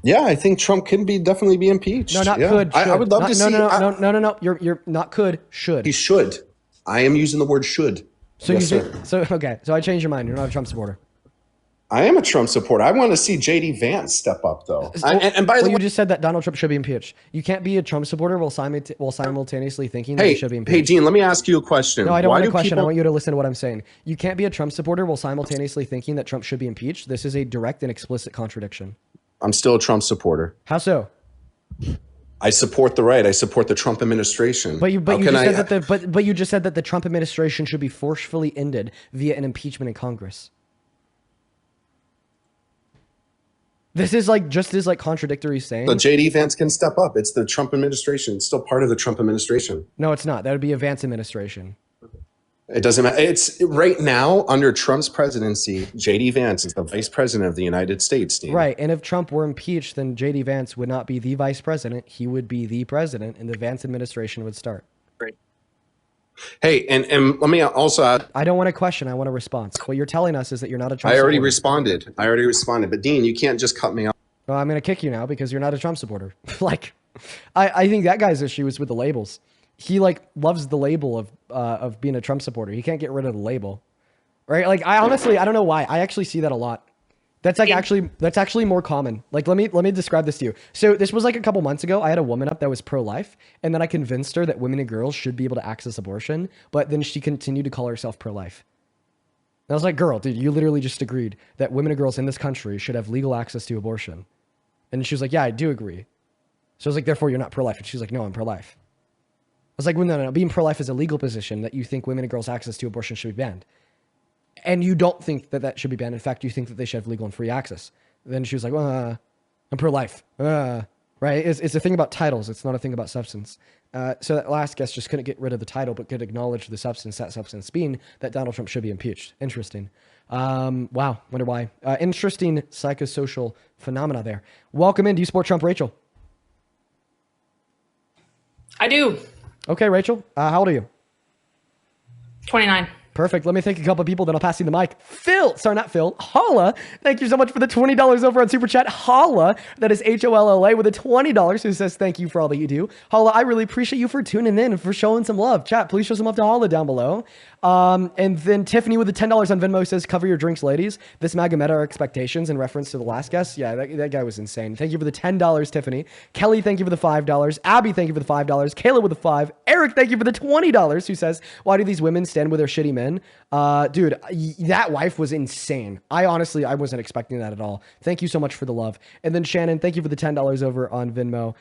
[SPEAKER 11] Yeah, I think Trump can definitely be impeached.
[SPEAKER 1] No, not could.
[SPEAKER 11] I would love to see.
[SPEAKER 1] No. You're not could. Should.
[SPEAKER 11] He should. I am using the word should.
[SPEAKER 1] So yes, okay. So I changed your mind. You're not a Trump supporter.
[SPEAKER 11] I am a Trump supporter. I want to see JD Vance step up, though. And by the way,
[SPEAKER 1] you just said that Donald Trump should be impeached. You can't be a Trump supporter while simultaneously thinking that he should be impeached.
[SPEAKER 11] Hey, Dean, let me ask you a question.
[SPEAKER 1] No, I don't want a question. I want you to listen to what I'm saying. You can't be a Trump supporter while simultaneously thinking that Trump should be impeached. This is a direct and explicit contradiction.
[SPEAKER 11] I'm still a Trump supporter.
[SPEAKER 1] How so?
[SPEAKER 11] I support the right. I support the Trump administration. But you
[SPEAKER 1] just said that the Trump administration should be forcefully ended via an impeachment in Congress. This is just as contradictory saying.
[SPEAKER 11] So JD Vance can step up. It's the Trump administration. It's still part of the Trump administration.
[SPEAKER 1] No, it's not. That would be a Vance administration.
[SPEAKER 11] It doesn't matter. It's right now under Trump's presidency. JD Vance is the vice president of the United States. Steve.
[SPEAKER 1] Right, and if Trump were impeached, then JD Vance would not be the vice president. He would be the president, and the Vance administration would start.
[SPEAKER 10] Great.
[SPEAKER 11] Hey, and let me also add.
[SPEAKER 1] I don't want a question. I want a response. What you're telling us is that you're not a Trump.
[SPEAKER 11] I already responded. But Dean, you can't just cut me off.
[SPEAKER 1] Well, I'm going to kick you now because you're not a Trump supporter. I think that guy's issue is with the labels. He loves the label of being a Trump supporter. He can't get rid of the label, right? I honestly, I don't know why. I actually see that a lot. That's actually more common. Let me describe this to you. So this was a couple months ago. I had a woman up that was pro-life, and then I convinced her that women and girls should be able to access abortion, but then she continued to call herself pro-life. And I was like, girl, dude, you literally just agreed that women and girls in this country should have legal access to abortion. And she was like, yeah, I do agree. So I was like, therefore you're not pro-life. And she's like, no, I'm pro-life. I was like, well, no. Being pro-life is a legal position that you think women and girls' access to abortion should be banned. And you don't think that should be banned. In fact, you think that they should have legal and free access. Then she was like, well, I'm pro-life. Right? It's a thing about titles. It's not a thing about substance. So that last guest just couldn't get rid of the title, but could acknowledge the substance, that substance being that Donald Trump should be impeached. Interesting. Wow. Wonder why. Interesting psychosocial phenomena there. Welcome in. Do you support Trump, Rachel?
[SPEAKER 12] I do.
[SPEAKER 1] Okay, Rachel. How old are you?
[SPEAKER 12] 29.
[SPEAKER 1] Perfect. Let me thank a couple of people, then I'll pass you the mic. Phil, sorry, not Phil, Holla. Thank you so much for the $20 over on Super Chat. Holla, that is Holla with a $20 who says thank you for all that you do. Holla, I really appreciate you for tuning in and for showing some love. Chat, please show some love to Holla down below. And then Tiffany with the $10 on Venmo says, cover your drinks, ladies. This MAGA met our expectations in reference to the last guest. Yeah, that guy was insane. Thank you for the $10, Tiffany. Kelly, thank you for the $5. Abby, thank you for the $5. Kayla with the $5. Eric, thank you for the $20 who says, why do these women stand with their shitty men? Dude, that wife was insane. I wasn't expecting that at all. Thank you so much for the love. And then Shannon, thank you for the $10 over on Venmo.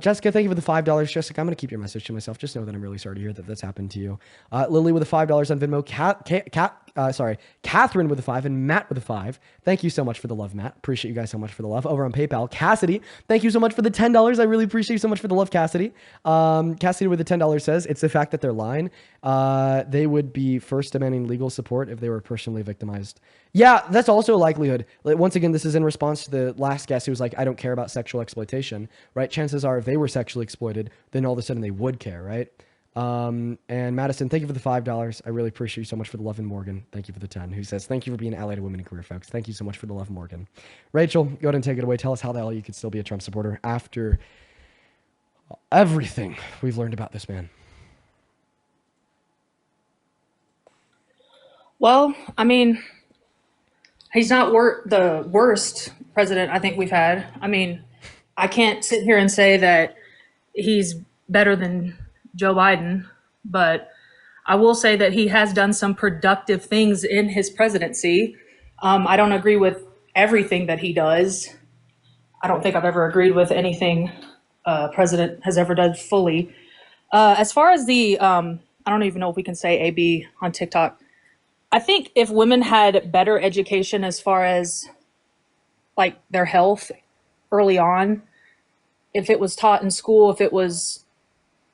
[SPEAKER 1] Jessica, thank you for the $5. Jessica, I'm going to keep your message to myself. Just know that I'm really sorry to hear that that's happened to you. Lily with the $5 on Venmo. Catherine with the 5 and Matt with the 5. Thank you so much for the love, Matt. Appreciate you guys so much for the love. Over on PayPal, Cassidy, thank you so much for the $10. I really appreciate you so much for the love, Cassidy. Cassidy with the $10 says, it's the fact that they're lying. They would be first demanding legal support if they were personally victimized. Yeah, that's also a likelihood. Once again, this is in response to the last guest who was like, I don't care about sexual exploitation, right? Chances are if they were sexually exploited, then all of a sudden they would care, right? And Madison, thank you for the $5. I really appreciate you so much for the love. And Morgan, thank you for the 10, who says, thank you for being an ally to women in career, folks. Thank you so much for the love, Morgan. Rachel, go ahead and take it away. Tell us how the hell you could still be a Trump supporter after everything we've learned about this man.
[SPEAKER 12] Well, I mean, he's not the worst president I think we've had. I mean, I can't sit here and say that he's better than Joe Biden, but I will say that he has done some productive things in his presidency. I don't agree with everything that he does. I don't think I've ever agreed with anything president has ever done fully. As far as I don't even know if we can say AB on TikTok. I think if women had better education as far as like their health early on, if it was taught in school, if it was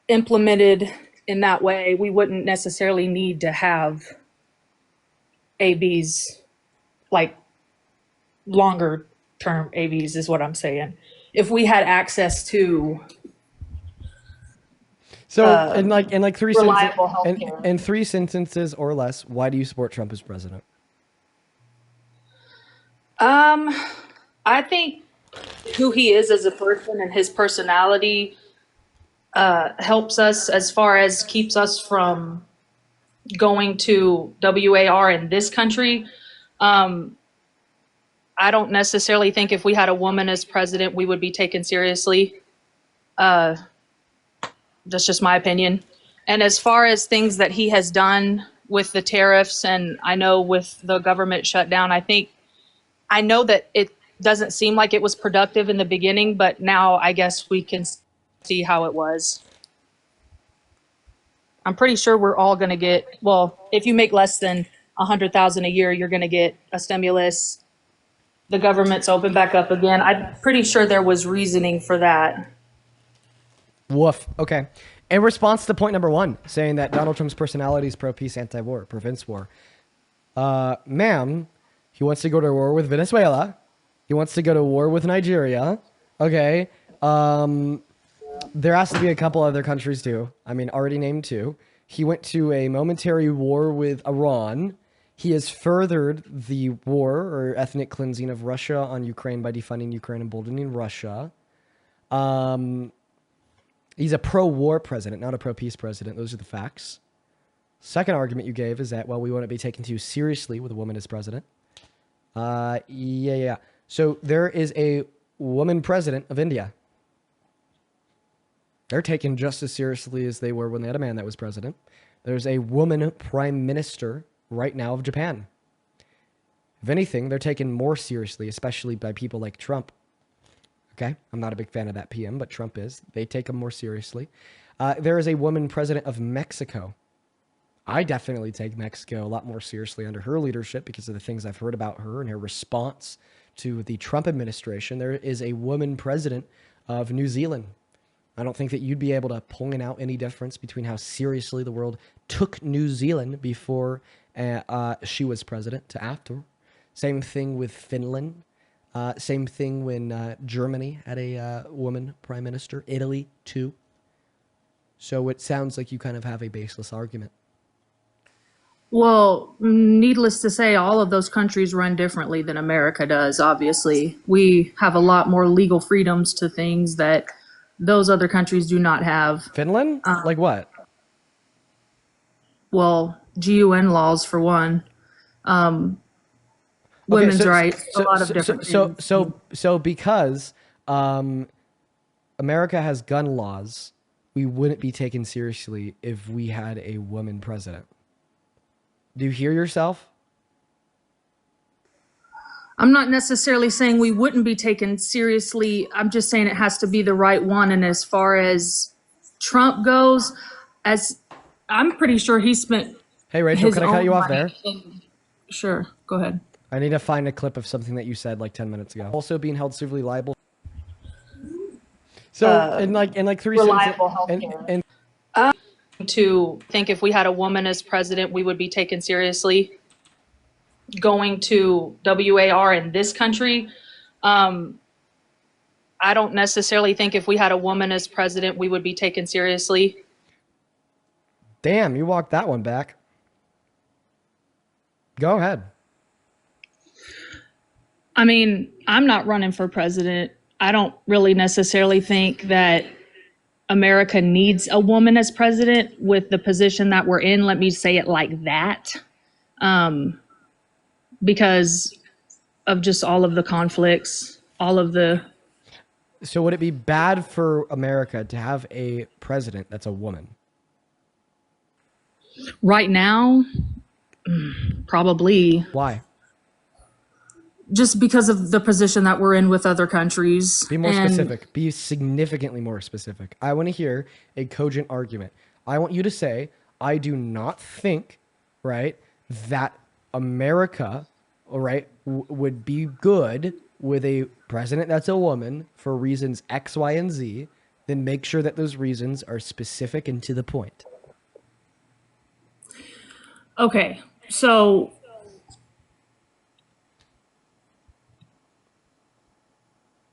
[SPEAKER 12] implemented in that way, we wouldn't necessarily need to have ABs, like longer term ABs is what I'm saying. If we had access to
[SPEAKER 1] in like three
[SPEAKER 12] reliable
[SPEAKER 1] sentences,
[SPEAKER 12] healthcare.
[SPEAKER 1] in 3 sentences or less, why do you support Trump as president?
[SPEAKER 12] I think who he is as a person and his personality helps us as far as keeps us from going to WAR in this country. I don't necessarily think if we had a woman as president, we would be taken seriously. That's just my opinion. And as far as things that he has done with the tariffs, and I know with the government shutdown, I know that it doesn't seem like it was productive in the beginning, but now I guess we can see how it was. I'm pretty sure we're all going to get, well, if you make less than $100,000 a year, you're going to get a stimulus. The government's open back up again. I'm pretty sure there was reasoning for that.
[SPEAKER 1] Woof. Okay. In response to point number 1, saying that Donald Trump's personality is pro-peace, anti-war, prevents war. Ma'am, he wants to go to war with Venezuela. He wants to go to war with Nigeria. Okay. There has to be a couple other countries too. I mean, already named 2. He went to a momentary war with Iran. He has furthered the war or ethnic cleansing of Russia on Ukraine by defunding Ukraine and emboldening Russia. He's a pro-war president, not a pro-peace president. Those are the facts. Second argument you gave is that, well, we wouldn't be taken too seriously with a woman as president. Yeah. So there is a woman president of India. They're taken just as seriously as they were when they had a man that was president. There's a woman prime minister right now of Japan. If anything, they're taken more seriously, especially by people like Trump. Okay? I'm not a big fan of that PM, but Trump is. They take him more seriously. There is a woman president of Mexico. I definitely take Mexico a lot more seriously under her leadership because of the things I've heard about her and her response to the Trump administration. There is a woman president of New Zealand. I don't think that you'd be able to point out any difference between how seriously the world took New Zealand before she was president to after. Same thing with Finland. Same thing when Germany had a woman prime minister. Italy, too. So it sounds like you kind of have a baseless argument.
[SPEAKER 12] Well, needless to say, all of those countries run differently than America does, obviously. We have a lot more legal freedoms to things that those other countries do not have.
[SPEAKER 1] Finland? Like what?
[SPEAKER 12] Well, GUN laws, for one. Women's rights, a lot of different things.
[SPEAKER 1] So because America has gun laws, we wouldn't be taken seriously if we had a woman president. Do you hear yourself?
[SPEAKER 12] I'm not necessarily saying we wouldn't be taken seriously. I'm just saying it has to be the right one. And as far as Trump goes, I'm pretty sure he spent.
[SPEAKER 1] Hey, Rachel, can I cut you off there?
[SPEAKER 12] Sure, go ahead.
[SPEAKER 1] I need to find a clip of something that you said like 10 minutes ago. Also being held civilly liable. So in like 3
[SPEAKER 12] reliable
[SPEAKER 1] healthcare.
[SPEAKER 12] To think if we had a woman as president, we would be taken seriously. Going to WAR in this country, I don't necessarily think if we had a woman as president, we would be taken seriously.
[SPEAKER 1] Damn, you walked that one back. Go ahead.
[SPEAKER 12] I mean, I'm not running for president. I don't really necessarily think that America needs a woman as president with the position that we're in. Let me say it like that. because of just all of the conflicts, all of the.
[SPEAKER 1] So would it be bad for America to have a president that's a woman?
[SPEAKER 12] Right now, probably.
[SPEAKER 1] Why?
[SPEAKER 12] Just because of the position that we're in with other countries.
[SPEAKER 1] Be more specific. Be significantly more specific. I want to hear a cogent argument. I want you to say, I do not think, right, that America, all right, would be good with a president that's a woman for reasons X, Y, and Z. Then make sure that those reasons are specific and to the point.
[SPEAKER 12] Okay, so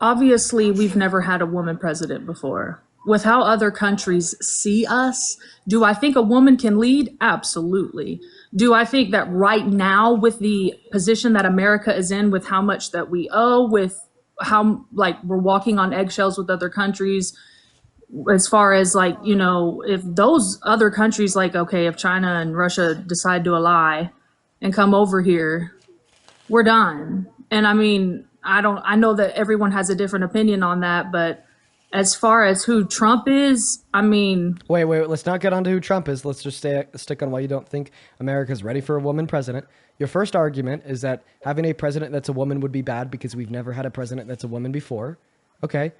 [SPEAKER 12] obviously we've never had a woman president before. With how other countries see us, do I think a woman can lead? Absolutely. Do I think that right now, with the position that America is in, with how much that we owe, with how like we're walking on eggshells with other countries, as far as like, you know, if those other countries, like, okay, if China and Russia decide to ally and come over here, we're done. And I mean, I know that everyone has a different opinion on that, but as far as who Trump is, I mean...
[SPEAKER 1] Wait, let's not get onto who Trump is. Let's just stick on why you don't think America's ready for a woman president. Your first argument is that having a president that's a woman would be bad because we've never had a president that's a woman before. Okay.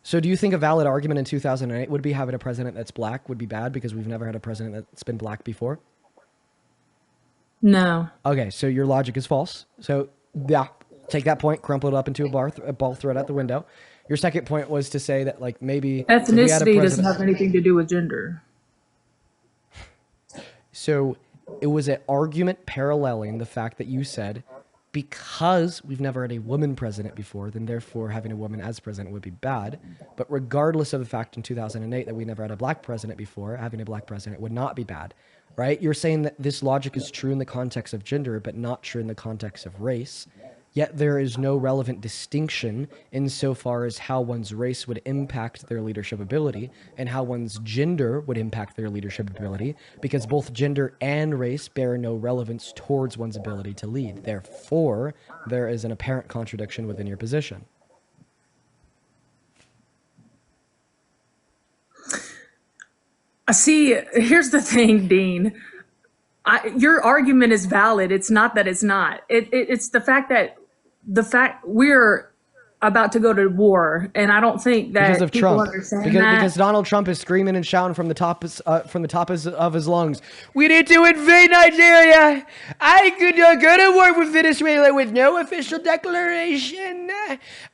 [SPEAKER 1] So do you think a valid argument in 2008 would be having a president that's black would be bad because we've never had a president that's been black before?
[SPEAKER 12] No.
[SPEAKER 1] Okay, so your logic is false. So, yeah, take that point, crumple it up into a ball, throw it out the window. Your second point was to say that, like, maybe...
[SPEAKER 12] Ethnicity doesn't have anything to do with gender.
[SPEAKER 1] So it was an argument paralleling the fact that you said, because we've never had a woman president before, then therefore having a woman as president would be bad. But regardless of the fact in 2008 that we never had a black president before, having a black president would not be bad, right? You're saying that this logic is true in the context of gender, but not true in the context of race. Yet there is no relevant distinction insofar as how one's race would impact their leadership ability and how one's gender would impact their leadership ability, because both gender and race bear no relevance towards one's ability to lead. Therefore, there is an apparent contradiction within your position.
[SPEAKER 12] See, here's the thing, Dean. Your argument is valid. It's not that it's not. It's the fact that we're about to go to war, and I don't think that
[SPEAKER 1] because of
[SPEAKER 12] people
[SPEAKER 1] Trump.
[SPEAKER 12] understand
[SPEAKER 1] Because Donald Trump is screaming and shouting from the top of his lungs, "We need to invade Nigeria. I could go to war with Venezuela with no official declaration.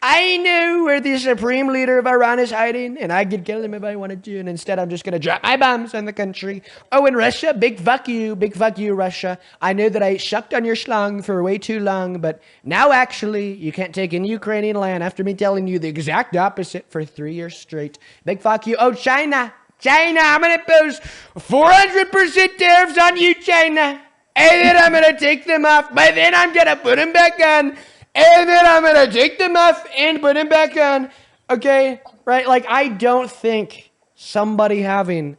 [SPEAKER 1] I know where the supreme leader of Iran is hiding, and I could kill him if I wanted to. And instead, I'm just going to drop my bombs on the country. Oh, and Russia, big fuck you, Russia. I know that I shucked on your schlong for way too long, but now actually, you can't take in Ukrainian land after me telling you the exact opposite for 3 years straight. Big fuck you. Oh, China, I'm going to impose 400% tariffs on you, China. And then I'm going to take them off, but then I'm going to put them back on. And then I'm going to take them off and put them back on. Okay, right? Like, I don't think somebody having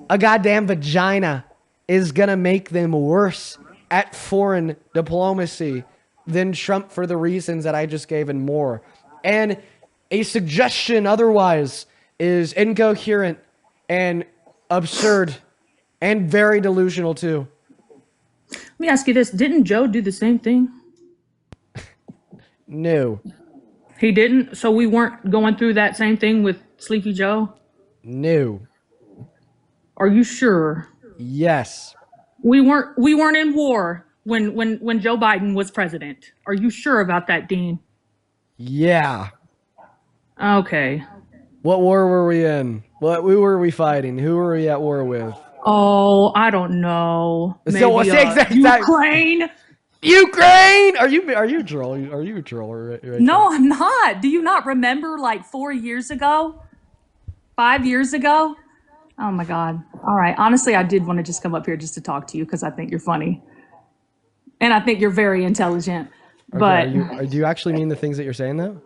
[SPEAKER 1] a goddamn vagina is going to make them worse at foreign diplomacy than Trump for the reasons that I just gave and more. And a suggestion otherwise is incoherent and absurd and very delusional too.
[SPEAKER 12] Let me ask you this. Didn't Joe do the same thing?
[SPEAKER 1] No.
[SPEAKER 12] He didn't? So we weren't going through that same thing with Sleepy Joe?
[SPEAKER 1] No.
[SPEAKER 12] Are you sure?
[SPEAKER 1] Yes.
[SPEAKER 12] We weren't in war when Joe Biden was president. Are you sure about that, Dean?
[SPEAKER 1] Yeah.
[SPEAKER 12] Okay.
[SPEAKER 1] What war were we in? Who were we fighting? Who were we at war with?
[SPEAKER 12] Oh, I don't know. Maybe,
[SPEAKER 1] so what's the exact
[SPEAKER 12] Ukraine?
[SPEAKER 1] Ukraine? Are you a troll? Are you a troll right
[SPEAKER 12] No, I'm not. Do you not remember like 4 years ago? 5 years ago? Oh my God. All right. Honestly, I did want to just come up here just to talk to you because I think you're funny. And I think you're very intelligent.
[SPEAKER 1] Okay,
[SPEAKER 12] But
[SPEAKER 1] do you actually mean the things that you're saying though?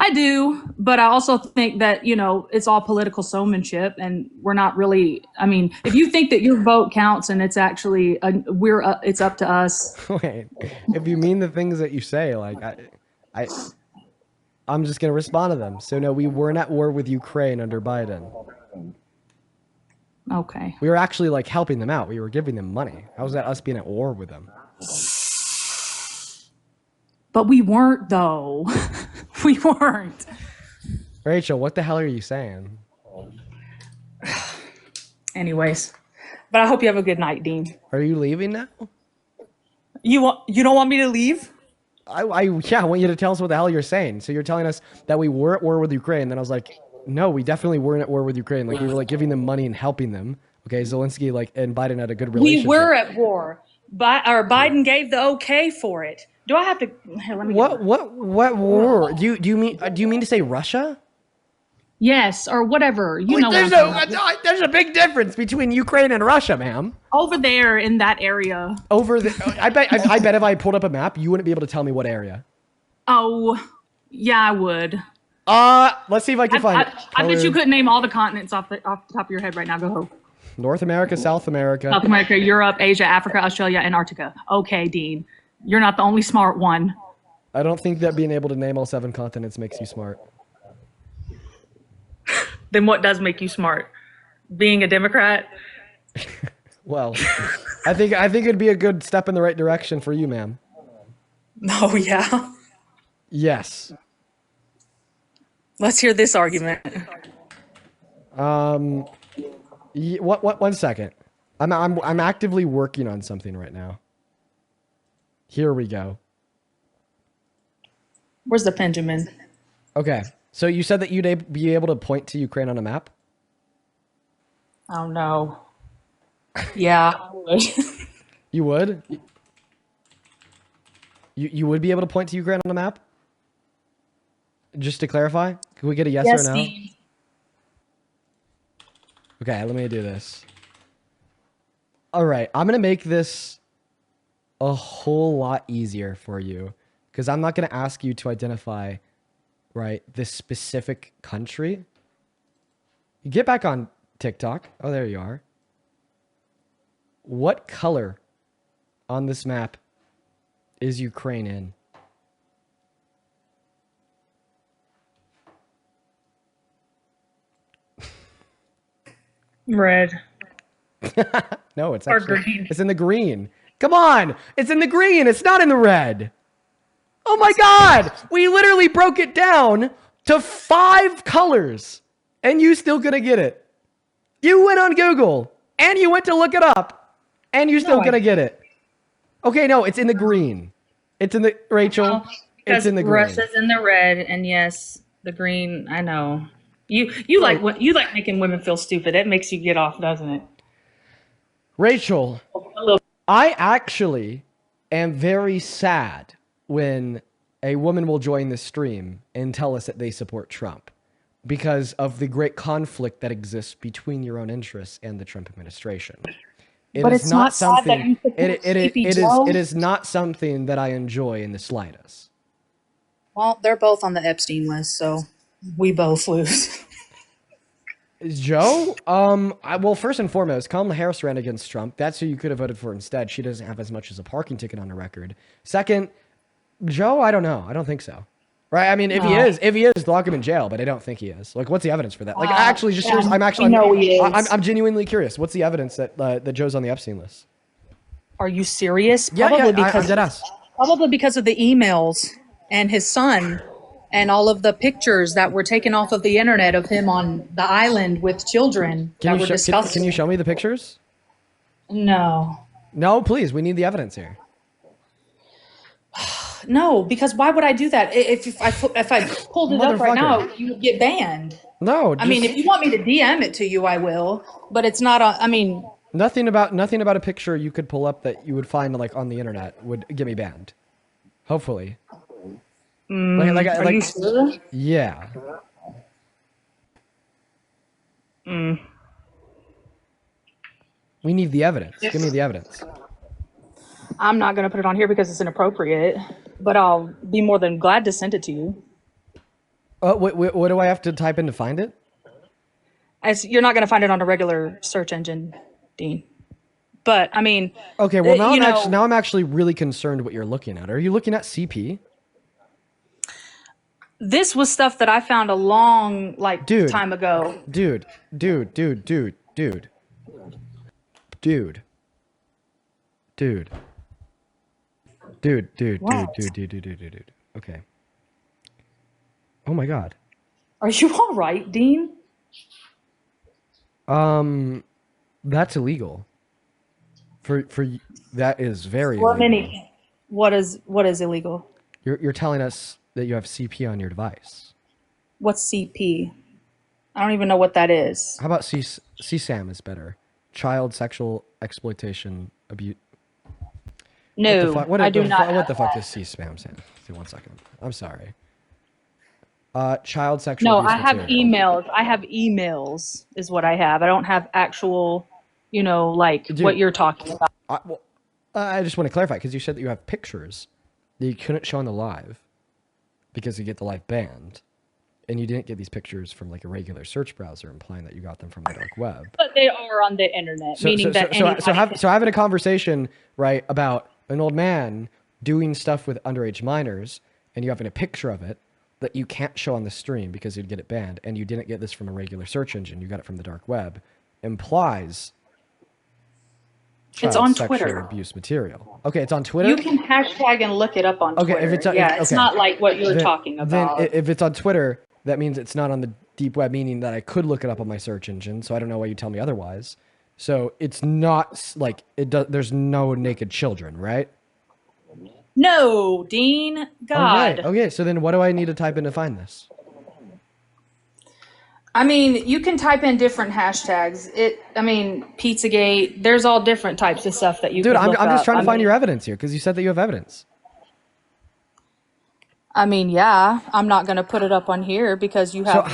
[SPEAKER 12] I do, but I also think that, it's all political showmanship, and we're not really. I mean, if you think that your vote counts and it's actually it's up to us.
[SPEAKER 1] Wait, if you mean the things that you say, like I'm just gonna respond to them. So no, we weren't at war with Ukraine under Biden.
[SPEAKER 12] Okay.
[SPEAKER 1] We were actually like helping them out. We were giving them money. How was that us being at war with them?
[SPEAKER 12] But we weren't, though. We weren't.
[SPEAKER 1] Rachel, what the hell are you saying?
[SPEAKER 12] Anyways, but I hope you have a good night, Dean.
[SPEAKER 1] Are you leaving now?
[SPEAKER 12] You don't want me to leave?
[SPEAKER 1] I want you to tell us what the hell you're saying. So you're telling us that we were at war with Ukraine. Then I was like, no, we definitely weren't at war with Ukraine. Like, we were like giving them money and helping them. Okay, Zelensky and Biden had a good relationship.
[SPEAKER 12] We were at war, but Biden gave the okay for it. Do I have to? Here, let me.
[SPEAKER 1] What war? Do you mean to say Russia?
[SPEAKER 12] Yes, or whatever.
[SPEAKER 1] There's a big difference between Ukraine and Russia, ma'am.
[SPEAKER 12] Over there in that area.
[SPEAKER 1] I bet if I pulled up a map, you wouldn't be able to tell me what area.
[SPEAKER 12] Oh, yeah, I would.
[SPEAKER 1] Let's see if I can find it.
[SPEAKER 12] I bet you couldn't name all the continents off the top of your head right now. Go.
[SPEAKER 1] North America, South America,
[SPEAKER 12] Europe, Asia, Africa, Australia, Antarctica. Okay, Dean, you're not the only smart one.
[SPEAKER 1] I don't think that being able to name all 7 continents makes you smart.
[SPEAKER 12] Then what does make you smart? Being a Democrat?
[SPEAKER 1] Well, I think it'd be a good step in the right direction for you, ma'am.
[SPEAKER 12] Oh, yeah?
[SPEAKER 1] Yes.
[SPEAKER 12] Let's hear this argument.
[SPEAKER 1] One second. I'm actively working on something right now. Here we go.
[SPEAKER 12] Where's the Benjamin?
[SPEAKER 1] Okay. So you said that you'd be able to point to Ukraine on a map?
[SPEAKER 12] Oh, no. Yeah, I would.
[SPEAKER 1] You would? You would be able to point to Ukraine on a map? Just to clarify? Can we get a yes or no?
[SPEAKER 12] Steve.
[SPEAKER 1] Okay, let me do this. All right, I'm going to make this a whole lot easier for you because I'm not going to ask you to identify, right, this specific country. You get back on TikTok. Oh, there you are. What color on this map is Ukraine in?
[SPEAKER 12] Red.
[SPEAKER 1] No, it's actually green. It's in the green. Come on, it's in the green. It's not in the red. Oh my God, we literally broke it down to 5 colors, and you still couldn't get it. You went on Google and you went to look it up, and you're still gonna get it. Okay, no, it's in the green. It's in the Rachel. It's in the green.
[SPEAKER 12] Russia's in the red, and yes, the green. I know. You like making women feel stupid. It makes you get off, doesn't it?
[SPEAKER 1] Rachel, I actually am very sad when a woman will join this stream and tell us that they support Trump because of the great conflict that exists between your own interests and the Trump administration.
[SPEAKER 12] But it's not something.
[SPEAKER 1] It is not something that I enjoy in the slightest.
[SPEAKER 12] Well, they're both on the Epstein list, so we both lose.
[SPEAKER 1] Joe? Well, first and foremost, Kamala Harris ran against Trump. That's who you could have voted for instead. She doesn't have as much as a parking ticket on her record. Second, Joe, I don't know. I don't think so. Right? I mean, if he is, lock him in jail, but I don't think he is. Like, what's the evidence for that? Like, actually, just serious, I'm genuinely curious. What's the evidence that Joe's on the Epstein list?
[SPEAKER 12] Are you serious?
[SPEAKER 1] Probably because I'm dead ass.
[SPEAKER 12] Probably because of the emails and his son and all of the pictures that were taken off of the internet of him on the island with children that were discussed.
[SPEAKER 1] Can you show me the pictures?
[SPEAKER 12] No.
[SPEAKER 1] No, please. We need the evidence here.
[SPEAKER 12] No, because why would I do that? If I pulled it up right now, you would get banned.
[SPEAKER 1] No.
[SPEAKER 12] I mean, if you want me to DM it to you, I will. But it's not.
[SPEAKER 1] Nothing about a picture you could pull up that you would find like on the internet would get me banned. Hopefully.
[SPEAKER 12] Are you sure?
[SPEAKER 1] Yeah. We need the evidence. Give me the evidence.
[SPEAKER 12] I'm not going to put it on here because it's inappropriate, but I'll be more than glad to send it to you.
[SPEAKER 1] What do I have to type in to find it?
[SPEAKER 12] As you're not going to find it on a regular search engine, Dean. But I mean,
[SPEAKER 1] okay. Well, now I'm actually really concerned what you're looking at. Are you looking at CP?
[SPEAKER 12] This was stuff that I found a long time ago.
[SPEAKER 1] Dude. Okay. Oh my God.
[SPEAKER 12] Are you all right, Dean?
[SPEAKER 1] That's illegal. For that is very
[SPEAKER 12] illegal. What is illegal?
[SPEAKER 1] You're telling us that you have CP on your device.
[SPEAKER 12] What's CP? I don't even know what that is.
[SPEAKER 1] How about CSAM is better? Child sexual exploitation abuse.
[SPEAKER 12] No, I do not.
[SPEAKER 1] What the fuck does CSAM stand? One second. I'm sorry. Child sexual.
[SPEAKER 12] No,
[SPEAKER 1] abuse
[SPEAKER 12] I have
[SPEAKER 1] material.
[SPEAKER 12] emails. I have emails is what I have. I don't have actual,
[SPEAKER 1] Dude,
[SPEAKER 12] what you're talking about.
[SPEAKER 1] I just want to clarify because you said that you have pictures that you couldn't show on the live because you get the live banned, and you didn't get these pictures from like a regular search browser, implying that you got them from the dark web.
[SPEAKER 12] But they are on the internet, meaning that
[SPEAKER 1] having a conversation right about an old man doing stuff with underage minors, and you having a picture of it that you can't show on the stream because you'd get it banned, and you didn't get this from a regular search engine, you got it from the dark web, implies
[SPEAKER 12] it's on
[SPEAKER 1] sexual
[SPEAKER 12] Twitter.
[SPEAKER 1] Abuse material. Okay, it's on Twitter.
[SPEAKER 12] You can hashtag and look it up on Twitter.
[SPEAKER 1] If it's
[SPEAKER 12] it's not like what you're talking about.
[SPEAKER 1] Then if it's on Twitter, that means it's not on the deep web, meaning that I could look it up on my search engine. So I don't know why you tell me otherwise. So it's not like it does. There's no naked children, right?
[SPEAKER 12] No, Dean. God.
[SPEAKER 1] Okay. So then, what do I need to type in to find this?
[SPEAKER 12] I mean, you can type in different hashtags. Pizzagate. There's all different types of stuff that you.
[SPEAKER 1] Dude,
[SPEAKER 12] can look
[SPEAKER 1] I'm just
[SPEAKER 12] up.
[SPEAKER 1] trying to find your evidence here because you said that you have evidence.
[SPEAKER 12] I mean, yeah, I'm not going to put it up on here because you have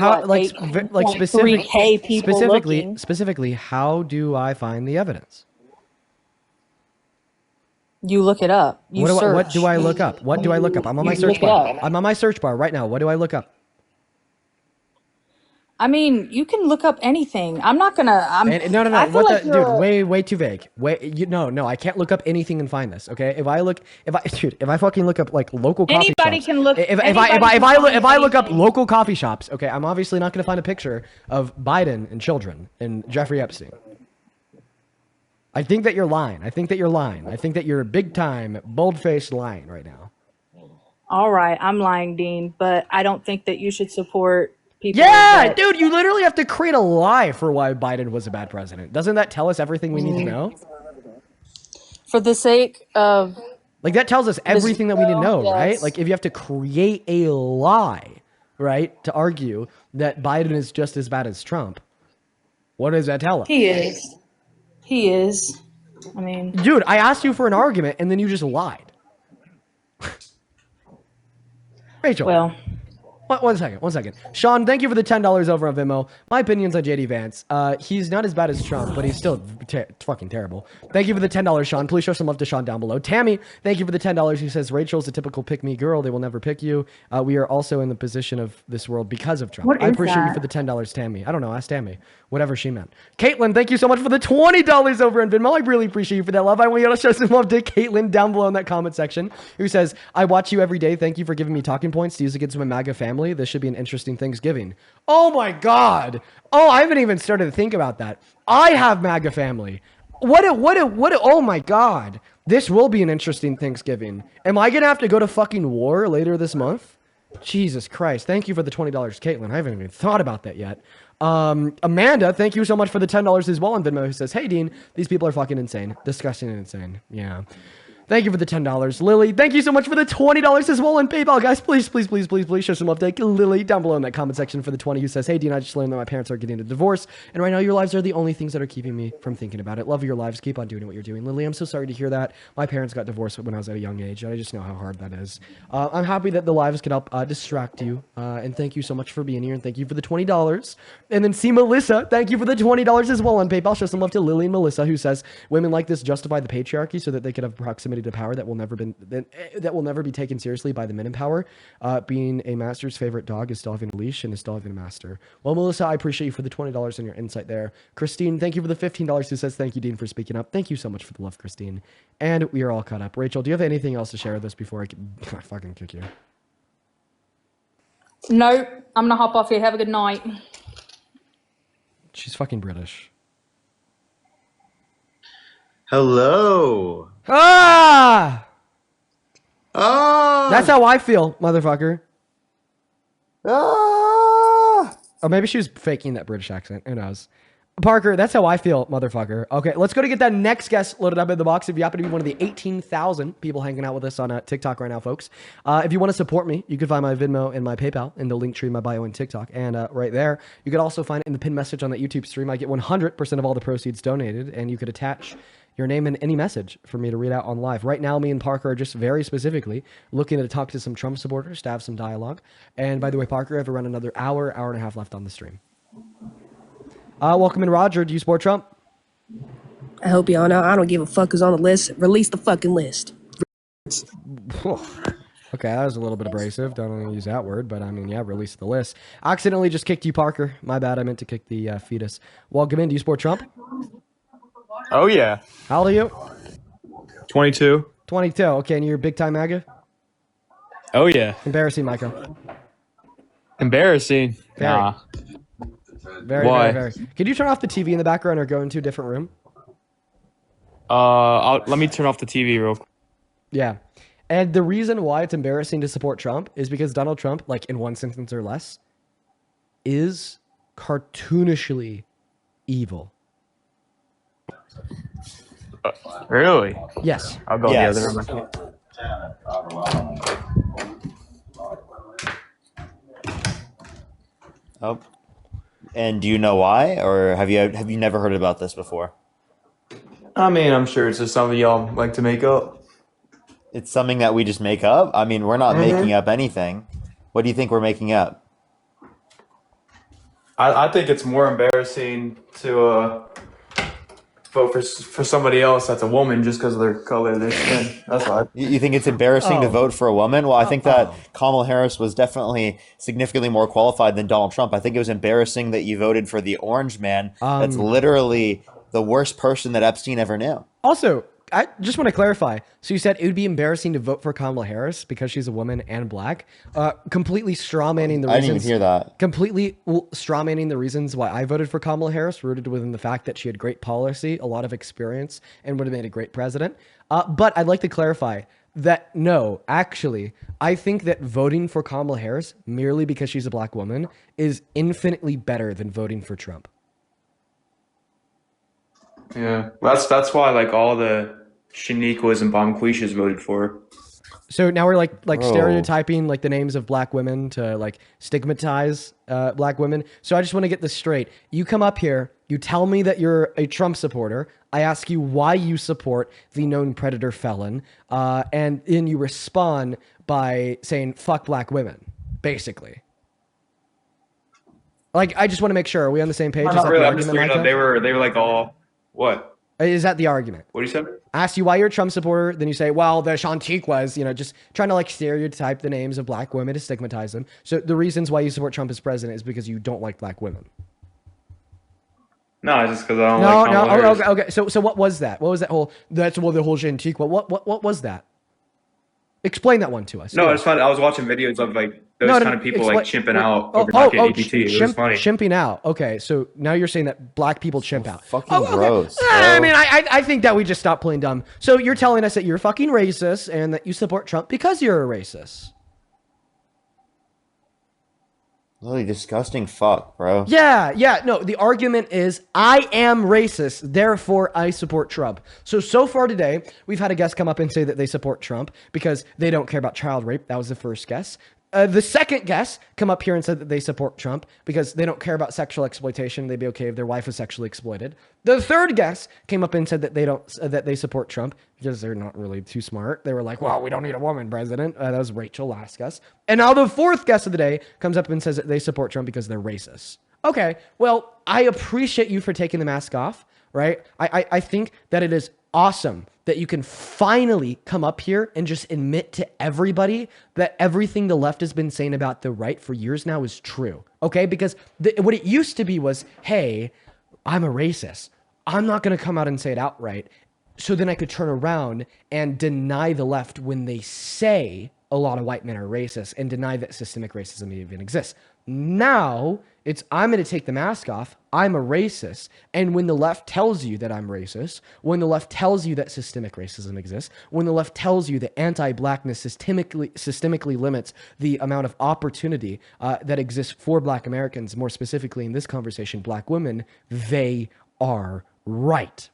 [SPEAKER 1] specifically, how do I find the evidence?
[SPEAKER 12] You look it up.
[SPEAKER 1] What do I look up? What do I look up? I'm on my search bar. I'm on my search bar right now. What do I look up?
[SPEAKER 12] I mean, you can look up anything. I'm not gonna.
[SPEAKER 1] No. Dude, way too vague. No. I can't look up anything and find this. Okay, if I fucking look up like local coffee shops.
[SPEAKER 12] Anybody can look.
[SPEAKER 1] If I look up local coffee shops, okay, I'm obviously not gonna find a picture of Biden and children and Jeffrey Epstein. I think that you're lying. I think that you're big time, bold-faced lying right now.
[SPEAKER 12] All right, I'm lying, Dean, but I don't think that you should support people.
[SPEAKER 1] Yeah, dude, you literally have to create a lie for why Biden was a bad president. Doesn't that tell us everything we need to know?
[SPEAKER 12] For the sake of...
[SPEAKER 1] Like, that tells us everything that we need to know, right? Like, if you have to create a lie, right, to argue that Biden is just as bad as Trump, what does that tell us?
[SPEAKER 12] He is. I mean...
[SPEAKER 1] Dude, I asked you for an argument, and then you just lied. Rachel.
[SPEAKER 12] Well...
[SPEAKER 1] One second. Sean, thank you for the $10 over on Venmo. My opinion's on JD Vance. He's not as bad as Trump, but he's still fucking terrible. Thank you for the $10, Sean. Please show some love to Sean down below. Tammy, thank you for the $10. He says, Rachel's a typical pick-me girl. They will never pick you. We are also in the position of this world because of Trump. I appreciate you for the $10, Tammy. I don't know. Ask Tammy. Whatever she meant. Caitlin, thank you so much for the $20 over on Venmo. I really appreciate you for that love. I want you to show some love to Caitlin down below in that comment section, who says, I watch you every day. Thank you for giving me talking points to use against my MAGA family. This should be an interesting Thanksgiving. Oh my God. Oh, I haven't even started to think about that. I have MAGA family. Oh my God. This will be an interesting Thanksgiving. Am I going to have to go to fucking war later this month? Jesus Christ. Thank you for the $20, Caitlin. I haven't even thought about that yet. Amanda, thank you so much for the $10 as well on Venmo, who says, hey, Dean, these people are fucking insane. Disgusting and insane. Yeah. Thank you for the $10. Lily, thank you so much for the $20 as well on PayPal. Guys, please show some love to Lily down below in that comment section for the 20 who says, hey, Dean, I just learned that my parents are getting a divorce, and right now your lives are the only things that are keeping me from thinking about it. Love your lives. Keep on doing what you're doing. Lily, I'm so sorry to hear that. My parents got divorced when I was at a young age, and I just know how hard that is. I'm happy that the lives can help distract you, and thank you so much for being here, and thank you for the $20. And then see Melissa, thank you for the $20 as well on PayPal. Show some love to Lily and Melissa, who says, women like this justify the patriarchy so that they could have proximity delegated a power that will never be taken seriously by the men in power. Being a master's favorite dog is still having a leash and is still having a master. Well, Melissa, I appreciate you for the $20 and your insight there. Christine, thank you for the $15 who says, thank you, Dean, for speaking up. Thank you so much for the love, Christine. And we are all caught up. Rachel, do you have anything else to share with us before I can fucking kick you?
[SPEAKER 12] Nope. I'm going to hop off here. Have a good night.
[SPEAKER 1] She's fucking British.
[SPEAKER 13] Hello.
[SPEAKER 1] Ah!
[SPEAKER 13] Ah!
[SPEAKER 1] That's how I feel, motherfucker.
[SPEAKER 13] Ah!
[SPEAKER 1] Or maybe she was faking that British accent. Who knows? Parker, that's how I feel, motherfucker. Okay, let's go to get that next guest loaded up in the box. If you happen to be one of the 18,000 people hanging out with us on TikTok right now, folks. If you want to support me, you can find my Venmo and my PayPal in the link tree in my bio and TikTok. And right there, you could also find it in the pinned message on that YouTube stream. I get 100% of all the proceeds donated, and you could attach your name in any message for me to read out on live. Right now, me and Parker are just very specifically looking to talk to some Trump supporters, to have some dialogue. And by the way, Parker, I have around another hour and a half left on the stream. Welcome in, Roger. Do you support Trump?
[SPEAKER 14] I hope y'all know I don't give a fuck who's on the list. Release the fucking list.
[SPEAKER 1] Okay, that was a little bit abrasive. Don't want to use that word, but I mean, yeah, release the list. I accidentally just kicked you, Parker. My bad. I meant to kick the fetus. Welcome in. Do you support Trump?
[SPEAKER 15] Oh, yeah.
[SPEAKER 1] How old are you?
[SPEAKER 15] 22.
[SPEAKER 1] 22. Okay, and you're big time MAGA?
[SPEAKER 15] Oh, yeah.
[SPEAKER 1] Embarrassing, Michael.
[SPEAKER 15] Embarrassing?
[SPEAKER 1] Very.
[SPEAKER 15] Nah.
[SPEAKER 1] Very,
[SPEAKER 15] Why?
[SPEAKER 1] very, very. Could you turn off the TV in the background or go into a different room?
[SPEAKER 15] Let me turn off the TV real quick.
[SPEAKER 1] Yeah. And the reason why it's embarrassing to support Trump is because Donald Trump, like in one sentence or less, is cartoonishly evil.
[SPEAKER 15] Really?
[SPEAKER 1] Yes.
[SPEAKER 15] I'll go
[SPEAKER 13] Yes.
[SPEAKER 15] in the other room.
[SPEAKER 13] Oh. And do you know why, or have you never heard about this before?
[SPEAKER 15] I mean, I'm sure it's just something y'all like to make up.
[SPEAKER 13] It's something that we just make up? I mean, we're not making up anything. What do you think we're making up?
[SPEAKER 15] I think it's more embarrassing to vote for somebody else that's a woman just because of their color of their skin. That's why.
[SPEAKER 13] You think it's embarrassing to vote for a woman? Well, I think that Kamala Harris was definitely significantly more qualified than Donald Trump. I think it was embarrassing that you voted for the orange man. That's literally the worst person that Epstein ever knew.
[SPEAKER 1] Also, I just want to clarify. So you said it would be embarrassing to vote for Kamala Harris because she's a woman and black. Completely strawmanning the reasons.
[SPEAKER 13] I didn't even hear that.
[SPEAKER 1] Completely strawmanning the reasons why I voted for Kamala Harris, rooted within the fact that she had great policy, a lot of experience, and would have made a great president. But I'd like to clarify that no, actually, I think that voting for Kamala Harris merely because she's a black woman is infinitely better than voting for Trump.
[SPEAKER 15] Yeah, that's why like all the Shaniquas and Bonquishas voted for.
[SPEAKER 1] So now we're like stereotyping like the names of black women to like stigmatize black women. So I just want to get this straight. You come up here, you tell me that you're a Trump supporter. I ask you why you support the known predator felon, and then you respond by saying "fuck black women," basically. Like, I just want to make sure. Are we on the same page?
[SPEAKER 15] Not really. I'm just bringing up. They were like all what?
[SPEAKER 1] Is that the argument?
[SPEAKER 15] What do you say?
[SPEAKER 1] I asked you why you're a Trump supporter, then you say, well, the Shantiquas, just trying to like stereotype the names of black women to stigmatize them. So the reasons why you support Trump as president is because you don't like black women.
[SPEAKER 15] No, just because I don't like Kamala Harris.
[SPEAKER 1] Okay. So what was that? What was that whole? The whole Shantiqua. What was that? Explain that one to us.
[SPEAKER 15] No, I was watching videos of like those kind of people like chimping out over not getting EBT. It was funny.
[SPEAKER 1] Chimping out. Okay, so now you're saying that black people chimp out.
[SPEAKER 13] Fucking gross.
[SPEAKER 1] I mean, I think that we just stop playing dumb. So you're telling us that you're fucking racist and that you support Trump because you're a racist.
[SPEAKER 13] Really disgusting fuck, bro.
[SPEAKER 1] Yeah. No, the argument is I am racist, therefore I support Trump. So far today, we've had a guest come up and say that they support Trump because they don't care about child rape. That was the first guest. The second guest come up here and said that they support Trump because they don't care about sexual exploitation. They'd be okay if their wife was sexually exploited. The third guest came up and said that that they support Trump because they're not really too smart. They were like, well, we don't need a woman president. That was Rachel, last guest. And now the fourth guest of the day comes up and says that they support Trump because they're racist. Okay, well, I appreciate you for taking the mask off, right? I think that it is awesome that you can finally come up here and just admit to everybody that everything the left has been saying about the right for years now is true. Okay? Because what it used to be was, hey, I'm a racist. I'm not going to come out and say it outright. So then I could turn around and deny the left when they say a lot of white men are racist and deny that systemic racism even exists. Now it's, I'm going to take the mask off. I'm a racist. And when the left tells you that I'm racist, when the left tells you that systemic racism exists, when the left tells you that anti-blackness systemically limits the amount of opportunity that exists for Black Americans, more specifically in this conversation, Black women, they are right.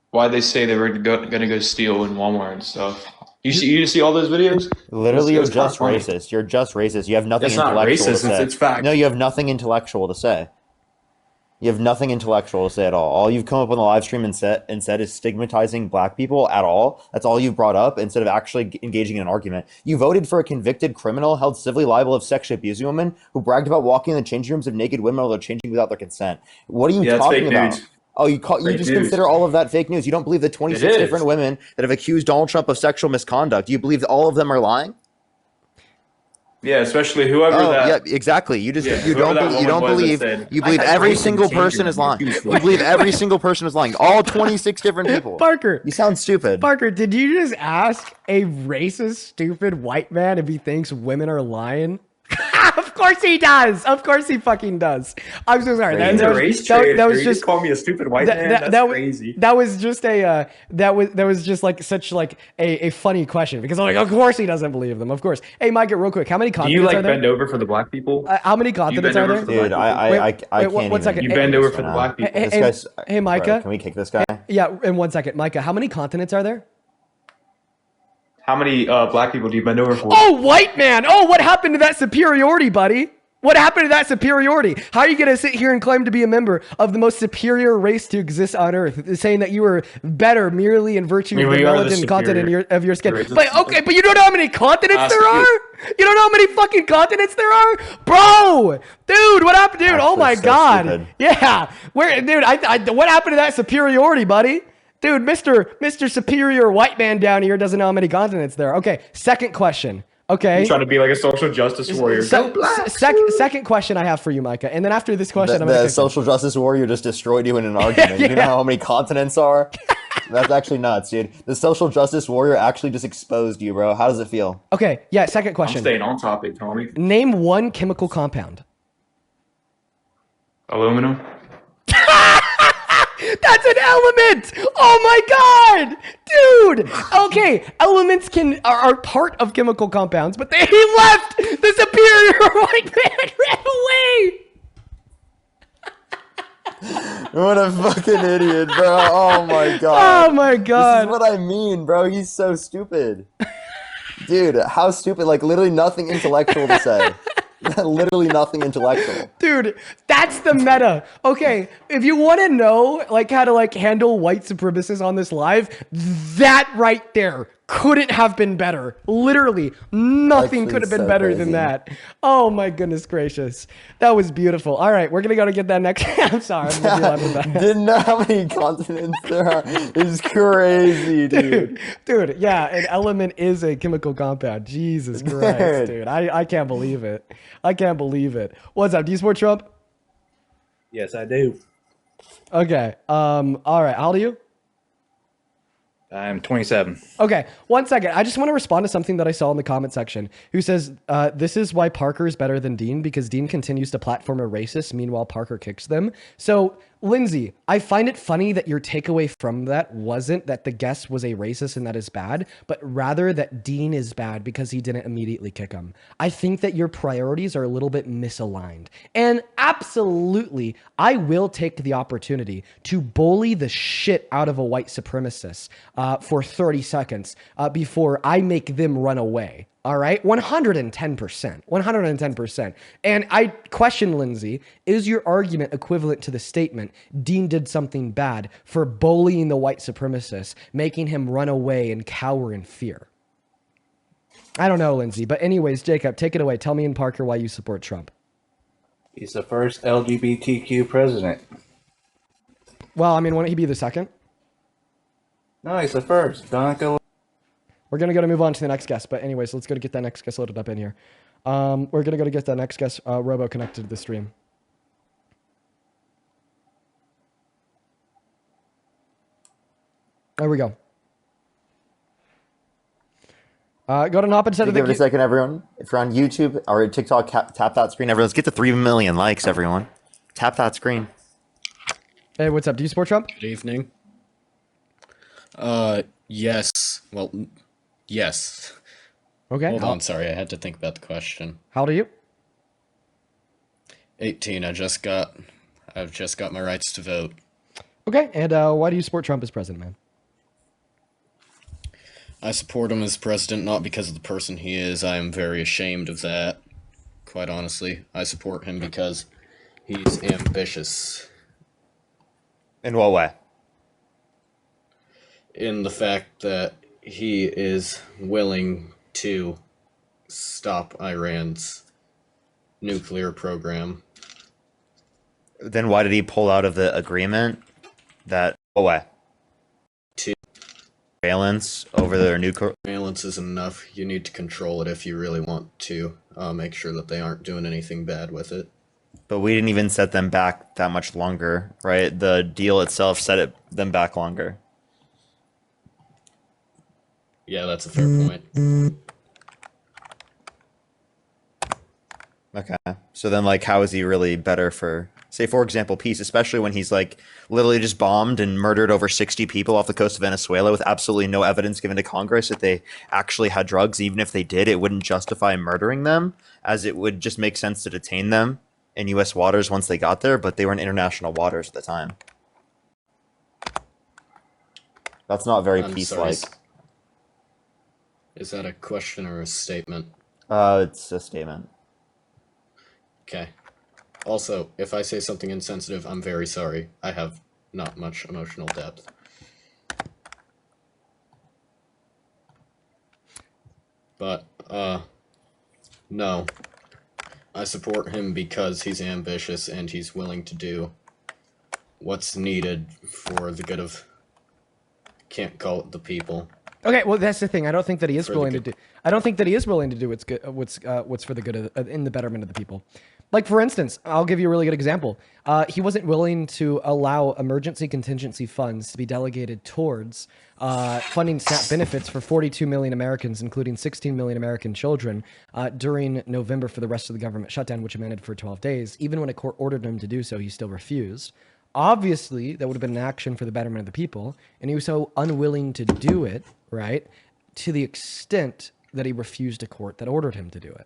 [SPEAKER 15] Why they say they were gonna go steal in Walmart and stuff. You see all those videos?
[SPEAKER 13] Literally, you're just racist. You're just racist. You have nothing intellectual to say.
[SPEAKER 15] It's fact.
[SPEAKER 13] No, you have nothing intellectual to say. You have nothing intellectual to say at all. All you've come up on the live stream and said is stigmatizing Black people at all. That's all you've brought up instead of actually engaging in an argument. You voted for a convicted criminal held civilly liable of sexually abusing women who bragged about walking in the changing rooms of naked women while they're changing without their consent. What are you talking about? News. Oh, you just consider all of that fake news. You don't believe the 26 different women that have accused Donald Trump of sexual misconduct. Do you believe that all of them are lying?
[SPEAKER 15] Yeah, especially whoever that.
[SPEAKER 13] Yeah, exactly. You just you don't believe every single person is lying. You believe every single person is lying. All 26 different people.
[SPEAKER 1] Parker,
[SPEAKER 13] you sound stupid.
[SPEAKER 1] Parker, did you just ask a racist, stupid white man if he thinks women are lying? Of course he does. Of course he fucking does. I'm so sorry.
[SPEAKER 15] That was just call me a stupid white man. That's crazy.
[SPEAKER 1] That was just a that was just like such like a funny question because I'm like, of course he doesn't believe them. Of course. Hey, Micah, real quick, how many continents
[SPEAKER 15] do you like
[SPEAKER 1] are there?
[SPEAKER 15] bend over for the Black people?
[SPEAKER 1] How many continents are there?
[SPEAKER 13] Dude, I can't.
[SPEAKER 1] One second.
[SPEAKER 15] You bend over for the Black people.
[SPEAKER 1] Hey, Micah.
[SPEAKER 13] Bro, can we kick this guy?
[SPEAKER 1] Yeah, in 1 second, Micah. How many continents are there?
[SPEAKER 15] How many Black people do you bend over for?
[SPEAKER 1] Oh, white man. Oh, what happened to that superiority, buddy? What happened to that superiority? How are you going to sit here and claim to be a member of the most superior race to exist on Earth, saying that you are better merely in virtue of the melanin content of your skin? But okay, but you don't know how many continents there are? You don't know how many fucking continents there are? Bro! Dude, what happened? Dude, oh my God.
[SPEAKER 13] Stupid.
[SPEAKER 1] Yeah. Dude, what happened to that superiority, buddy? Dude, Mr. Superior White Man down here doesn't know how many continents there are. Okay, second question. Okay.
[SPEAKER 15] You're trying to be like a social justice warrior.
[SPEAKER 1] Second question I have for you, Micah. And then after this question,
[SPEAKER 13] the social justice warrior just destroyed you in an argument. Yeah. You know how many continents are? That's actually nuts, dude. The social justice warrior actually just exposed you, bro. How does it feel?
[SPEAKER 1] Okay, yeah, second question.
[SPEAKER 15] I'm staying on topic, Tommy.
[SPEAKER 1] Name one chemical compound.
[SPEAKER 15] Aluminum.
[SPEAKER 1] That's an element! Oh my God! Dude! Okay, elements are part of chemical compounds, but he left! The superior white man ran away!
[SPEAKER 13] What a fucking idiot, bro. Oh my God.
[SPEAKER 1] Oh my God.
[SPEAKER 13] This is what I mean, bro. He's so stupid. Dude, how stupid. Like, literally nothing intellectual to say. Literally nothing intellectual.
[SPEAKER 1] Dude, that's the meta. Okay, if you want to know like how to like handle white supremacists on this live, that right there couldn't have been better. Literally, nothing could have been better than that. Oh my goodness gracious. That was beautiful. All right, we're going to go to get that next. I'm sorry. I'm gonna be loud with that.
[SPEAKER 13] Didn't know how many continents there are. It's crazy, dude.
[SPEAKER 1] Dude, yeah, an element is a chemical compound. Jesus Christ, dude. I can't believe it. I can't believe it. What's up? Do you support Trump?
[SPEAKER 16] Yes, I do.
[SPEAKER 1] Okay. All right. How old are you?
[SPEAKER 16] I'm 27.
[SPEAKER 1] Okay, 1 second. I just want to respond to something that I saw in the comment section. Who says, this is why Parker is better than Dean, because Dean continues to platform a racist, meanwhile Parker kicks them. So, Lindsay, I find it funny that your takeaway from that wasn't that the guest was a racist and that is bad, but rather that Dean is bad because he didn't immediately kick him. I think that your priorities are a little bit misaligned. And absolutely, I will take the opportunity to bully the shit out of a white supremacist for 30 seconds before I make them run away. All right, 110%, 110%. And I question, Lindsay, is your argument equivalent to the statement Dean did something bad for bullying the white supremacist, making him run away and cower in fear? I don't know, Lindsay. But anyways, Jacob, take it away. Tell me and Parker why you support Trump.
[SPEAKER 16] He's the first LGBTQ president.
[SPEAKER 1] Well, I mean, wouldn't he be the second?
[SPEAKER 15] No, he's the first. Don't go.
[SPEAKER 1] We're gonna go to move on to the next guest, but anyways, let's go to get that next guest loaded up in here. We're gonna go to get that next guest, Robo, connected to the stream. There we go. Go to Nop instead of
[SPEAKER 13] Give it a second, everyone. If you're on YouTube or TikTok, tap that screen. Everyone, let's get to 3 million likes, everyone. Tap that screen.
[SPEAKER 1] Hey, what's up? Do you support Trump?
[SPEAKER 17] Good evening. Yes. Well, yes.
[SPEAKER 1] Okay.
[SPEAKER 17] Hold on, sorry, I had to think about the question.
[SPEAKER 1] How old are you?
[SPEAKER 17] 18. I've just got my rights to vote.
[SPEAKER 1] Okay, and why do you support Trump as president, man?
[SPEAKER 17] I support him as president not because of the person he is. I am very ashamed of that. Quite honestly, I support him because he's ambitious.
[SPEAKER 13] In what way?
[SPEAKER 17] In the fact that he is willing to stop Iran's nuclear program.
[SPEAKER 13] Then why did he pull out of the agreement? That what way?
[SPEAKER 17] To
[SPEAKER 13] surveillance over their nuclear.
[SPEAKER 17] Surveillance isn't enough. You need to control it if you really want to make sure that they aren't doing anything bad with it.
[SPEAKER 13] But we didn't even set them back that much longer, right? The deal itself set them back longer.
[SPEAKER 17] Yeah, that's a fair point.
[SPEAKER 13] Okay. So then, like, how is he really better for, say, for example, peace, especially when he's, like, literally just bombed and murdered over 60 people off the coast of Venezuela with absolutely no evidence given to Congress that they actually had drugs. Even if they did, it wouldn't justify murdering them, as it would just make sense to detain them in U.S. waters once they got there, but they were in international waters at the time. That's not very peace-like.
[SPEAKER 17] Is that a question or a statement?
[SPEAKER 13] It's a statement.
[SPEAKER 17] Okay. Also, if I say something insensitive, I'm very sorry. I have not much emotional depth. But, no. I support him because he's ambitious and he's willing to do what's needed for the good of, can't call it the people.
[SPEAKER 1] Okay, well that's the thing. I don't think that he is willing to do. I don't think that he is willing to do what's good, what's for the good of, in the betterment of the people. Like for instance, I'll give you a really good example. He wasn't willing to allow emergency contingency funds to be delegated towards funding SNAP benefits for 42 million Americans, including 16 million American children, during November for the rest of the government shutdown, which amended for 12 days. Even when a court ordered him to do so, he still refused. Obviously, that would have been an action for the betterment of the people, and he was so unwilling to do it, right, to the extent that he refused a court that ordered him to do it.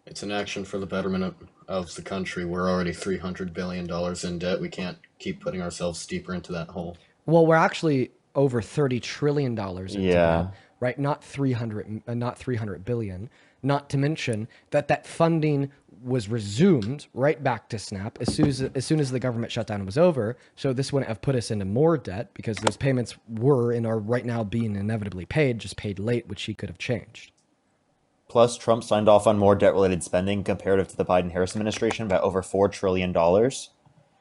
[SPEAKER 17] It's an action for the betterment of the country. We're already $300 billion in debt. We can't keep putting ourselves deeper into that hole.
[SPEAKER 1] Well, we're actually over $30 trillion into debt, right? Not 300 billion. Not to mention that funding was resumed right back to SNAP as soon as the government shutdown was over. So this wouldn't have put us into more debt because those payments were and are right now being inevitably paid, just paid late, which he could have changed.
[SPEAKER 13] Plus, Trump signed off on more debt-related spending comparative to the Biden-Harris administration by over $4 trillion.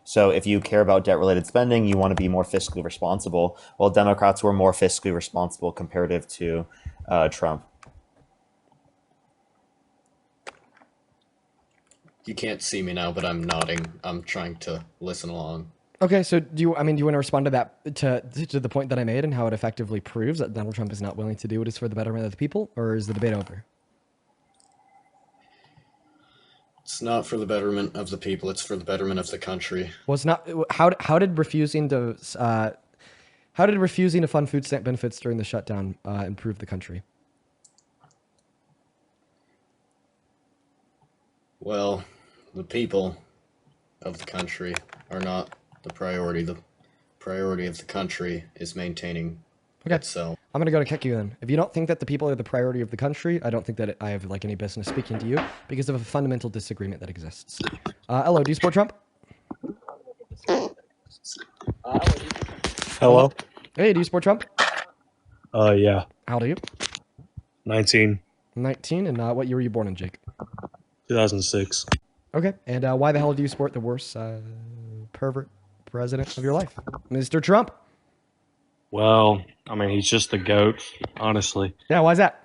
[SPEAKER 13] So if you care about debt-related spending, you want to be more fiscally responsible. Well, Democrats were more fiscally responsible comparative to Trump.
[SPEAKER 17] You can't see me now, but I'm nodding. I'm trying to listen along.
[SPEAKER 1] Okay, so do you want to respond to that, to the point that I made and how it effectively proves that Donald Trump is not willing to do what is for the betterment of the people, or is the debate over?
[SPEAKER 17] It's not for the betterment of the people. It's for the betterment of the country.
[SPEAKER 1] Well, it's not. How did refusing to fund food stamp benefits during the shutdown improve the country?
[SPEAKER 17] Well, the people of the country are not the priority. The priority of the country is maintaining itself.
[SPEAKER 1] I'm going to go to kick you then. If you don't think that the people are the priority of the country, I don't think that I have like any business speaking to you because of a fundamental disagreement that exists. Hello, do you support Trump?
[SPEAKER 18] Hello?
[SPEAKER 1] Hey, do you support Trump?
[SPEAKER 18] Yeah.
[SPEAKER 1] How old are you?
[SPEAKER 18] 19.
[SPEAKER 1] 19, and what year were you born in, Jake?
[SPEAKER 18] 2006.
[SPEAKER 1] Okay. And why the hell do you support the worst pervert president of your life, Mr. Trump?
[SPEAKER 18] Well, I mean, he's just the goat, honestly.
[SPEAKER 1] Yeah, why's that?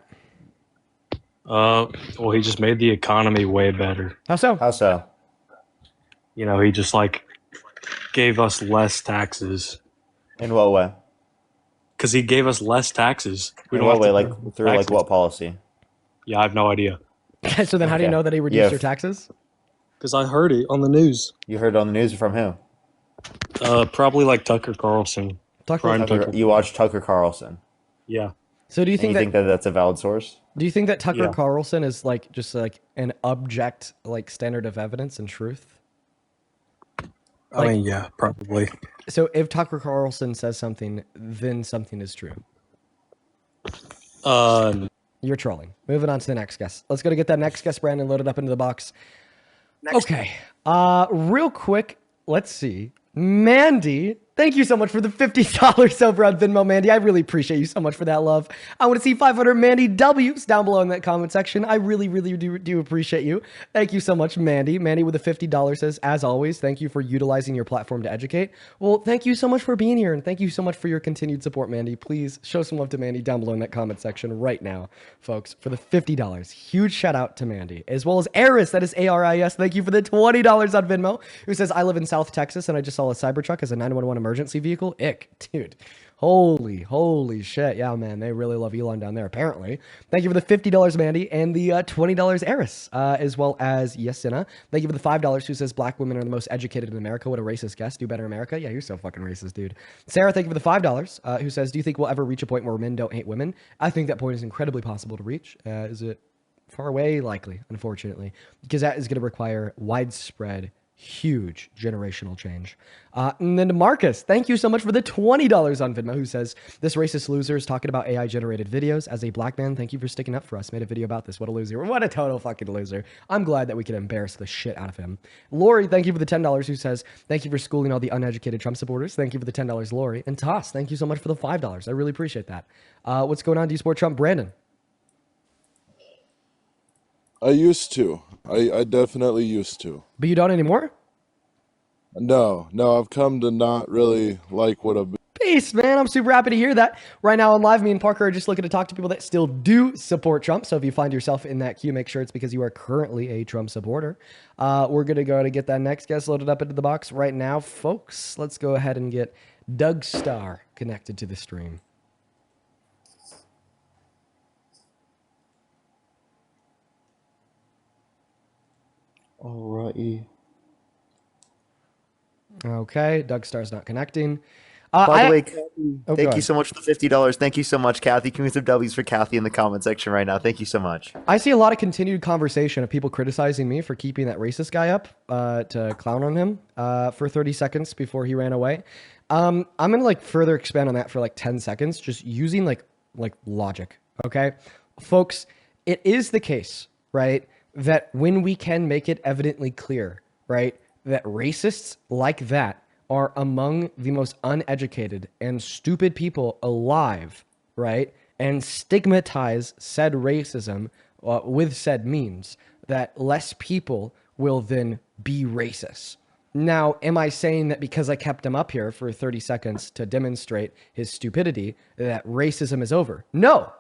[SPEAKER 18] Well, he just made the economy way better.
[SPEAKER 1] How so?
[SPEAKER 13] How so?
[SPEAKER 18] You know, he just like gave us less taxes.
[SPEAKER 13] In what way?
[SPEAKER 18] Because he gave us less taxes.
[SPEAKER 13] In what way? Like through like what policy?
[SPEAKER 18] Yeah, I have no idea.
[SPEAKER 1] So then how do you know that he reduced your taxes?
[SPEAKER 18] Because I heard it on the news.
[SPEAKER 13] You heard it on the news from who?
[SPEAKER 18] Probably like Tucker Carlson.
[SPEAKER 13] Tucker. You watched Tucker Carlson.
[SPEAKER 18] Yeah.
[SPEAKER 1] So do you think
[SPEAKER 13] that that's a valid source?
[SPEAKER 1] Do you think that Tucker
[SPEAKER 18] Yeah.
[SPEAKER 1] Carlson is like just like an object like standard of evidence and truth?
[SPEAKER 18] I mean, yeah, probably.
[SPEAKER 1] So if Tucker Carlson says something, then something is true. You're trolling. Moving on to the next guest. Let's go to get that next guest, Brandon, loaded up into the box. Okay. Real quick, let's see. Mandy, thank you so much for the $50 over on Venmo, Mandy. I really appreciate you so much for that love. I want to see 500 Mandy W's down below in that comment section. I really, really do appreciate you. Thank you so much, Mandy. Mandy with the $50 says, as always, thank you for utilizing your platform to educate. Well, thank you so much for being here, and thank you so much for your continued support, Mandy. Please show some love to Mandy down below in that comment section right now, folks, for the $50. Huge shout out to Mandy, as well as Aris, that is A-R-I-S. Thank you for the $20 on Venmo, who says, I live in South Texas, and I just saw a Cybertruck as a 911 emergency vehicle. Ick, dude. Holy shit. Yeah, man, they really love Elon down there, apparently. Thank you for the $50, Mandy, and the $20 Eris, as well as Yesina. Thank you for the $5 who says black women are the most educated in America. What a racist guess. Do better, America. Yeah, you're so fucking racist, dude. Sarah, thank you for the $5, who says, do you think we'll ever reach a point where men don't hate women? I think that point is incredibly possible to reach. Is it far away? Likely, unfortunately, because that is going to require widespread huge generational change. And then to Marcus, thank you so much for the $20 on Venmo, who says, this racist loser is talking about AI generated videos. As a black man, thank you for sticking up for us. Made a video about this. What a loser. What a total fucking loser. I'm glad that we can embarrass the shit out of him. Lori, thank you for the $10, who says, thank you for schooling all the uneducated Trump supporters. Thank you for the $10, Lori. And Toss, thank you so much for the $5. I really appreciate that. What's going on? Do you support Trump? Brandon?
[SPEAKER 19] I used to. I definitely used to.
[SPEAKER 1] But you don't anymore?
[SPEAKER 19] No, I've come to not really like what I've been.
[SPEAKER 1] Peace, man. I'm super happy to hear that. Right now on live, me and Parker are just looking to talk to people that still do support Trump. So if you find yourself in that queue, make sure it's because you are currently a Trump supporter. We're going to go to get that next guest loaded up into the box right now. Folks, let's go ahead and get Doug Starr connected to the stream.
[SPEAKER 13] Alrighty.
[SPEAKER 1] Okay, Doug Starr's not connecting.
[SPEAKER 13] By the way, Kathy, thank you so much for the $50. Thank you so much, Kathy. Can we some W's for Kathy in the comment section right now? Thank you so much.
[SPEAKER 1] I see a lot of continued conversation of people criticizing me for keeping that racist guy up to clown on him for 30 seconds before he ran away. I'm gonna like further expand on that for like 10 seconds, just using like logic. Okay, folks, it is the case, right, that when we can make it evidently clear, right, that racists like that are among the most uneducated and stupid people alive, right? And stigmatize said racism with said means, that less people will then be racist. Now, am I saying that because I kept him up here for 30 seconds to demonstrate his stupidity, that racism is over? No.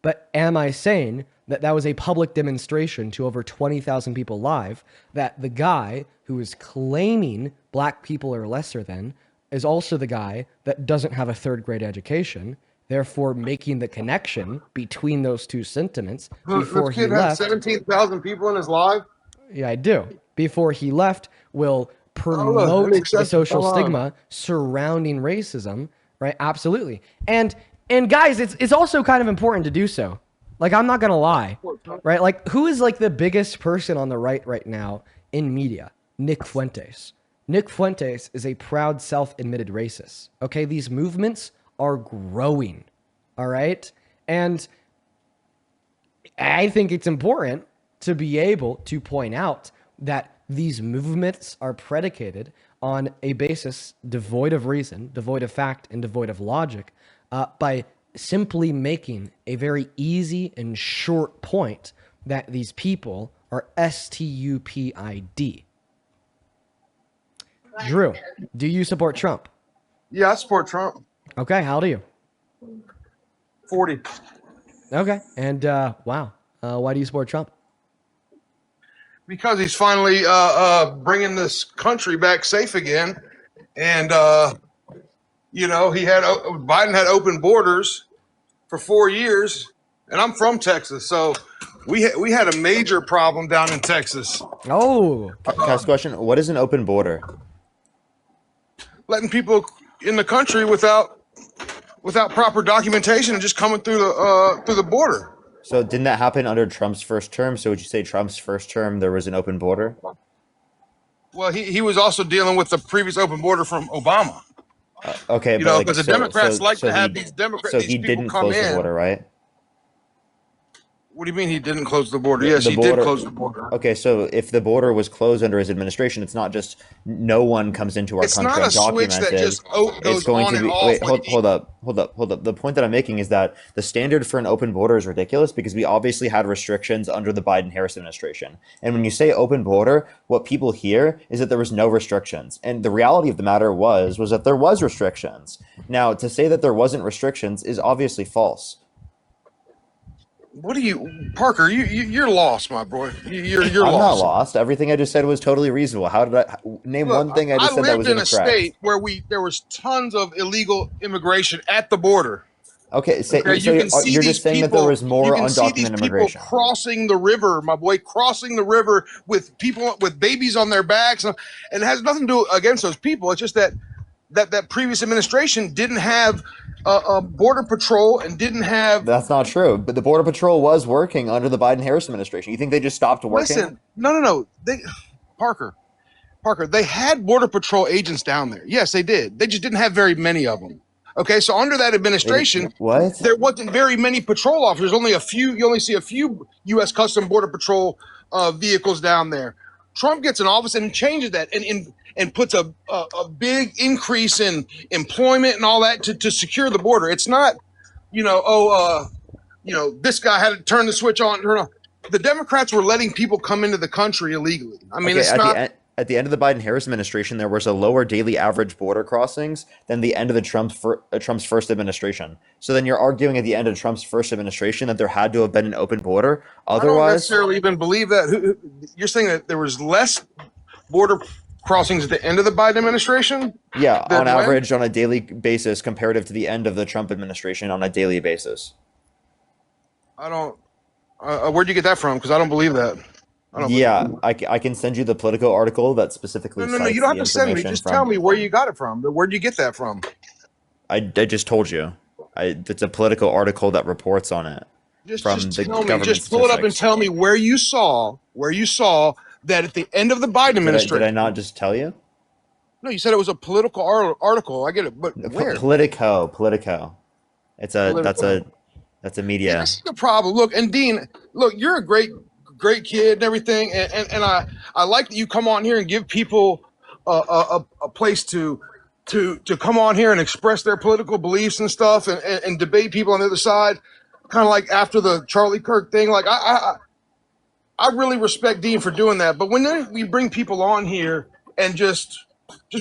[SPEAKER 1] But am I saying that that was a public demonstration to over 20,000 people live, that the guy who is claiming black people are lesser than is also the guy that doesn't have a third grade education, therefore making the connection between those two sentiments before he left.
[SPEAKER 20] 17,000 people in his live?
[SPEAKER 1] Yeah, I do. Before he left, will promote the social stigma surrounding racism, right? Absolutely. And guys, it's also kind of important to do so. Like, I'm not going to lie, right? Like, who is like the biggest person on the right now in media? Nick Fuentes. Nick Fuentes is a proud self-admitted racist. Okay, these movements are growing, all right? And I think it's important to be able to point out that these movements are predicated on a basis devoid of reason, devoid of fact, and devoid of logic, by simply making a very easy and short point that these people or STUPID? Drew, do you support Trump?
[SPEAKER 20] Yeah, I support Trump.
[SPEAKER 1] Okay, how old are you?
[SPEAKER 20] 40.
[SPEAKER 1] Okay, and wow, why do you support Trump?
[SPEAKER 20] Because he's finally bringing this country back safe again, and Biden had open borders for 4 years, and I'm from Texas, so we had a major problem down in Texas.
[SPEAKER 1] Oh,
[SPEAKER 13] can I ask a question? What is an open border?
[SPEAKER 20] Letting people in the country without proper documentation and just coming through the border.
[SPEAKER 13] So didn't that happen under Trump's first term? So would you say Trump's first term there was an open border?
[SPEAKER 20] Well, he was also dealing with the previous open border from Obama.
[SPEAKER 13] Okay,
[SPEAKER 20] You
[SPEAKER 13] but
[SPEAKER 20] know,
[SPEAKER 13] like,
[SPEAKER 20] because the Democrats to have these Democrats.
[SPEAKER 13] So
[SPEAKER 20] these
[SPEAKER 13] he
[SPEAKER 20] people
[SPEAKER 13] didn't
[SPEAKER 20] come
[SPEAKER 13] close
[SPEAKER 20] in.
[SPEAKER 13] the border, right?
[SPEAKER 20] What do you mean he didn't close the border? Yes,
[SPEAKER 13] The
[SPEAKER 20] he
[SPEAKER 13] border-
[SPEAKER 20] did close the border.
[SPEAKER 13] Okay, so if the border was closed under his administration, it's not just no one comes into our
[SPEAKER 20] It's
[SPEAKER 13] country
[SPEAKER 20] not a switch
[SPEAKER 13] undocumented.
[SPEAKER 20] that just
[SPEAKER 13] It's
[SPEAKER 20] goes
[SPEAKER 13] going
[SPEAKER 20] on
[SPEAKER 13] to
[SPEAKER 20] and
[SPEAKER 13] be.
[SPEAKER 20] off.
[SPEAKER 13] Wait,
[SPEAKER 20] like
[SPEAKER 13] hold up. The point that I'm making is that the standard for an open border is ridiculous because we obviously had restrictions under the Biden-Harris administration. And when you say open border, what people hear is that there was no restrictions. And the reality of the matter was that there was restrictions. Now, to say that there wasn't restrictions is obviously false.
[SPEAKER 20] What do you, Parker? You're lost, my boy. You're
[SPEAKER 13] I'm not
[SPEAKER 20] lost.
[SPEAKER 13] lost. Everything I just said was totally reasonable. How did I name
[SPEAKER 20] Look,
[SPEAKER 13] one thing I just said that was
[SPEAKER 20] lived in a
[SPEAKER 13] incorrect?
[SPEAKER 20] state where there was tons of illegal immigration at the border.
[SPEAKER 13] Okay, so
[SPEAKER 20] You can see
[SPEAKER 13] you're
[SPEAKER 20] these
[SPEAKER 13] just saying that
[SPEAKER 20] people-
[SPEAKER 13] there was more
[SPEAKER 20] you can see these
[SPEAKER 13] undocumented
[SPEAKER 20] people
[SPEAKER 13] immigration.
[SPEAKER 20] crossing the river, my boy, crossing the river with people with babies on their backs, and it has nothing to do against those people. It's just that previous administration didn't have a border patrol and didn't have.
[SPEAKER 13] That's not true. But the Border Patrol was working under the Biden-Harris administration. You think they just stopped working?
[SPEAKER 20] Listen, no. Parker, they had border patrol agents down there. Yes, they did. They just didn't have very many of them. Okay, so under that administration,
[SPEAKER 13] What?
[SPEAKER 20] there wasn't very many patrol officers. Only a few. You only see a few U.S. Custom Border Patrol vehicles down there. Trump gets in office and changes that and puts a big increase in employment and all that to secure the border. It's not, this guy had to turn the switch on. Turn on. The Democrats were letting people come into the country illegally. I mean,
[SPEAKER 13] Okay,
[SPEAKER 20] it's not.
[SPEAKER 13] at the end of the Biden-Harris administration, there was a lower daily average border crossings than the end of the Trump's first administration. So then you're arguing at the end of Trump's first administration that there had to have been an open border.
[SPEAKER 20] I don't
[SPEAKER 13] Otherwise,
[SPEAKER 20] necessarily even believe that. You're saying that there was less border crossings at the end of the Biden administration?
[SPEAKER 13] yeah,
[SPEAKER 20] Then
[SPEAKER 13] on
[SPEAKER 20] when?
[SPEAKER 13] average, on a daily basis, comparative to the end of the Trump administration on a daily basis.
[SPEAKER 20] I don't. Where'd you get that from? Because I don't believe that.
[SPEAKER 13] Yeah, I can send you the Politico article that specifically
[SPEAKER 20] No.
[SPEAKER 13] cites
[SPEAKER 20] You don't
[SPEAKER 13] the
[SPEAKER 20] have to send me.
[SPEAKER 13] information
[SPEAKER 20] Just
[SPEAKER 13] from-
[SPEAKER 20] tell me where you got it from. Where'd you get that from?
[SPEAKER 13] I just told you. It's a Politico article that reports on it
[SPEAKER 20] Just
[SPEAKER 13] from
[SPEAKER 20] just
[SPEAKER 13] the
[SPEAKER 20] tell me.
[SPEAKER 13] government
[SPEAKER 20] Just pull it up and
[SPEAKER 13] statistics.
[SPEAKER 20] tell me where you saw that at the end of the Biden administration.
[SPEAKER 13] Did I not just tell you?
[SPEAKER 20] No, you said it was a political article. I get it, but where?
[SPEAKER 13] Politico. It's a
[SPEAKER 20] Politico.
[SPEAKER 13] that's a media.
[SPEAKER 20] That's the problem. Look, and Dean, look, you're a great kid and everything, and I like that you come on here and give people a place to come on here and express their political beliefs and stuff, and debate people on the other side, kind of like after the Charlie Kirk thing. Like I really respect Dean for doing that, but when we bring people on here and just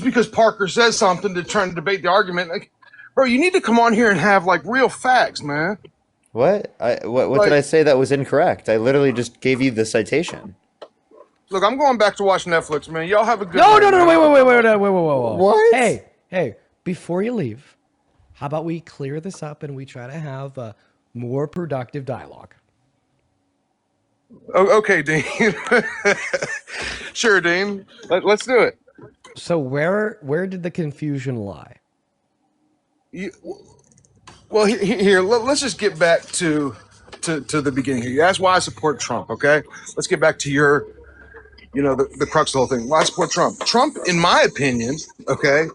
[SPEAKER 20] because Parker says something to try and debate the argument, like, bro, you need to come on here and have like real facts, man.
[SPEAKER 13] What? What did I say that was incorrect? I literally just gave you the citation.
[SPEAKER 20] Look, I'm going back to watch Netflix, man. Y'all have a good
[SPEAKER 1] No,
[SPEAKER 20] night,
[SPEAKER 1] no, no,
[SPEAKER 20] man.
[SPEAKER 1] wait.
[SPEAKER 13] What?
[SPEAKER 1] Hey, before you leave, how about we clear this up and we try to have a more productive dialogue?
[SPEAKER 20] Okay, Dean. Sure, Dean. Let's do it.
[SPEAKER 1] So where did the confusion lie?
[SPEAKER 20] Well, here, let's just get back to the beginning here. You asked why I support Trump, okay? Let's get back to your, the crux of the whole thing. Why I support Trump? Trump, in my opinion, okay,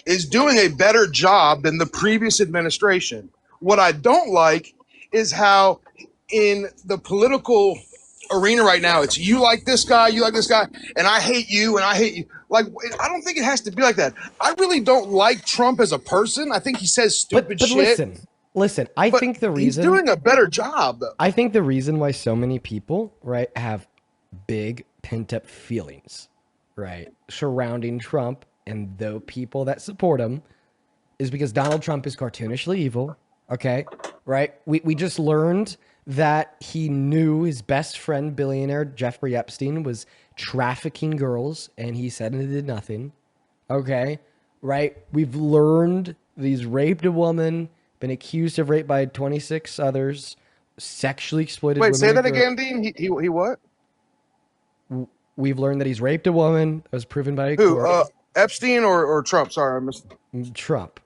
[SPEAKER 20] is doing a better job than the previous administration. What I don't like is how in the political arena right now, it's you like this guy, and I hate you, and I hate you. Like, I don't think it has to be like that. I really don't like Trump as a person. I think he says stupid
[SPEAKER 1] But
[SPEAKER 20] shit.
[SPEAKER 1] listen. I think the reason
[SPEAKER 20] he's doing a better job, though.
[SPEAKER 1] I think the reason why so many people, right, have big pent up feelings, right, surrounding Trump and the people that support him is because Donald Trump is cartoonishly evil. Okay. Right. We just learned that he knew his best friend, billionaire Jeffrey Epstein, was trafficking girls and he said he did nothing. Okay. Right. We've learned that he's raped a woman, been accused of rape by 26 others, sexually exploited
[SPEAKER 20] Wait,
[SPEAKER 1] women.
[SPEAKER 20] say that again, Dean. He what?
[SPEAKER 1] We've learned that he's raped a woman. That was proven by a
[SPEAKER 20] Who?
[SPEAKER 1] court.
[SPEAKER 20] Epstein or Trump? Sorry, I missed.
[SPEAKER 1] Trump.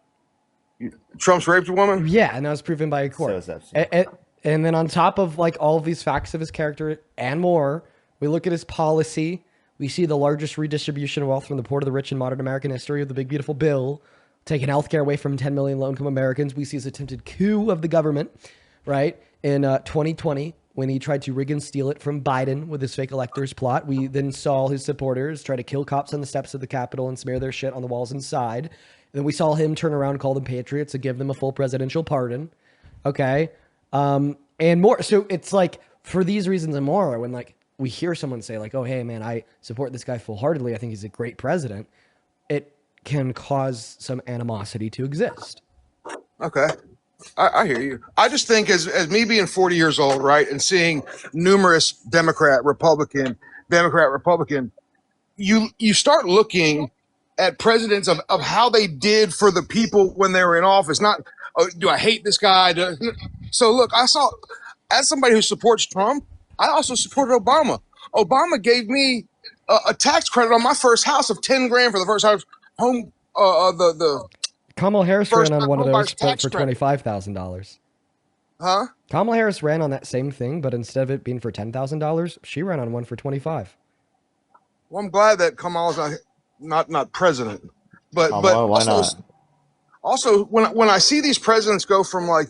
[SPEAKER 20] Trump's raped a woman?
[SPEAKER 1] Yeah, and that was proven by a court.
[SPEAKER 13] So is Epstein.
[SPEAKER 1] And then on top of like all of these facts of his character and more, we look at his policy. We see the largest redistribution of wealth from the poor to the rich in modern American history of the big beautiful bill, taking healthcare away from 10 million low-income Americans. We see his attempted coup of the government, right, in 2020 when he tried to rig and steal it from Biden with his fake electors plot. We then saw his supporters try to kill cops on the steps of the Capitol and smear their shit on the walls inside. Then we saw him turn around, call them patriots, and give them a full presidential pardon. Okay. And more. So it's like for these reasons and more, when like we hear someone say like, oh, hey man, I support this guy full-heartedly. I think he's a great president. It can cause some animosity to exist.
[SPEAKER 20] Okay. I hear you. I just think as me being 40 years old, right, and seeing numerous Democrat, Republican, you start looking at presidents of how they did for the people when they were in office. Not, oh, do I hate this guy? So look, I saw, as somebody who supports Trump, I also supported Obama. Obama gave me a tax credit on my first house of 10 grand for the first house home.
[SPEAKER 1] Kamala Harris ran on one of those for
[SPEAKER 20] credit.
[SPEAKER 1] $25,000.
[SPEAKER 20] Huh?
[SPEAKER 1] Kamala Harris ran on that same thing, but instead of it being for $10,000, she ran on one for $25,000.
[SPEAKER 20] Well, I'm glad that Kamala's not president, but
[SPEAKER 13] Kamala, why
[SPEAKER 20] also,
[SPEAKER 13] not?
[SPEAKER 20] Also, when I see these presidents go from like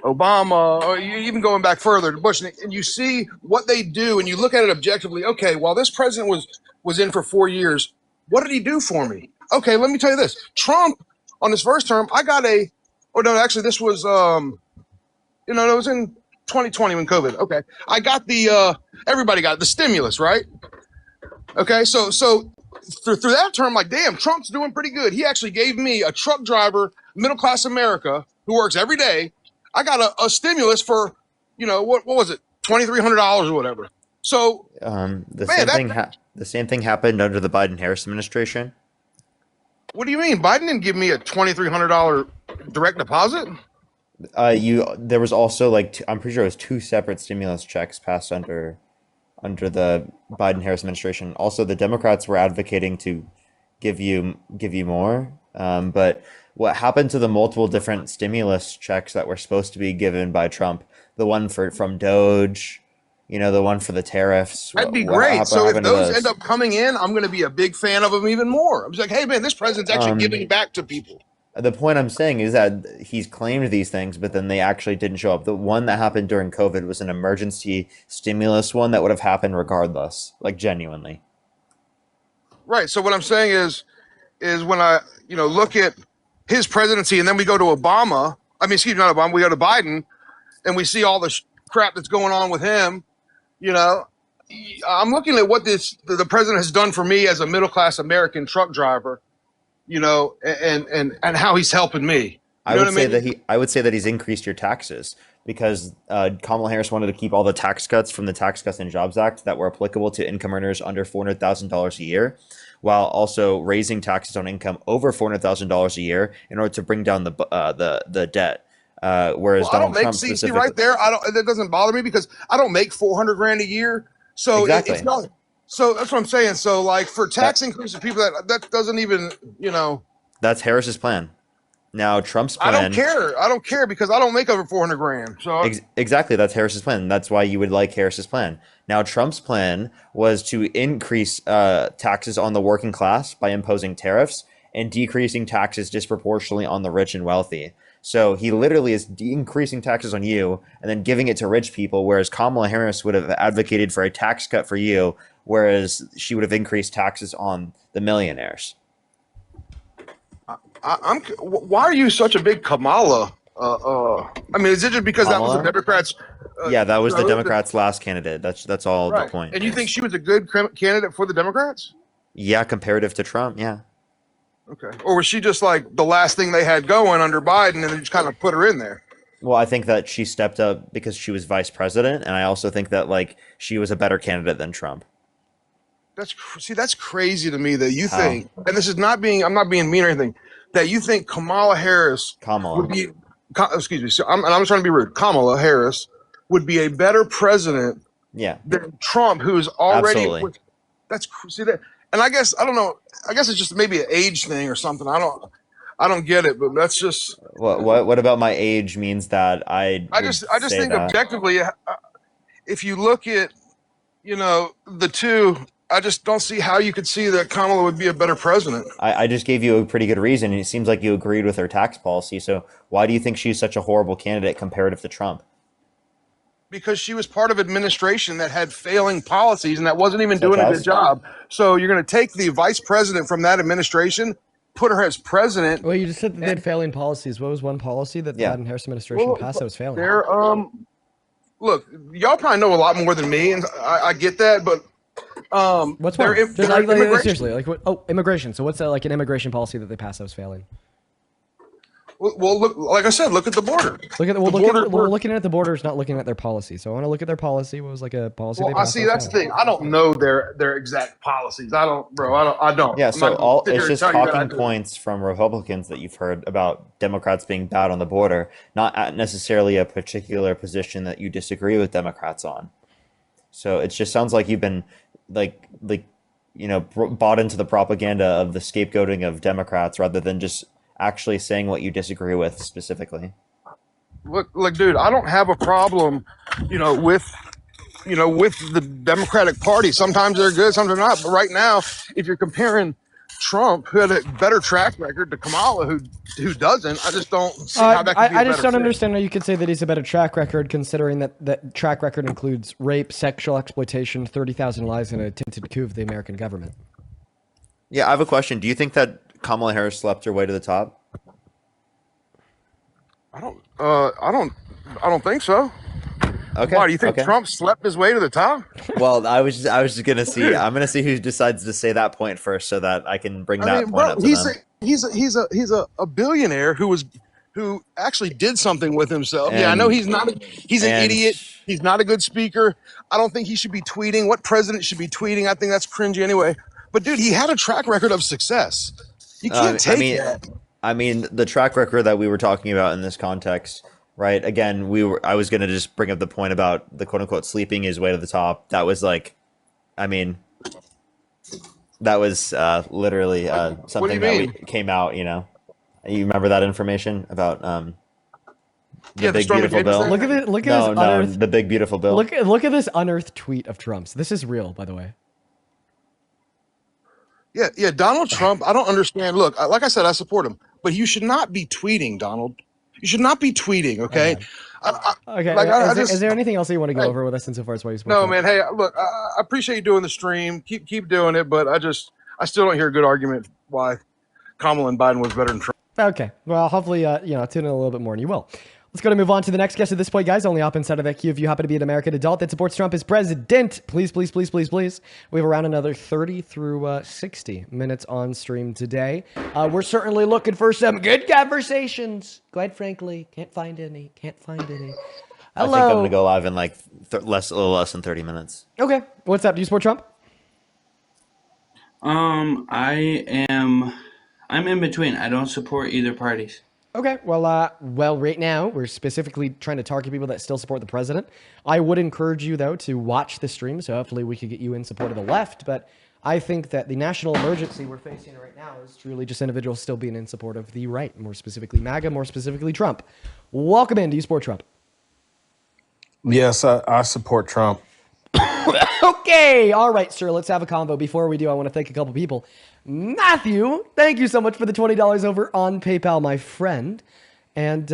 [SPEAKER 20] Obama, or you even going back further to Bush, and you see what they do, and you look at it objectively. Okay, while this president was in for 4 years, what did he do for me? Okay, let me tell you this. Trump, on his first term, I got this was, it was in 2020 when COVID. Okay, I got everybody got the stimulus, right? Okay, so through that term, like, damn, Trump's doing pretty good. He actually gave me, a truck driver, middle-class America, who works every day, I got a stimulus for, what was it, $2,300 or whatever. So,
[SPEAKER 13] the same thing happened under the Biden-Harris administration.
[SPEAKER 20] What do you mean? Biden didn't give me a $2,300 direct deposit?
[SPEAKER 13] There was also I'm pretty sure it was 2 separate stimulus checks passed under the Biden-Harris administration. Also, the Democrats were advocating to give you more. But what happened to the multiple different stimulus checks that were supposed to be given by Trump? The one from Doge, the one for the tariffs.
[SPEAKER 20] That'd be great. So if those end up coming in, I'm going to be a big fan of them even more. I'm just like, hey man, this president's actually giving back to people.
[SPEAKER 13] The point I'm saying is that he's claimed these things, but then they actually didn't show up. The one that happened during COVID was an emergency stimulus one that would have happened regardless, like genuinely.
[SPEAKER 20] Right. So what I'm saying is when I, look at his presidency and then we go to Obama, not Obama, we go to Biden and we see all the crap that's going on with him, I'm looking at what the president has done for me as a middle-class American truck driver, and how he's helping me.
[SPEAKER 13] I would say that he's increased your taxes because Kamala Harris wanted to keep all the tax cuts from the Tax Cuts and Jobs Act that were applicable to income earners under $400,000 a year, while also raising taxes on income over $400,000 a year in order to bring down the debt. Whereas Donald Trump specifically,
[SPEAKER 20] right there, that doesn't bother me because I don't make 400 grand a year. So
[SPEAKER 13] exactly.
[SPEAKER 20] It's not. So that's what I'm saying. So like for tax increases, people that doesn't even,
[SPEAKER 13] That's Harris's plan. Now Trump's plan.
[SPEAKER 20] I don't care because I don't make over 400 grand. So
[SPEAKER 13] exactly, that's Harris's plan. That's why you would like Harris's plan. Now Trump's plan was to increase taxes on the working class by imposing tariffs and decreasing taxes disproportionately on the rich and wealthy. So he literally is increasing taxes on you and then giving it to rich people, whereas Kamala Harris would have advocated for a tax cut for you, whereas she would have increased taxes on the millionaires.
[SPEAKER 20] Why are you such a big Kamala I mean, is it just because that was the
[SPEAKER 13] Kamala?
[SPEAKER 20] Democrats?
[SPEAKER 13] Yeah, that was the
[SPEAKER 20] road
[SPEAKER 13] Democrats' last candidate. That's all the
[SPEAKER 20] right.
[SPEAKER 13] point.
[SPEAKER 20] And you think she was a good candidate for the Democrats?
[SPEAKER 13] Yeah, comparative to Trump, yeah.
[SPEAKER 20] Okay. Or was she just like the last thing they had going under Biden and they just kind of put her in there?
[SPEAKER 13] Well, I think that she stepped up because she was vice president, and I also think that like she was a better candidate than Trump.
[SPEAKER 20] That's crazy to me that you
[SPEAKER 13] How?
[SPEAKER 20] think, and this is not being, I'm not being mean or anything, that you think Kamala Harris
[SPEAKER 13] Kamala.
[SPEAKER 20] would be, excuse me, so I'm trying to be rude. Kamala Harris would be a better president
[SPEAKER 13] Yeah.
[SPEAKER 20] than Trump, who is already.
[SPEAKER 13] Absolutely.
[SPEAKER 20] See that, and I guess I don't know. I guess it's just maybe an age thing or something. I don't get it, but that's just.
[SPEAKER 13] What about my age means that I
[SPEAKER 20] just think
[SPEAKER 13] that.
[SPEAKER 20] objectively, if you look at, the two, I just don't see how you could see that Kamala would be a better president.
[SPEAKER 13] I just gave you a pretty good reason, and it seems like you agreed with her tax policy. So why do you think she's such a horrible candidate comparative to Trump?
[SPEAKER 20] Because she was part of administration that had failing policies and that wasn't even doing a good job. So you're going to take the vice president from that administration, put her as president.
[SPEAKER 1] Well, you just said that they had failing policies. What was one policy that the Biden-Harris administration passed that was failing?
[SPEAKER 20] Look, y'all probably know a lot more than me, and I get that, but
[SPEAKER 1] what's one? Seriously, like what? Oh, immigration. So what's like an immigration policy that they passed that was failing?
[SPEAKER 20] Well, look, like I said, look at the border.
[SPEAKER 1] We're looking at the borders, not looking at their policy. So I want to look at their policy. What was like a policy?
[SPEAKER 20] Well, I see. That's the thing. I don't know their exact policies. I don't.
[SPEAKER 13] Yeah. So it's just talking points from Republicans that you've heard about Democrats being bad on the border, not necessarily a particular position that you disagree with Democrats on. So it just sounds like you've been bought into the propaganda of the scapegoating of Democrats rather than just actually saying what you disagree with specifically.
[SPEAKER 20] Look, dude, I don't have a problem, with the Democratic Party. Sometimes they're good, sometimes they're not. But right now, if you're comparing Trump, who had a better track record, to Kamala, who doesn't, I just don't see how that could be
[SPEAKER 1] I just don't understand how you could say that he's a better track record, considering that track record includes rape, sexual exploitation, 30,000 lives, and a attempted coup of the American government.
[SPEAKER 13] Yeah, I have a question. Do you think that Kamala Harris slept her way to the top?
[SPEAKER 20] I don't think so.
[SPEAKER 13] Okay.
[SPEAKER 20] Why do you think Trump slept his way to the top?
[SPEAKER 13] Well, I was just gonna see. I'm gonna see who decides to say that point first, so that I can bring that point up to them.
[SPEAKER 20] He's a billionaire who actually did something with himself. I know he's not. He's an idiot. He's not a good speaker. I don't think he should be tweeting. What president should be tweeting? I think that's cringy anyway. But dude, he had a track record of success. You can't take that.
[SPEAKER 13] I mean, the track record that we were talking about in this context, right? Again, I was going to just bring up the point about the quote unquote sleeping his way to the top. That was like, I mean, that was literally something that came out, You remember that information about the big beautiful bill?
[SPEAKER 1] Look at it. Look at
[SPEAKER 13] the big beautiful bill.
[SPEAKER 1] Look at this unearthed tweet of Trump's. This is real, by the way.
[SPEAKER 20] Yeah, Donald Trump, I don't understand. Look, like I said, I support him, but you should not be tweeting, Donald. You should not be tweeting, okay?
[SPEAKER 1] Okay. Is there anything else you want to go over with us insofar as why you support
[SPEAKER 20] No,
[SPEAKER 1] Trump?
[SPEAKER 20] man. Hey, look, I appreciate you doing the stream. Keep doing it, but I still don't hear a good argument why Kamala and Biden was better than Trump.
[SPEAKER 1] Okay. Well, hopefully, tune in a little bit more, and you will. Let's go to move on to the next guest at this point, guys. Only hop inside of that queue if you happen to be an American adult that supports Trump as president. Please, please, please, please, please. We have around another 30 through 60 minutes on stream today. We're certainly looking for some good conversations. Quite frankly, can't find any.
[SPEAKER 13] I think I'm going to go live in like a little less than 30 minutes.
[SPEAKER 1] Okay. What's up? Do you support Trump?
[SPEAKER 21] I'm in between. I don't support either parties.
[SPEAKER 1] Okay, well, right now we're specifically trying to target people that still support the president. I would encourage you, though, to watch the stream, so hopefully we could get you in support of the left, but I think that the national emergency we're facing right now is truly just individuals still being in support of the right, more specifically MAGA, more specifically Trump. Welcome in. Do you support Trump?
[SPEAKER 22] Yes, I support Trump.
[SPEAKER 1] Okay, all right, sir, let's have a convo. Before we do, I want to thank a couple people. Matthew, thank you so much for the $20 over on PayPal, my friend. And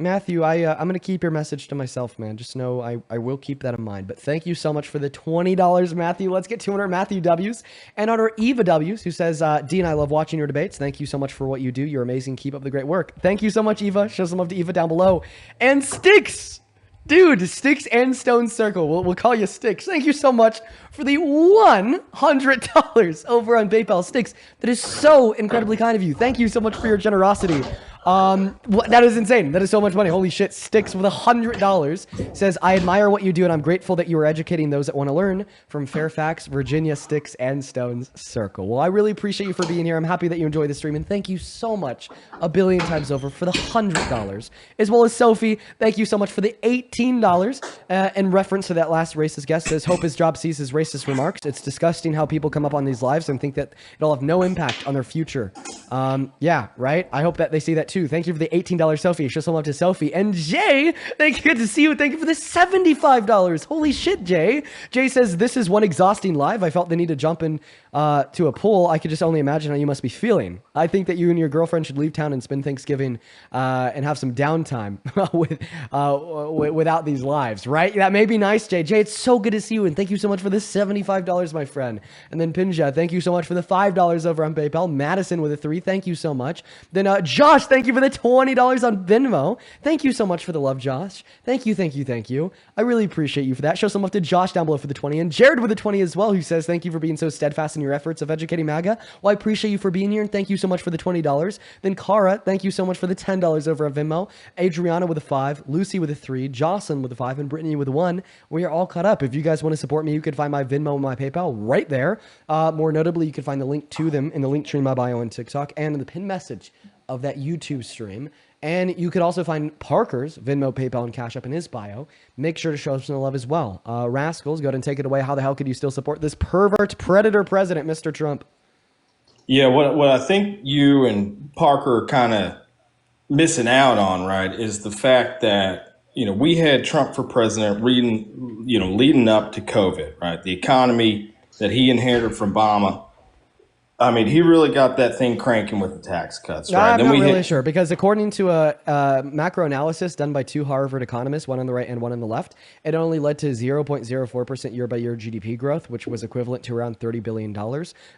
[SPEAKER 1] Matthew, I'm going to keep your message to myself, man. Just know I will keep that in mind. But thank you so much for the $20, Matthew. Let's get 200 Matthew W's. And on our Eva W's, who says, Dean, I love watching your debates. Thank you so much for what you do. You're amazing. Keep up the great work. Thank you so much, Eva. Show some love to Eva down below. And Sticks. Dude, Sticks and Stone Circle. We'll call you Sticks. Thank you so much for the $100 over on PayPal. Sticks, that is so incredibly kind of you. Thank you so much for your generosity. That is insane. That is so much money. Holy shit. Sticks with $100 says, I admire what you do and I'm grateful that you are educating those that want to learn from Fairfax, Virginia, Sticks and Stones Circle. Well, I really appreciate you for being here. I'm happy that you enjoy the stream and thank you so much a billion times over for the $100. As well as Sophie, thank you so much for the $18 in reference to that last racist guest. Says, hope his job sees his racist remarks. It's disgusting how people come up on these lives and think that it'll have no impact on their future. Yeah, right? I hope that they see that too. Thank you for the $18, Sophie. Show some love to Sophie. And Jay, thank you. Good to see you. Thank you for the $75. Holy shit, Jay. Jay says, this is one exhausting live. I felt the need to jump in to a pool. I could just only imagine how you must be feeling. I think that you and your girlfriend should leave town and spend Thanksgiving and have some downtime without these lives, right? That may be nice, Jay. Jay, it's so good to see you. And thank you so much for the $75, my friend. And then Pinja, thank you so much for the $5 over on PayPal. Madison with a 3. Thank you so much. Then Josh, thank you for the $20 on Venmo. Thank you so much for the love, Josh. Thank you, thank you, thank you. I really appreciate you for that. Show some love to Josh down below for the 20. And Jared with the 20 as well, who says, thank you for being so steadfast in your efforts of educating MAGA. Well, I appreciate you for being here, and thank you so much for the $20. Then Cara, thank you so much for the $10 over on Venmo. Adriana with a 5. Lucy with a 3. Jocelyn with a 5. And Brittany with a 1. We are all caught up. If you guys want to support me, you can find my Venmo and my PayPal right there. More notably, you can find the link to them in the link tree in my bio on TikTok and in the pinned message of that YouTube stream. And you could also find Parker's Venmo, PayPal, and Cash App in his bio. Make sure to show us some love as well. Rascals, go ahead and take it away. How the hell could you still support this pervert predator president, Mr. Trump?
[SPEAKER 22] Yeah, what I think you and Parker are kind of missing out on, right, is the fact that, we had Trump for president leading up to COVID, right? The economy that he inherited from Obama. I mean, he really got that thing cranking with the tax cuts, right?
[SPEAKER 1] I'm not really sure, because according to a macro analysis done by 2 Harvard economists, one on the right and one on the left, it only led to 0.04% year-by-year GDP growth, which was equivalent to around $30 billion.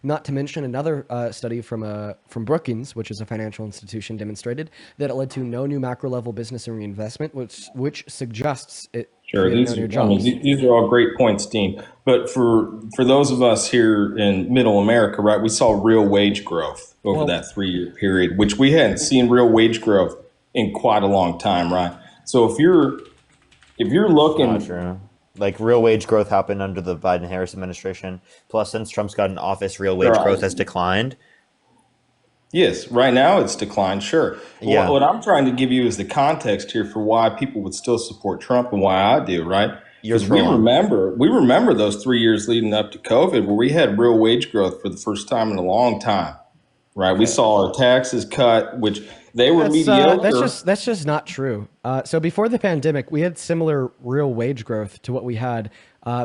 [SPEAKER 1] Not to mention another study from Brookings, which is a financial institution, demonstrated that it led to no new macro-level business and reinvestment, which suggests it.
[SPEAKER 22] Sure, these are all great points, Dean. But for those of us here in Middle America, right, we saw real wage growth over that 3-year period, which we hadn't seen real wage growth in quite a long time, right? So if you're looking,
[SPEAKER 13] like real wage growth happened under the Biden-Harris administration. Plus, since Trump's got in office, real wage growth has declined.
[SPEAKER 22] Yes, right now it's declined, sure.
[SPEAKER 13] Yeah.
[SPEAKER 22] What I'm trying to give you is the context here for why people would still support Trump and why I do, right? Because we remember those 3 years leading up to COVID where we had real wage growth for the first time in a long time, right? We saw our taxes cut, which they were mediocre.
[SPEAKER 1] That's just not true. So before the pandemic, we had similar real wage growth to what we had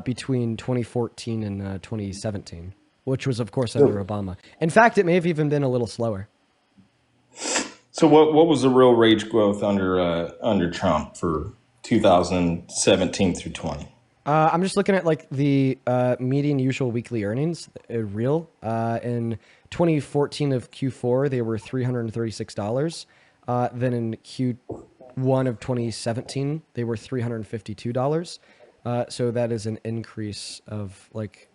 [SPEAKER 1] between 2014 and 2017. Which was, of course, under Obama. In fact, it may have even been a little slower.
[SPEAKER 22] So what was the real wage growth under Trump for 2017 through 20?
[SPEAKER 1] I'm just looking at like the median usual weekly earnings, real. In 2014 of Q4, they were $336. Then in Q1 of 2017, they were $352. So that is an increase of like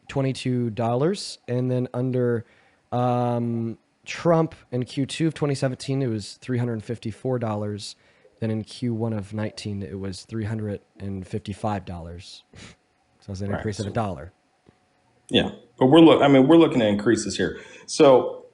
[SPEAKER 1] $22. And then under Trump in Q2 of 2017, it was $354. Then in Q1 of 19, it was $355. So it's an increase of $1.
[SPEAKER 22] Yeah, but we're looking at increases here. So,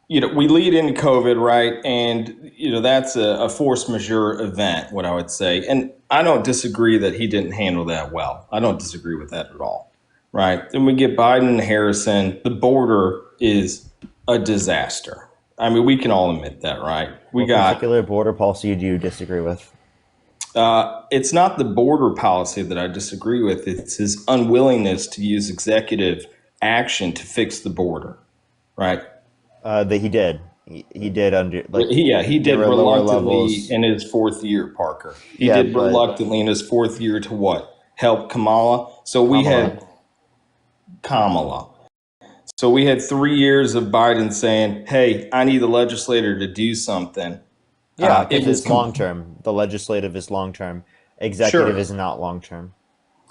[SPEAKER 22] we lead into COVID, right? And, that's a force majeure event, what I would say. And I don't disagree that he didn't handle that well. I don't disagree with that at all. Right. Then we get Biden and Harrison. The border is a disaster. I mean, we can all admit that, right?
[SPEAKER 13] What particular border policy do you disagree with?
[SPEAKER 22] It's not the border policy that I disagree with. It's his unwillingness to use executive action to fix the border, right?
[SPEAKER 13] That he did. He did under like
[SPEAKER 22] he did
[SPEAKER 13] there were lower
[SPEAKER 22] reluctantly
[SPEAKER 13] levels.
[SPEAKER 22] in his fourth year, Parker. He
[SPEAKER 13] Yeah,
[SPEAKER 22] did
[SPEAKER 13] but
[SPEAKER 22] reluctantly in his fourth year to what? Help Kamala. So we had Kamala. So we had 3 years of Biden saying, "Hey, I need the legislator to do something."
[SPEAKER 13] yeah,
[SPEAKER 22] It
[SPEAKER 13] because
[SPEAKER 22] was
[SPEAKER 13] it's long term. The legislative is long term. Executive
[SPEAKER 22] Sure.
[SPEAKER 13] is not long term.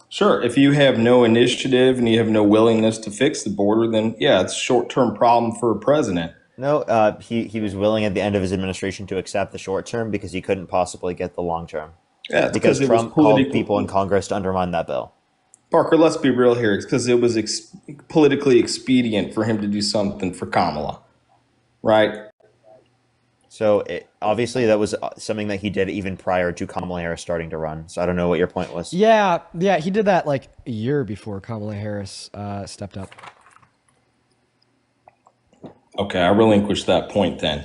[SPEAKER 22] Sure. If you have no initiative and you have no willingness to fix the border, then yeah, it's a short-term problem for a president.
[SPEAKER 13] No, he was willing at the end of his administration to accept the short term because he couldn't possibly get the long term.
[SPEAKER 22] Yeah, it's
[SPEAKER 13] because
[SPEAKER 22] it was
[SPEAKER 13] Trump called
[SPEAKER 22] political.
[SPEAKER 13] people in Congress to undermine that bill.
[SPEAKER 22] Parker, let's be real here. It's because it was politically expedient for him to do something for Kamala, right?
[SPEAKER 13] So obviously that was something that he did even prior to Kamala Harris starting to run. So I don't know what your point was.
[SPEAKER 1] Yeah, he did that like a year before Kamala Harris stepped up.
[SPEAKER 22] Okay, I relinquished that point then.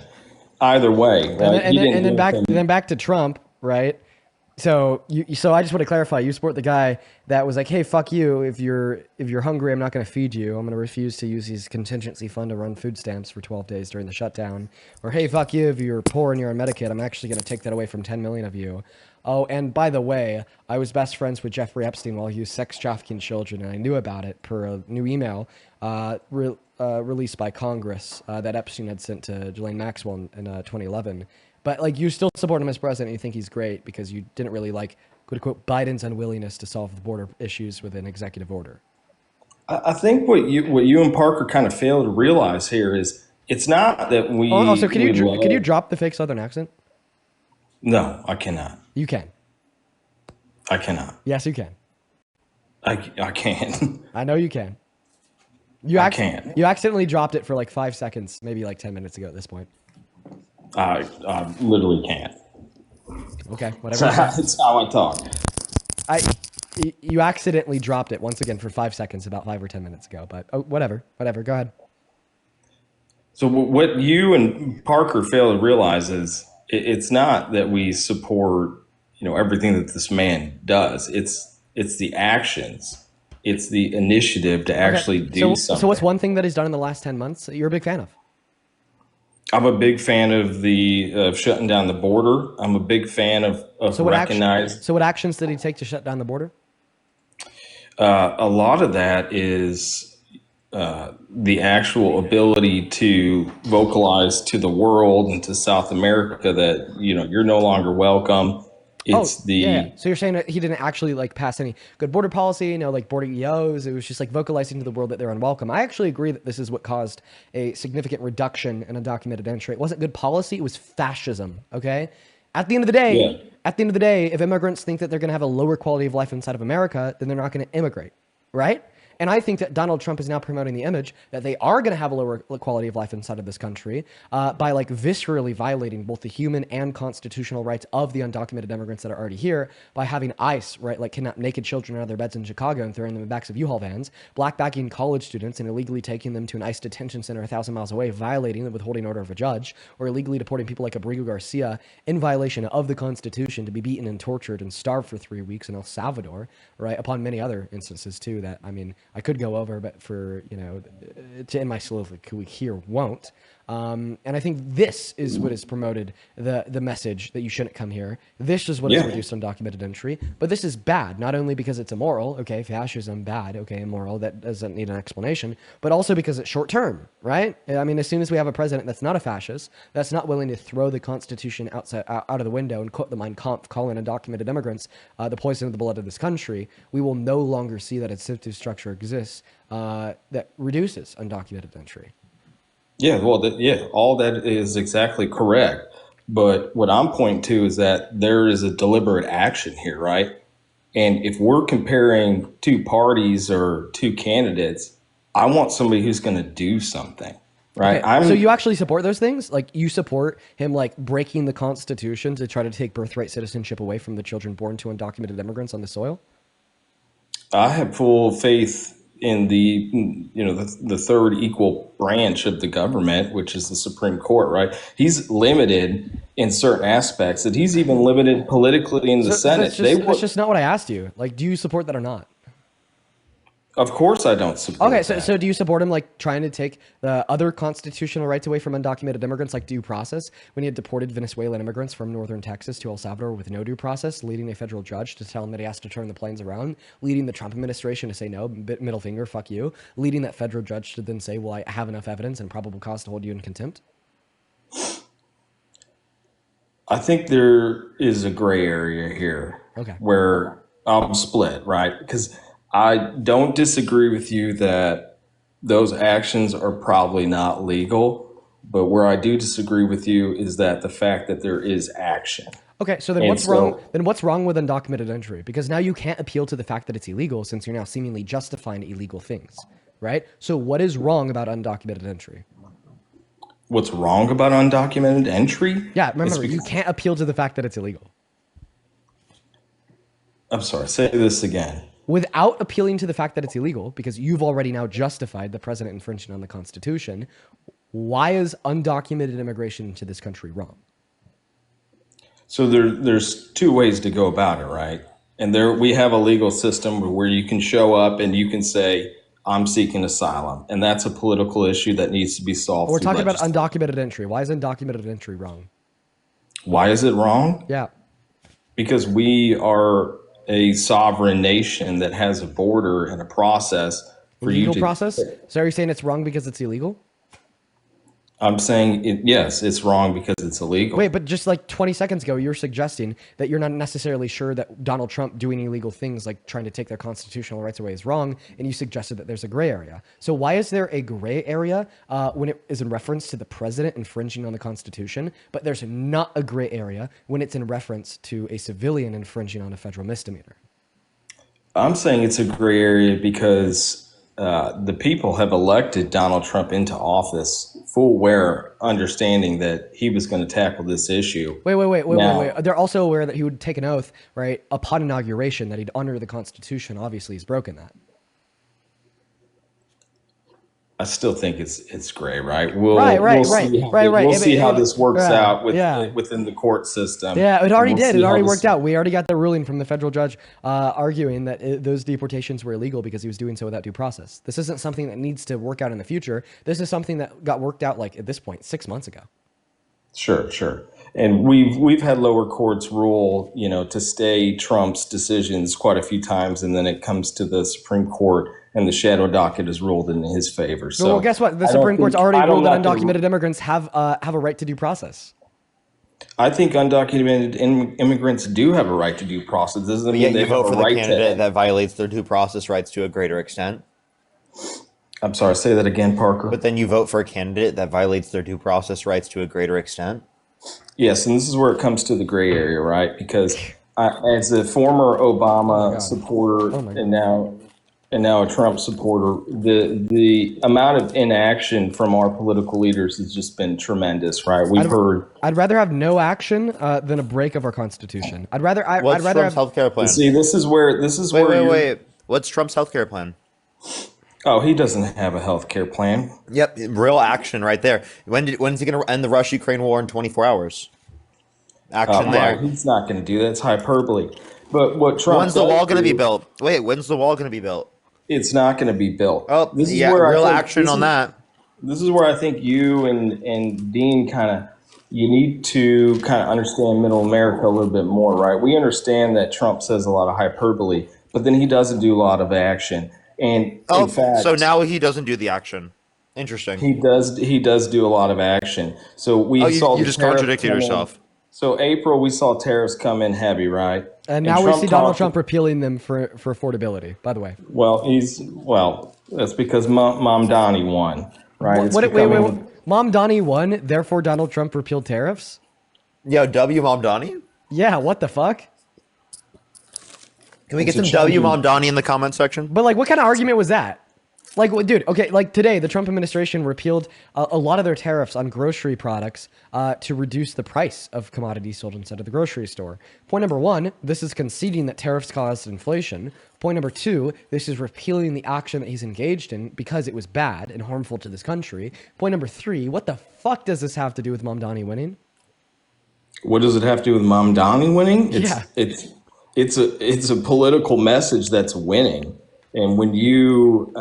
[SPEAKER 22] Either way, right?
[SPEAKER 1] And then back to Trump, right? So so I just want to clarify. You support the guy that was like, "Hey, fuck you! If you're hungry, I'm not going to feed you. I'm going to refuse to use his contingency fund to run food stamps for 12 days during the shutdown." Or, "Hey, fuck you! If you're poor and you're on Medicaid, I'm actually going to take that away from 10 million of you." Oh, and by the way, I was best friends with Jeffrey Epstein while he was sex trafficking children, and I knew about it per a new email released by Congress that Epstein had sent to Ghislaine Maxwell in 2011. But like, you still support him as president. You think he's great because you didn't really like, quote unquote, Biden's unwillingness to solve the border issues with an executive order.
[SPEAKER 22] I think what you and Parker kind of fail to realize here is it's not that we.
[SPEAKER 1] Also, can you drop the fake Southern accent?
[SPEAKER 22] No, I cannot.
[SPEAKER 1] You can.
[SPEAKER 22] I cannot.
[SPEAKER 1] Yes, you can.
[SPEAKER 22] I can.
[SPEAKER 1] I know you can.
[SPEAKER 22] I can't.
[SPEAKER 1] You accidentally dropped it for like 5 seconds, maybe like 10 minutes ago at this point.
[SPEAKER 22] I literally can't.
[SPEAKER 1] Okay, whatever.
[SPEAKER 22] That's how I talk.
[SPEAKER 1] You accidentally dropped it once again for 5 seconds about 5 or 10 minutes ago, but whatever. Go ahead.
[SPEAKER 22] So what you and Parker fail to realize is it's not that we support, everything that this man does. It's the actions. It's the initiative to actually do something.
[SPEAKER 1] So what's one thing that he's done in the last 10 months that you're a big fan of?
[SPEAKER 22] I'm a big fan of shutting down the border. I'm a big fan of
[SPEAKER 1] So what actions did he take to shut down the border?
[SPEAKER 22] A lot of that is the actual ability to vocalize to the world and to South America that you're no longer welcome. It's
[SPEAKER 1] So you're saying that he didn't actually like pass any good border policy, like border EOs. It was just like vocalizing to the world that they're unwelcome. I actually agree that this is what caused a significant reduction in undocumented entry. It wasn't good policy. It was fascism. Okay. At the end of the day, if immigrants think that they're going to have a lower quality of life inside of America, then they're not going to immigrate. Right. And I think that Donald Trump is now promoting the image that they are going to have a lower quality of life inside of this country by like viscerally violating both the human and constitutional rights of the undocumented immigrants that are already here by having ICE, right, like kidnap naked children out of their beds in Chicago and throwing them in the backs of U-Haul vans, blackbacking college students and illegally taking them to an ICE detention center 1,000 miles away, violating the withholding order of a judge, or illegally deporting people like Abrigo Garcia in violation of the Constitution to be beaten and tortured and starved for 3 weeks in El Salvador, right, upon many other instances too that, I mean, I could go over, but for, to end my soliloquy here won't. And I think this is what has promoted the message that you shouldn't come here. This is what has reduced undocumented entry. But this is bad, not only because it's immoral, okay, fascism, bad, okay, immoral, that doesn't need an explanation, but also because it's short term, right? I mean, as soon as we have a president that's not a fascist, that's not willing to throw the Constitution out of the window and quote the Mein Kampf, calling undocumented immigrants the poison of the blood of this country, we will no longer see that incentive structure exists that reduces undocumented entry.
[SPEAKER 22] Yeah, well, all that is exactly correct. But what I'm pointing to is that there is a deliberate action here, right? And if we're comparing two parties or two candidates, I want somebody who's going to do something, right?
[SPEAKER 1] Okay, so you actually support those things? Like you support him like breaking the Constitution to try to take birthright citizenship away from the children born to undocumented immigrants on the soil?
[SPEAKER 22] I have full faith in the third equal branch of the government, which is the Supreme Court, right? He's limited in certain aspects, that he's even limited politically in the Senate.
[SPEAKER 1] That's just not what I asked you. Like, do you support that or not?
[SPEAKER 22] Of course I don't support
[SPEAKER 1] Okay,
[SPEAKER 22] that.
[SPEAKER 1] so do you support him like trying to take the other constitutional rights away from undocumented immigrants, like due process, when he had deported Venezuelan immigrants from northern Texas to El Salvador with no due process, leading a federal judge to tell him that he has to turn the planes around, leading the Trump administration to say no, middle finger, fuck you, leading that federal judge to then say, well, I have enough evidence and probable cause to hold you in contempt?
[SPEAKER 22] I think there is a gray area here where I'm split, right? Because I don't disagree with you that those actions are probably not legal, but where I do disagree with you is that the fact that there is action.
[SPEAKER 1] Okay, so then what's wrong? Then what's wrong with undocumented entry? Because now you can't appeal to the fact that it's illegal, since you're now seemingly justifying illegal things, right? So what is wrong about undocumented entry?
[SPEAKER 22] What's wrong about undocumented entry?
[SPEAKER 1] Yeah, remember, you can't appeal to the fact that it's illegal.
[SPEAKER 22] I'm sorry, say this again.
[SPEAKER 1] Without appealing to the fact that it's illegal, because you've already now justified the president infringing on the Constitution, why is undocumented immigration into this country wrong?
[SPEAKER 22] So there's two ways to go about it, right? And we have a legal system where you can show up and you can say, I'm seeking asylum. And that's a political issue that needs to be solved.
[SPEAKER 1] We're talking about undocumented entry. Why is undocumented entry wrong?
[SPEAKER 22] Why is it wrong?
[SPEAKER 1] Yeah.
[SPEAKER 22] Because we are a sovereign nation that has a border and a process for
[SPEAKER 1] Legal
[SPEAKER 22] you to...
[SPEAKER 1] process? So are you saying it's wrong because it's illegal?
[SPEAKER 22] I'm saying, yes, it's wrong because it's illegal.
[SPEAKER 1] Wait, but just like 20 seconds ago, you're suggesting that you're not necessarily sure that Donald Trump doing illegal things like trying to take their constitutional rights away is wrong, and you suggested that there's a gray area. So why is there a gray area when it is in reference to the president infringing on the Constitution, but there's not a gray area when it's in reference to a civilian infringing on a federal misdemeanor?
[SPEAKER 22] I'm saying it's a gray area because the people have elected Donald Trump into office full aware, understanding that he was going to tackle this issue.
[SPEAKER 1] Wait. They're also aware that he would take an oath, right, upon inauguration that he'd honor the Constitution. Obviously, he's broken that.
[SPEAKER 22] I still think it's gray, right?
[SPEAKER 1] We'll
[SPEAKER 22] see how this works out within the court system.
[SPEAKER 1] Yeah, it already did. It already worked out. We already got the ruling from the federal judge arguing that those deportations were illegal because he was doing so without due process. This isn't something that needs to work out in the future. This is something that got worked out, like, at this point, 6 months ago.
[SPEAKER 22] Sure. And we've had lower courts rule, to stay Trump's decisions quite a few times, and then it comes to the Supreme Court, and the shadow docket is ruled in his favor. So,
[SPEAKER 1] well, guess what? The Supreme Court's already ruled that undocumented immigrants have a right to due process.
[SPEAKER 22] I think undocumented immigrants do have a right to due process. This doesn't mean they
[SPEAKER 13] vote
[SPEAKER 22] have
[SPEAKER 13] for
[SPEAKER 22] a
[SPEAKER 13] the
[SPEAKER 22] right
[SPEAKER 13] candidate
[SPEAKER 22] to.
[SPEAKER 13] that violates their due process rights to a greater extent.
[SPEAKER 22] I'm sorry, say that again, Parker.
[SPEAKER 13] But then you vote for a candidate that violates their due process rights to a greater extent.
[SPEAKER 22] Yes, and this is where it comes to the gray area, right? Because as a former Obama supporter and now a Trump supporter, the amount of inaction from our political leaders has just been tremendous, right?
[SPEAKER 1] I'd rather have no action than a break of our Constitution. I'd rather have
[SPEAKER 13] Trump's healthcare plan?
[SPEAKER 22] See, this is where
[SPEAKER 13] wait. What's Trump's healthcare plan?
[SPEAKER 22] Oh, he doesn't have a healthcare plan.
[SPEAKER 13] Yep, real action right there. When's he going to end the Russia-Ukraine war in 24 hours? Action there.
[SPEAKER 22] Well, he's not going to do that. It's hyperbole. But what Trump?
[SPEAKER 13] When's the wall going to be built? Wait, when's the wall going to be built?
[SPEAKER 22] It's not going to be built.
[SPEAKER 13] Oh, this is where real action on that.
[SPEAKER 22] This is where I think you and Dean you need to kind of understand middle America a little bit more, right? We understand that Trump says a lot of hyperbole, but then he doesn't do a lot of action. And in fact,
[SPEAKER 13] so now he doesn't do the action. Interesting.
[SPEAKER 22] He does do a lot of action. So
[SPEAKER 13] you just contradicted yourself.
[SPEAKER 22] So April, we saw tariffs come in heavy, right?
[SPEAKER 1] And now we see Donald Trump repealing them for affordability, by the way.
[SPEAKER 22] Well, that's because Mom Donnie won, right?
[SPEAKER 1] Wait. Mom Donnie won, therefore Donald Trump repealed tariffs?
[SPEAKER 13] Yo, W Mom Donnie?
[SPEAKER 1] Yeah, what the fuck?
[SPEAKER 13] Can we get some W Mom Donnie in the comment section?
[SPEAKER 1] But like, what kind of argument was that? Like, dude, okay, like today, the Trump administration repealed a lot of their tariffs on grocery products to reduce the price of commodities sold inside of the grocery store. Point number one, this is conceding that tariffs caused inflation. Point number two, this is repealing the action that he's engaged in because it was bad and harmful to this country. Point number three, what the fuck does this have to do with Mom Donnie winning?
[SPEAKER 22] What does it have to do with Mom Donnie winning?
[SPEAKER 1] Yeah.
[SPEAKER 22] It's a political message that's winning. And when you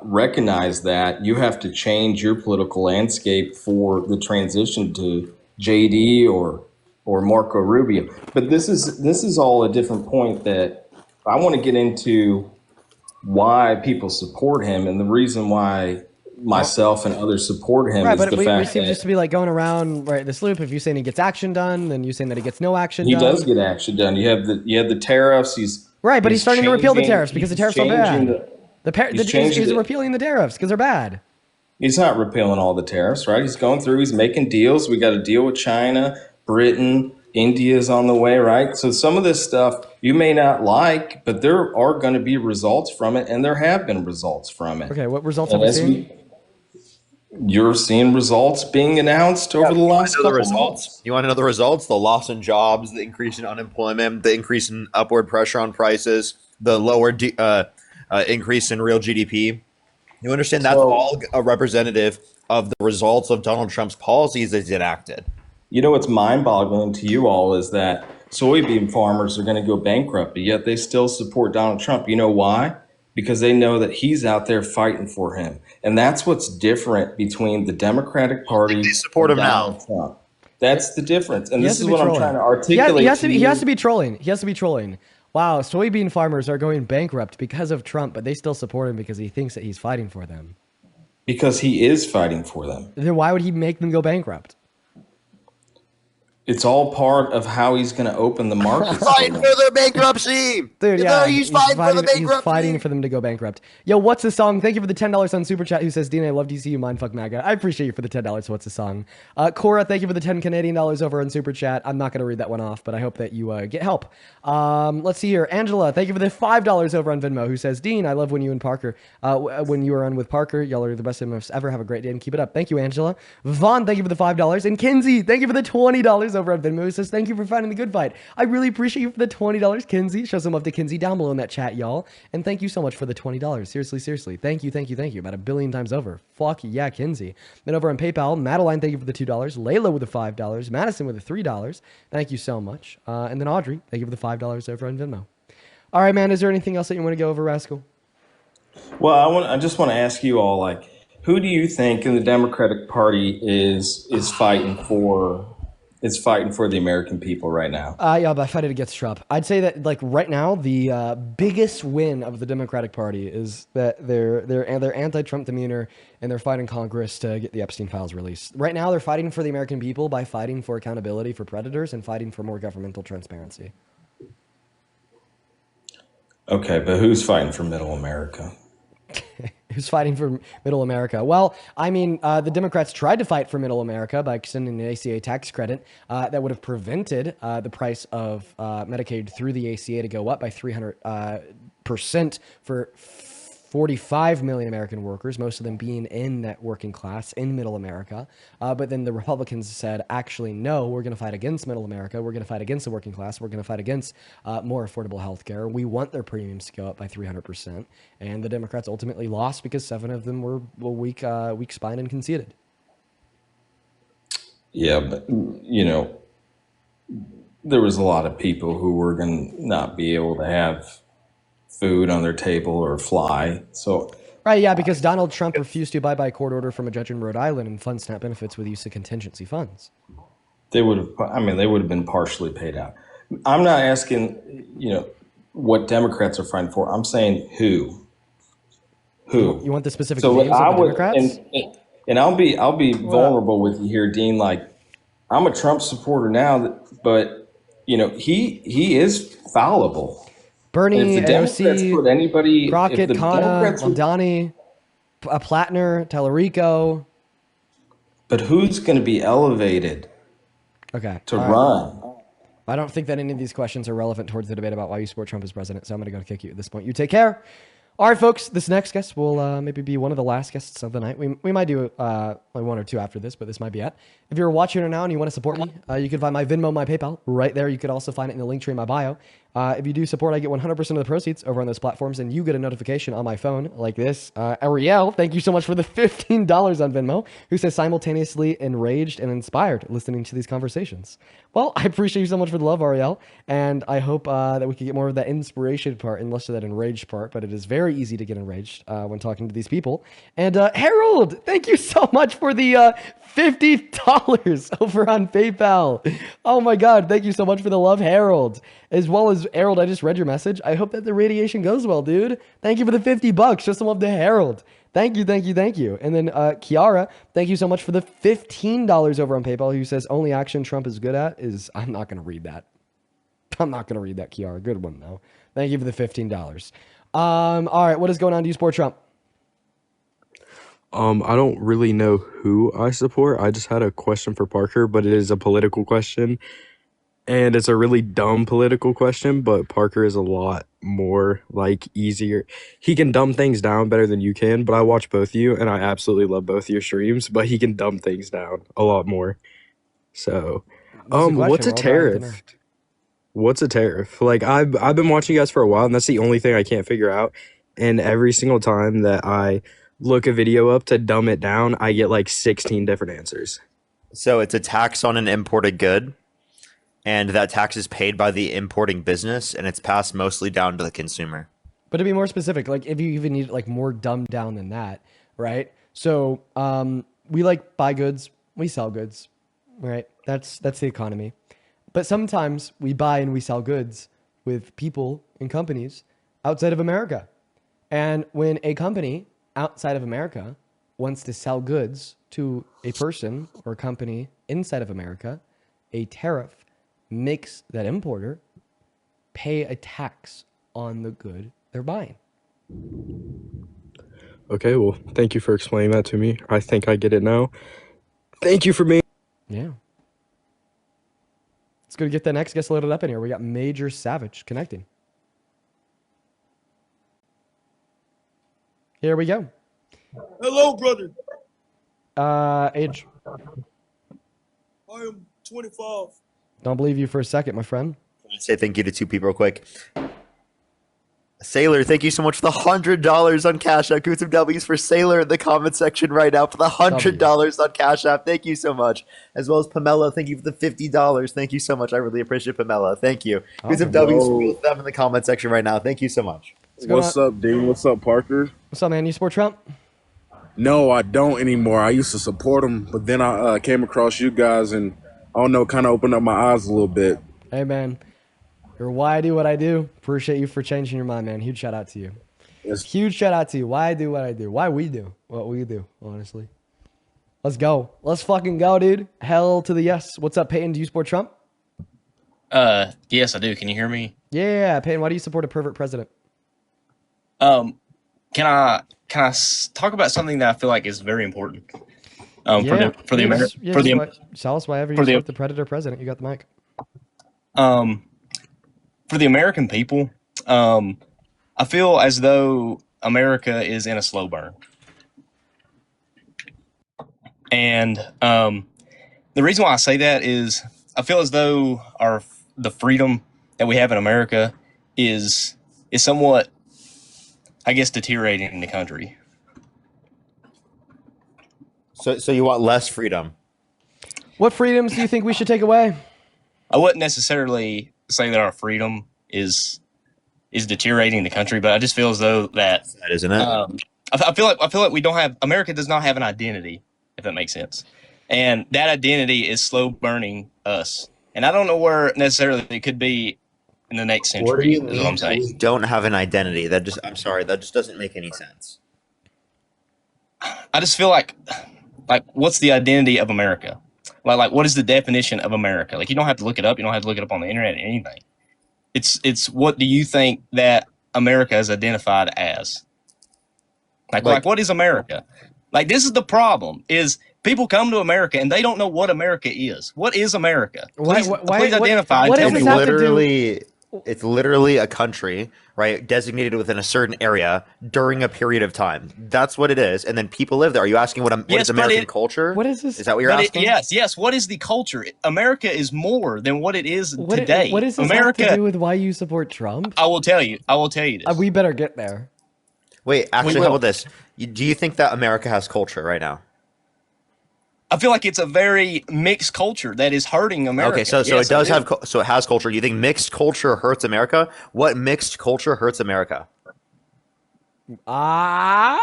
[SPEAKER 22] recognize that, you have to change your political landscape for the transition to JD or Marco Rubio. But this is all a different point that I want to get into why people support him, and the reason why myself and others support him
[SPEAKER 1] Right,
[SPEAKER 22] is
[SPEAKER 1] but
[SPEAKER 22] the
[SPEAKER 1] we
[SPEAKER 22] fact
[SPEAKER 1] seem
[SPEAKER 22] that
[SPEAKER 1] just to be like going around right this loop. If you're saying he gets action done, then you're saying that he gets no action
[SPEAKER 22] he
[SPEAKER 1] done.
[SPEAKER 22] does get action done. You have the tariffs.
[SPEAKER 1] Right, but he's starting to repeal the tariffs because the tariffs are
[SPEAKER 22] changing
[SPEAKER 1] bad.
[SPEAKER 22] changing
[SPEAKER 1] He's
[SPEAKER 22] the-
[SPEAKER 1] repealing the tariffs because they're bad.
[SPEAKER 22] He's not repealing all the tariffs, right? He's going through, he's making deals. We got a deal with China, Britain, India's on the way, right? So some of this stuff you may not like, but there are going to be results from it, and there have been results from it.
[SPEAKER 1] Okay, what results
[SPEAKER 22] And
[SPEAKER 1] have we
[SPEAKER 22] as
[SPEAKER 1] seen?
[SPEAKER 22] you're seeing results being announced over the last couple of months.
[SPEAKER 13] You want to know the results? The loss in jobs, the increase in unemployment, the increase in upward pressure on prices, the lower increase in real GDP. You understand that's all a representative of the results of Donald Trump's policies that he's enacted.
[SPEAKER 22] You know what's mind-boggling to you all is that soybean farmers are going to go bankrupt, but yet they still support Donald Trump. You know why? Because they know that he's out there fighting for him. And that's what's different between the Democratic Party and Donald Trump. That's the difference. And this is what I'm trying to articulate.
[SPEAKER 1] He has to be trolling. He has to be trolling. Wow, soybean farmers are going bankrupt because of Trump, but they still support him because he thinks that he's fighting for them.
[SPEAKER 22] Because he is fighting for them.
[SPEAKER 1] Then why would he make them go bankrupt?
[SPEAKER 22] It's all part of how he's going to open the market.
[SPEAKER 13] Fighting for their bankruptcy.
[SPEAKER 1] Dude, yeah.
[SPEAKER 13] He's fighting for the bankruptcy.
[SPEAKER 1] He's fighting for them to go bankrupt. Yo, what's the song? Thank you for the $10 on Super Chat. Who says, Dean, I love DC, you mindfuck MAGA. I appreciate you for the $10. What's the song? Cora, thank you for the 10 Canadian dollars over on Super Chat. I'm not going to read that one off, but I hope that you get help. Let's see here. Angela, thank you for the $5 over on Venmo. Who says, Dean, I love when you and Parker, when you are on with Parker, y'all are the best MFs ever. Have a great day and keep it up. Thank you, Angela. Vaughn, thank you for the $5. And Kinsey, thank you for the $20 over on Venmo. Who says, thank you for fighting the good fight. I really appreciate you for the $20, Kinsey. Show some love to Kinsey down below in that chat, y'all. And thank you so much for the $20. Seriously. Thank you. About 1 billion times over. Fuck yeah, Kinsey. Then over on PayPal, Madeline, thank you for the $2. Layla with the $5. Madison with the $3. Thank you so much. And then Audrey, thank you for the $5 over on Venmo. All right, man. Is there anything else that you want to go over, Rascal?
[SPEAKER 22] Well, I just want to ask you all, like, who do you think in the Democratic Party is fighting for? Is fighting for the American people right now?
[SPEAKER 1] Yeah, by fighting against Trump. I'd say that, like, right now, the biggest win of the Democratic Party is that they're anti-Trump demeanor and they're fighting Congress to get the Epstein files released. Right now, they're fighting for the American people by fighting for accountability for predators and fighting for more governmental transparency.
[SPEAKER 22] Okay, but who's fighting for Middle America?
[SPEAKER 1] Who's fighting for Middle America? Well, I mean, the Democrats tried to fight for Middle America by extending the ACA tax credit that would have prevented the price of Medicaid through the ACA to go up by 300% for 45 million American workers, most of them being in that working class in Middle America. But then the Republicans said, actually, no, we're going to fight against Middle America. We're going to fight against the working class. We're going to fight against more affordable health care. We want their premiums to go up by 300%. And the Democrats ultimately lost because 7 of them were weak spine and conceded.
[SPEAKER 22] Yeah, but, you know, there was a lot of people who were going to not be able to have food on their table or fly. So
[SPEAKER 1] right, yeah, because Donald Trump refused to abide by a court order from a judge in Rhode Island and fund SNAP benefits with use of contingency funds.
[SPEAKER 22] they would have been partially paid out. I'm not asking, you know, what Democrats are fighting for. I'm saying who.
[SPEAKER 1] You want the specific names of the Democrats?
[SPEAKER 22] And I'll be vulnerable with you here, Dean. Like, I'm a Trump supporter now, but you know, he is fallible.
[SPEAKER 1] Bernie,
[SPEAKER 22] if the Democrats put anybody,
[SPEAKER 1] Crockett, Khanna, Mamdani, Plattner, Tallarico.
[SPEAKER 22] But who's going to be elevated to run?
[SPEAKER 1] I don't think that any of these questions are relevant towards the debate about why you support Trump as president, so I'm going to go kick you at this point. You take care. All right, folks, this next guest will maybe be one of the last guests of the night. We might do like 1 or 2 after this, but this might be it. If you're watching it now and you want to support me, you can find my Venmo, my PayPal right there. You could also find it in the link tree in my bio. If you do support, I get 100% of the proceeds over on those platforms, and you get a notification on my phone like this. Ariel, thank you so much for the $15 on Venmo, who says simultaneously enraged and inspired listening to these conversations. Well, I appreciate you so much for the love, Ariel, and I hope that we can get more of that inspiration part and less of that enraged part, but it is very easy to get enraged when talking to these people. And Harold, thank you so much for the $50 over on PayPal. Oh my God, thank you so much for the love, Harold. As well as Harold, I just read your message. I hope that the radiation goes well, dude. Thank you for the $50. Just some love to Harold. Thank you, thank you, thank you. And then Kiara, thank you so much for the $15 over on PayPal, who says only action Trump is good at is, I'm not going to read that. I'm not going to read that, Kiara. Good one, though. Thank you for the $15. All right, what is going on? Do you support Trump?
[SPEAKER 18] I don't really know who I support. I just had a question for Parker, but it is a political question. And it's a really dumb political question, but Parker is a lot more, like, easier. He can dumb things down better than you can, but I watch both of you, and I absolutely love both of your streams, but he can dumb things down a lot more. So, what's a tariff? What's a tariff? Like, I've been watching you guys for a while, and that's the only thing I can't figure out. And every single time that I look a video up to dumb it down, I get, like, 16 different answers.
[SPEAKER 13] So it's a tax on an imported good. And that tax is paid by the importing business, and it's passed mostly down to the consumer.
[SPEAKER 1] But to be more specific, like if you even need like more dumbed down than that, right? So we like buy goods, we sell goods, right? That's the economy. But sometimes we buy and we sell goods with people and companies outside of America. And when a company outside of America wants to sell goods to a person or a company inside of America, a tariff makes that importer pay a tax on the good they're buying.
[SPEAKER 18] Okay, well, thank you for explaining that to me. I think I get it now. Thank you for me.
[SPEAKER 1] Yeah. Let's go get that next guest loaded up in here. We got Major Savage connecting. Here we go.
[SPEAKER 2] Hello, brother.
[SPEAKER 1] Age.
[SPEAKER 2] I am 25.
[SPEAKER 1] Don't believe you for a second, my friend.
[SPEAKER 13] Say thank you to two people real quick. Sailor, thank you so much for the $100 on Cash App. Give me some W's for Sailor in the comment section right now for the $100 on Cash App. Thank you so much. As well as Pamela, thank you for the $50. Thank you so much. I really appreciate Pamela. Thank you. Give me some W's for both of them in the comment section right now. Thank you so much.
[SPEAKER 19] What's up, Dean? What's up, Parker?
[SPEAKER 1] What's up, man? You support Trump?
[SPEAKER 19] No, I don't anymore. I used to support him, but then I came across you guys and I don't know, kind of opened up my eyes a little bit.
[SPEAKER 1] Hey, man. You're why I do what I do. Appreciate you for changing your mind, man. Huge shout out to you.
[SPEAKER 19] Yes.
[SPEAKER 1] Huge shout out to you. Why I do what I do. Why we do what we do, honestly. Let's go. Let's fucking go, dude. Hell to the yes. What's up, Peyton? Do you support Trump?
[SPEAKER 3] Yes, I do. Can you hear me?
[SPEAKER 1] Yeah, Peyton, why do you support a pervert president?
[SPEAKER 3] Can I talk about something that I feel like is very important? For the American,
[SPEAKER 1] tell us why ever you support the predator president. You got the mic.
[SPEAKER 3] For the American people, I feel as though America is in a slow burn. And the reason why I say that is I feel as though the freedom that we have in America is somewhat, I guess, deteriorating in the country.
[SPEAKER 13] So you want less freedom?
[SPEAKER 1] What freedoms do you think we should take away?
[SPEAKER 3] I wouldn't necessarily say that our freedom is deteriorating the country, but I just feel as though that
[SPEAKER 13] isn't it.
[SPEAKER 3] I feel like we don't have America does not have an identity, if that makes sense, and that identity is slow burning us. And I don't know where necessarily it could be in the next century.
[SPEAKER 13] What do you
[SPEAKER 3] is what I'm saying.
[SPEAKER 13] We don't have an identity. I'm sorry, that just doesn't make any sense.
[SPEAKER 3] I just feel like what's the identity of America? Like what is the definition of America? Like you don't have to look it up. You don't have to look it up on the internet or anything. It's what do you think that America is identified as? Like what is America? Like this is the problem is people come to America and they don't know what America is. What is America? Please identify.
[SPEAKER 1] What does this have to do?
[SPEAKER 13] It's literally a country, right, designated within a certain area during a period of time. That's what it is. And then people live there. Are you asking what is American culture?
[SPEAKER 1] What is this?
[SPEAKER 13] Is that what you're asking?
[SPEAKER 3] Yes. What is the culture? America is more than what it is today.
[SPEAKER 1] What does this have to do with why you support Trump?
[SPEAKER 3] I will tell you this.
[SPEAKER 1] We better get there.
[SPEAKER 13] Wait, actually, how about this? Do you think that America has culture right now?
[SPEAKER 3] I feel like it's a very mixed culture that is hurting America.
[SPEAKER 13] Okay, so it does have so it has culture. You think mixed culture hurts America? What mixed culture hurts America?
[SPEAKER 1] I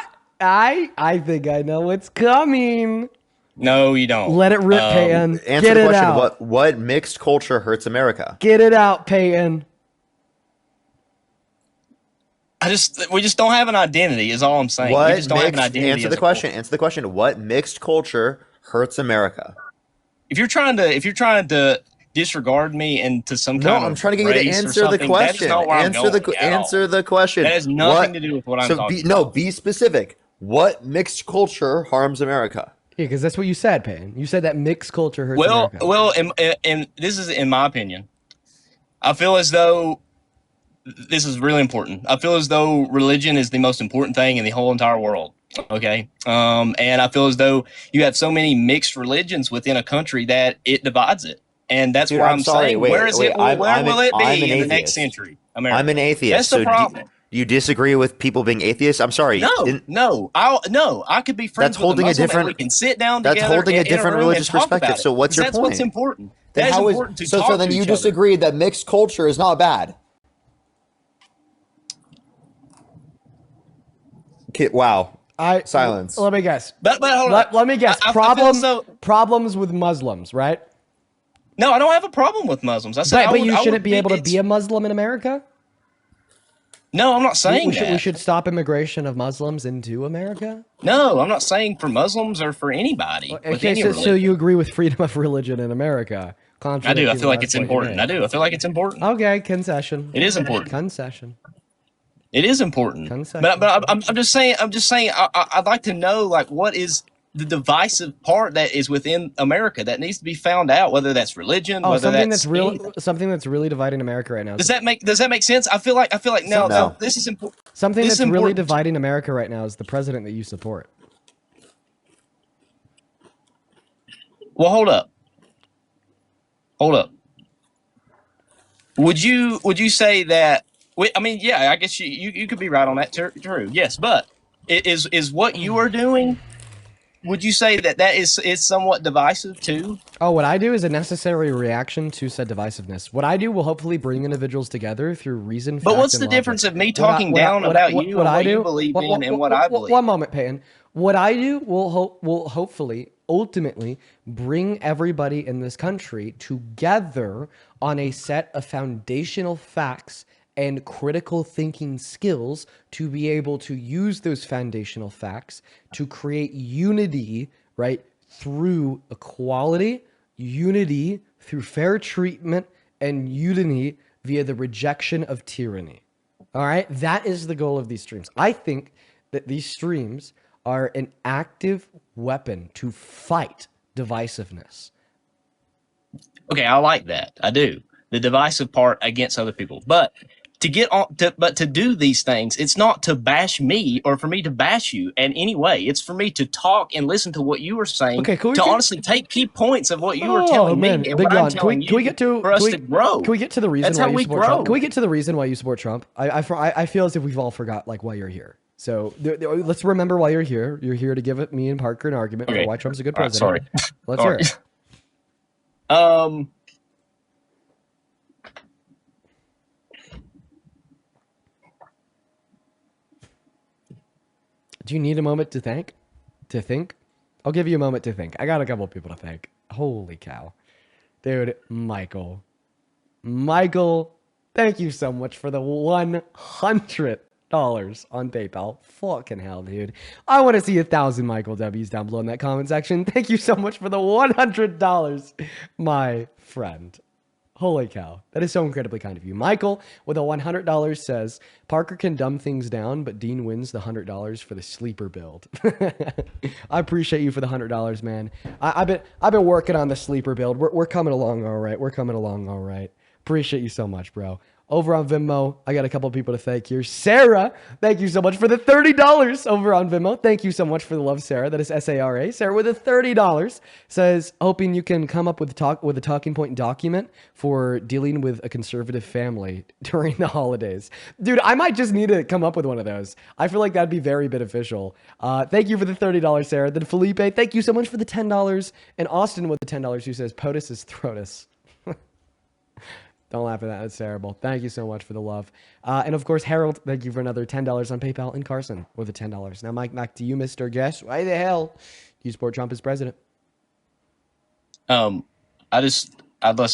[SPEAKER 1] think I know what's coming.
[SPEAKER 3] No, you don't.
[SPEAKER 1] Let it rip, Peyton.
[SPEAKER 13] Answer
[SPEAKER 1] Get
[SPEAKER 13] the
[SPEAKER 1] it
[SPEAKER 13] question.
[SPEAKER 1] out.
[SPEAKER 13] What mixed culture hurts America?
[SPEAKER 1] Get it out, Peyton.
[SPEAKER 3] We just don't have an identity. Is all I'm saying.
[SPEAKER 13] What
[SPEAKER 3] we just don't have an identity.
[SPEAKER 13] Answer the question. Answer the question. What mixed culture hurts America?
[SPEAKER 3] If you're trying to disregard me into some kind of
[SPEAKER 13] I'm trying to get you to answer the question. Answer the question.
[SPEAKER 3] That has nothing to do with what I'm talking about.
[SPEAKER 13] Be specific. What mixed culture harms America?
[SPEAKER 1] Yeah, because that's what you said, Peyton. You said that mixed culture hurts America.
[SPEAKER 3] Well, and this is in my opinion. I feel as though this is really important. I feel as though religion is the most important thing in the whole entire world. Okay. And I feel as though you have so many mixed religions within a country that it divides it. And that's where I'm saying, where will it be in the next century? America?
[SPEAKER 13] I'm an atheist.
[SPEAKER 3] That's the problem.
[SPEAKER 13] Do you disagree with people being atheists? I'm sorry.
[SPEAKER 3] No. I could be friends with a Muslim and we can sit down together.
[SPEAKER 13] That's holding a different religious perspective. So what's your point?
[SPEAKER 3] That's what's important. That is important to talk
[SPEAKER 13] so then
[SPEAKER 3] to
[SPEAKER 13] you
[SPEAKER 3] each
[SPEAKER 13] just
[SPEAKER 3] other.
[SPEAKER 13] agreed that mixed culture is not bad. Okay, wow. Silence.
[SPEAKER 1] Let me guess.
[SPEAKER 3] But hold on.
[SPEAKER 1] Let me guess. Problems with Muslims, right?
[SPEAKER 3] No, I don't have a problem with Muslims. I said,
[SPEAKER 1] but you shouldn't be able to be a Muslim in America?
[SPEAKER 3] No, I'm not saying that.
[SPEAKER 1] We should stop immigration of Muslims into America?
[SPEAKER 3] No, I'm not saying for Muslims or for anybody.
[SPEAKER 1] Okay, so you agree with freedom of religion in America?
[SPEAKER 3] I do. I feel like it's important. I feel like it's important.
[SPEAKER 1] Okay, concession.
[SPEAKER 3] It is important.
[SPEAKER 1] Concession.
[SPEAKER 3] It is important. But I'm just saying. I'd like to know, like, what is the divisive part that is within America that needs to be found out, whether that's religion, whether that's
[SPEAKER 1] something that's really dividing America right now.
[SPEAKER 3] Does that make sense? I feel like no. This is important.
[SPEAKER 1] Something that's really dividing America right now is the president that you support.
[SPEAKER 3] Well, hold up. Would you say that? I mean, yeah, I guess you could be right on that. True, yes, but is what you are doing? Would you say that is somewhat divisive too?
[SPEAKER 1] Oh, what I do is a necessary reaction to said divisiveness. What I do will hopefully bring individuals together through reason.
[SPEAKER 3] But what's the difference of me talking down about you and what you believe in and what I believe?
[SPEAKER 1] One moment, Peyton. What I do will hopefully, ultimately, bring everybody in this country together on a set of foundational facts and critical thinking skills to be able to use those foundational facts to create unity, right, through equality, unity through fair treatment, and unity via the rejection of tyranny. All right? That is the goal of these streams. I think that these streams are an active weapon to fight divisiveness.
[SPEAKER 3] Okay, I like that. I do. The divisive part against other people. But to do these things, it's not to bash me or for me to bash you in any way. It's for me to talk and listen to what you are saying.
[SPEAKER 1] Okay,
[SPEAKER 3] honestly take key points of what you are telling me and what I'm telling you for us to grow.
[SPEAKER 1] Can we get to the reason why you support
[SPEAKER 3] grow.
[SPEAKER 1] Trump? Can we get to the reason why you support Trump? I feel as if we've all forgot like why you're here. So let's remember why you're here. You're here to give me and Parker an argument for why Trump's a good president. Let's hear it. Do you need a moment to think? I'll give you a moment to think. I got a couple of people to thank. Holy cow. Dude, Michael, thank you so much for the $100 on PayPal. Fucking hell, dude. I want to see 1,000 Michael W's down below in that comment section. Thank you so much for the $100, my friend. Holy cow. That is so incredibly kind of you. Michael, with a $100, says, Parker can dumb things down, but Dean wins the $100 for the sleeper build. I appreciate you for the $100, man. I've been working on the sleeper build. We're coming along all right. Appreciate you so much, bro. over on Venmo. I got a couple of people to thank here. Sarah, thank you so much for the $30 over on Venmo. Thank you so much for the love, Sarah. That is SARA. Sarah with the $30 says, hoping you can come up with a talking point document for dealing with a conservative family during the holidays. Dude, I might just need to come up with one of those. I feel like that'd be very beneficial. Thank you for the $30, Sarah. Then Felipe, thank you so much for the $10. And Austin with the $10 who says, POTUS is throatus. Don't laugh at that. That's terrible. Thank you so much for the love. And of course, Harold, thank you for another $10 on PayPal. And Carson with the $10. Now, Mike, back to you, Mr. Guest. Why the hell do you support Trump as president?
[SPEAKER 3] I'd just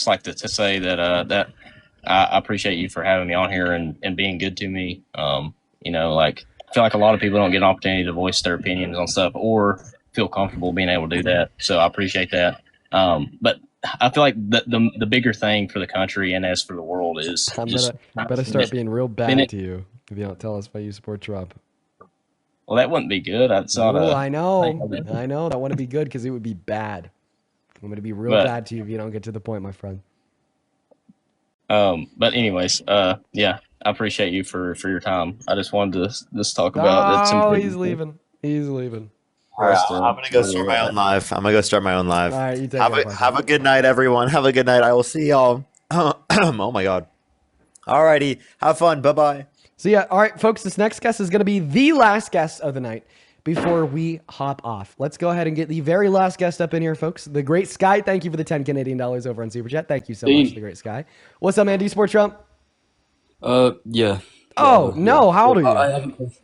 [SPEAKER 3] like to say that I appreciate you for having me on here and being good to me. You know, like I feel like a lot of people don't get an opportunity to voice their opinions on stuff or feel comfortable being able to do that. So I appreciate that. But I feel like the bigger thing for the country and as for the world is
[SPEAKER 1] I'm better start being real bad to you if you don't tell us why you support Trump.
[SPEAKER 3] Well, that wouldn't be good. I
[SPEAKER 1] know. I know. That wouldn't be good because it would be bad. I'm going to be real bad to you if you don't get to the point, my friend.
[SPEAKER 3] But anyways, yeah, I appreciate you for your time. I just wanted to just talk about that.
[SPEAKER 1] Oh, he's leaving. He's leaving.
[SPEAKER 13] All right, I'm gonna go start my own live. All right,
[SPEAKER 1] you take
[SPEAKER 13] have a good night, everyone. Have a good night. I will see y'all. Oh my god. Alrighty, have fun. Bye bye.
[SPEAKER 1] So yeah, all right, folks. This next guest is gonna be the last guest of the night before we hop off. Let's go ahead and get the very last guest up in here, folks. The Great Sky. Thank you for the 10 Canadian dollars over on Super Chat. Thank you so much, The Great Sky. What's up, man? Do you support Trump?
[SPEAKER 4] Yeah.
[SPEAKER 1] Oh no, how old are you?
[SPEAKER 4] I have a question.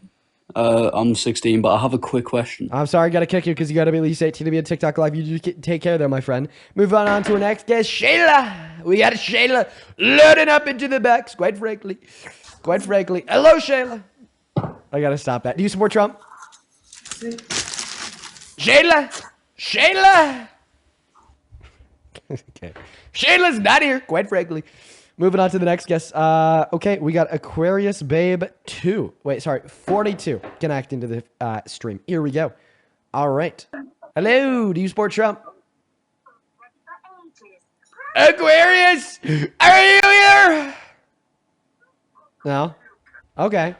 [SPEAKER 4] I'm 16, but I have a quick question.
[SPEAKER 1] I'm sorry, I got to kick you because you got to be at least 18 to be a TikTok live. You just take care there, my friend. Move on to our next guest, Shayla. We got Shayla loading up into the box, quite frankly. Hello, Shayla. I got to stop that. Do you support Trump? Shayla. Okay. Shayla's not here, quite frankly. Moving on to the next guest. Okay, we got Aquarius Babe 2. Wait, sorry, 42 connecting to the stream. Here we go. All right. Hello, do you support Trump? Aquarius, are you here? No? Okay.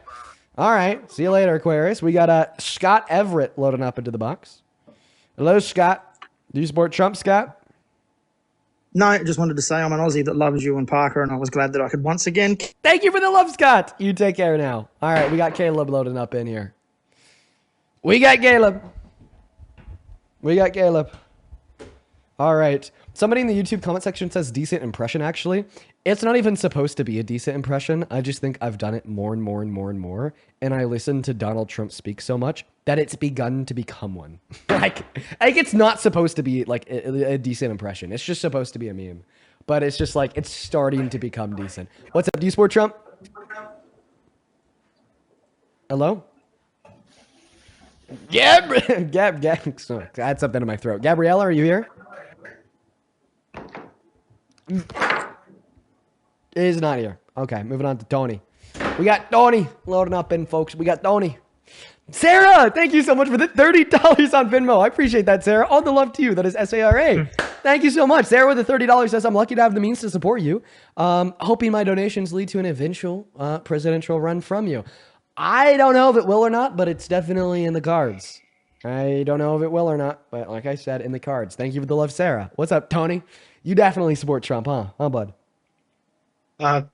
[SPEAKER 1] All right. See you later, Aquarius. We got Scott Everett loading up into the box. Hello, Scott. Do you support Trump, Scott?
[SPEAKER 7] No, I just wanted to say I'm an Aussie that loves you and Parker, and I was glad that I could once again.
[SPEAKER 1] Thank you for the love, Scott. You take care now. All right, we got Caleb loading up in here. We got Caleb. All right. Somebody in the YouTube comment section says decent impression, actually. It's not even supposed to be a decent impression. I just think I've done it more and more. And I listen to Donald Trump speak so much that it's begun to become one. like it's not supposed to be like a decent impression. It's just supposed to be a meme. But it's just like, it's starting to become decent. What's up? Do you support Trump? Hello? Gab. Sorry, I had something in my throat. Gabriella, are you here? Is not here. Okay, moving on to Tony. We got Tony loading up in, folks. We got Tony. Sarah, thank you so much for the $30 on Venmo. I appreciate that, Sarah. All the love to you. That is SARA. Thank you so much. Sarah with the $30 says, I'm lucky to have the means to support you. Hoping my donations lead to an eventual presidential run from you. I don't know if it will or not, but it's definitely in the cards. I don't know if it will or not, but like I said, in the cards. Thank you for the love, Sarah. What's up, Tony? You definitely support Trump, huh? Huh, bud?
[SPEAKER 23] Can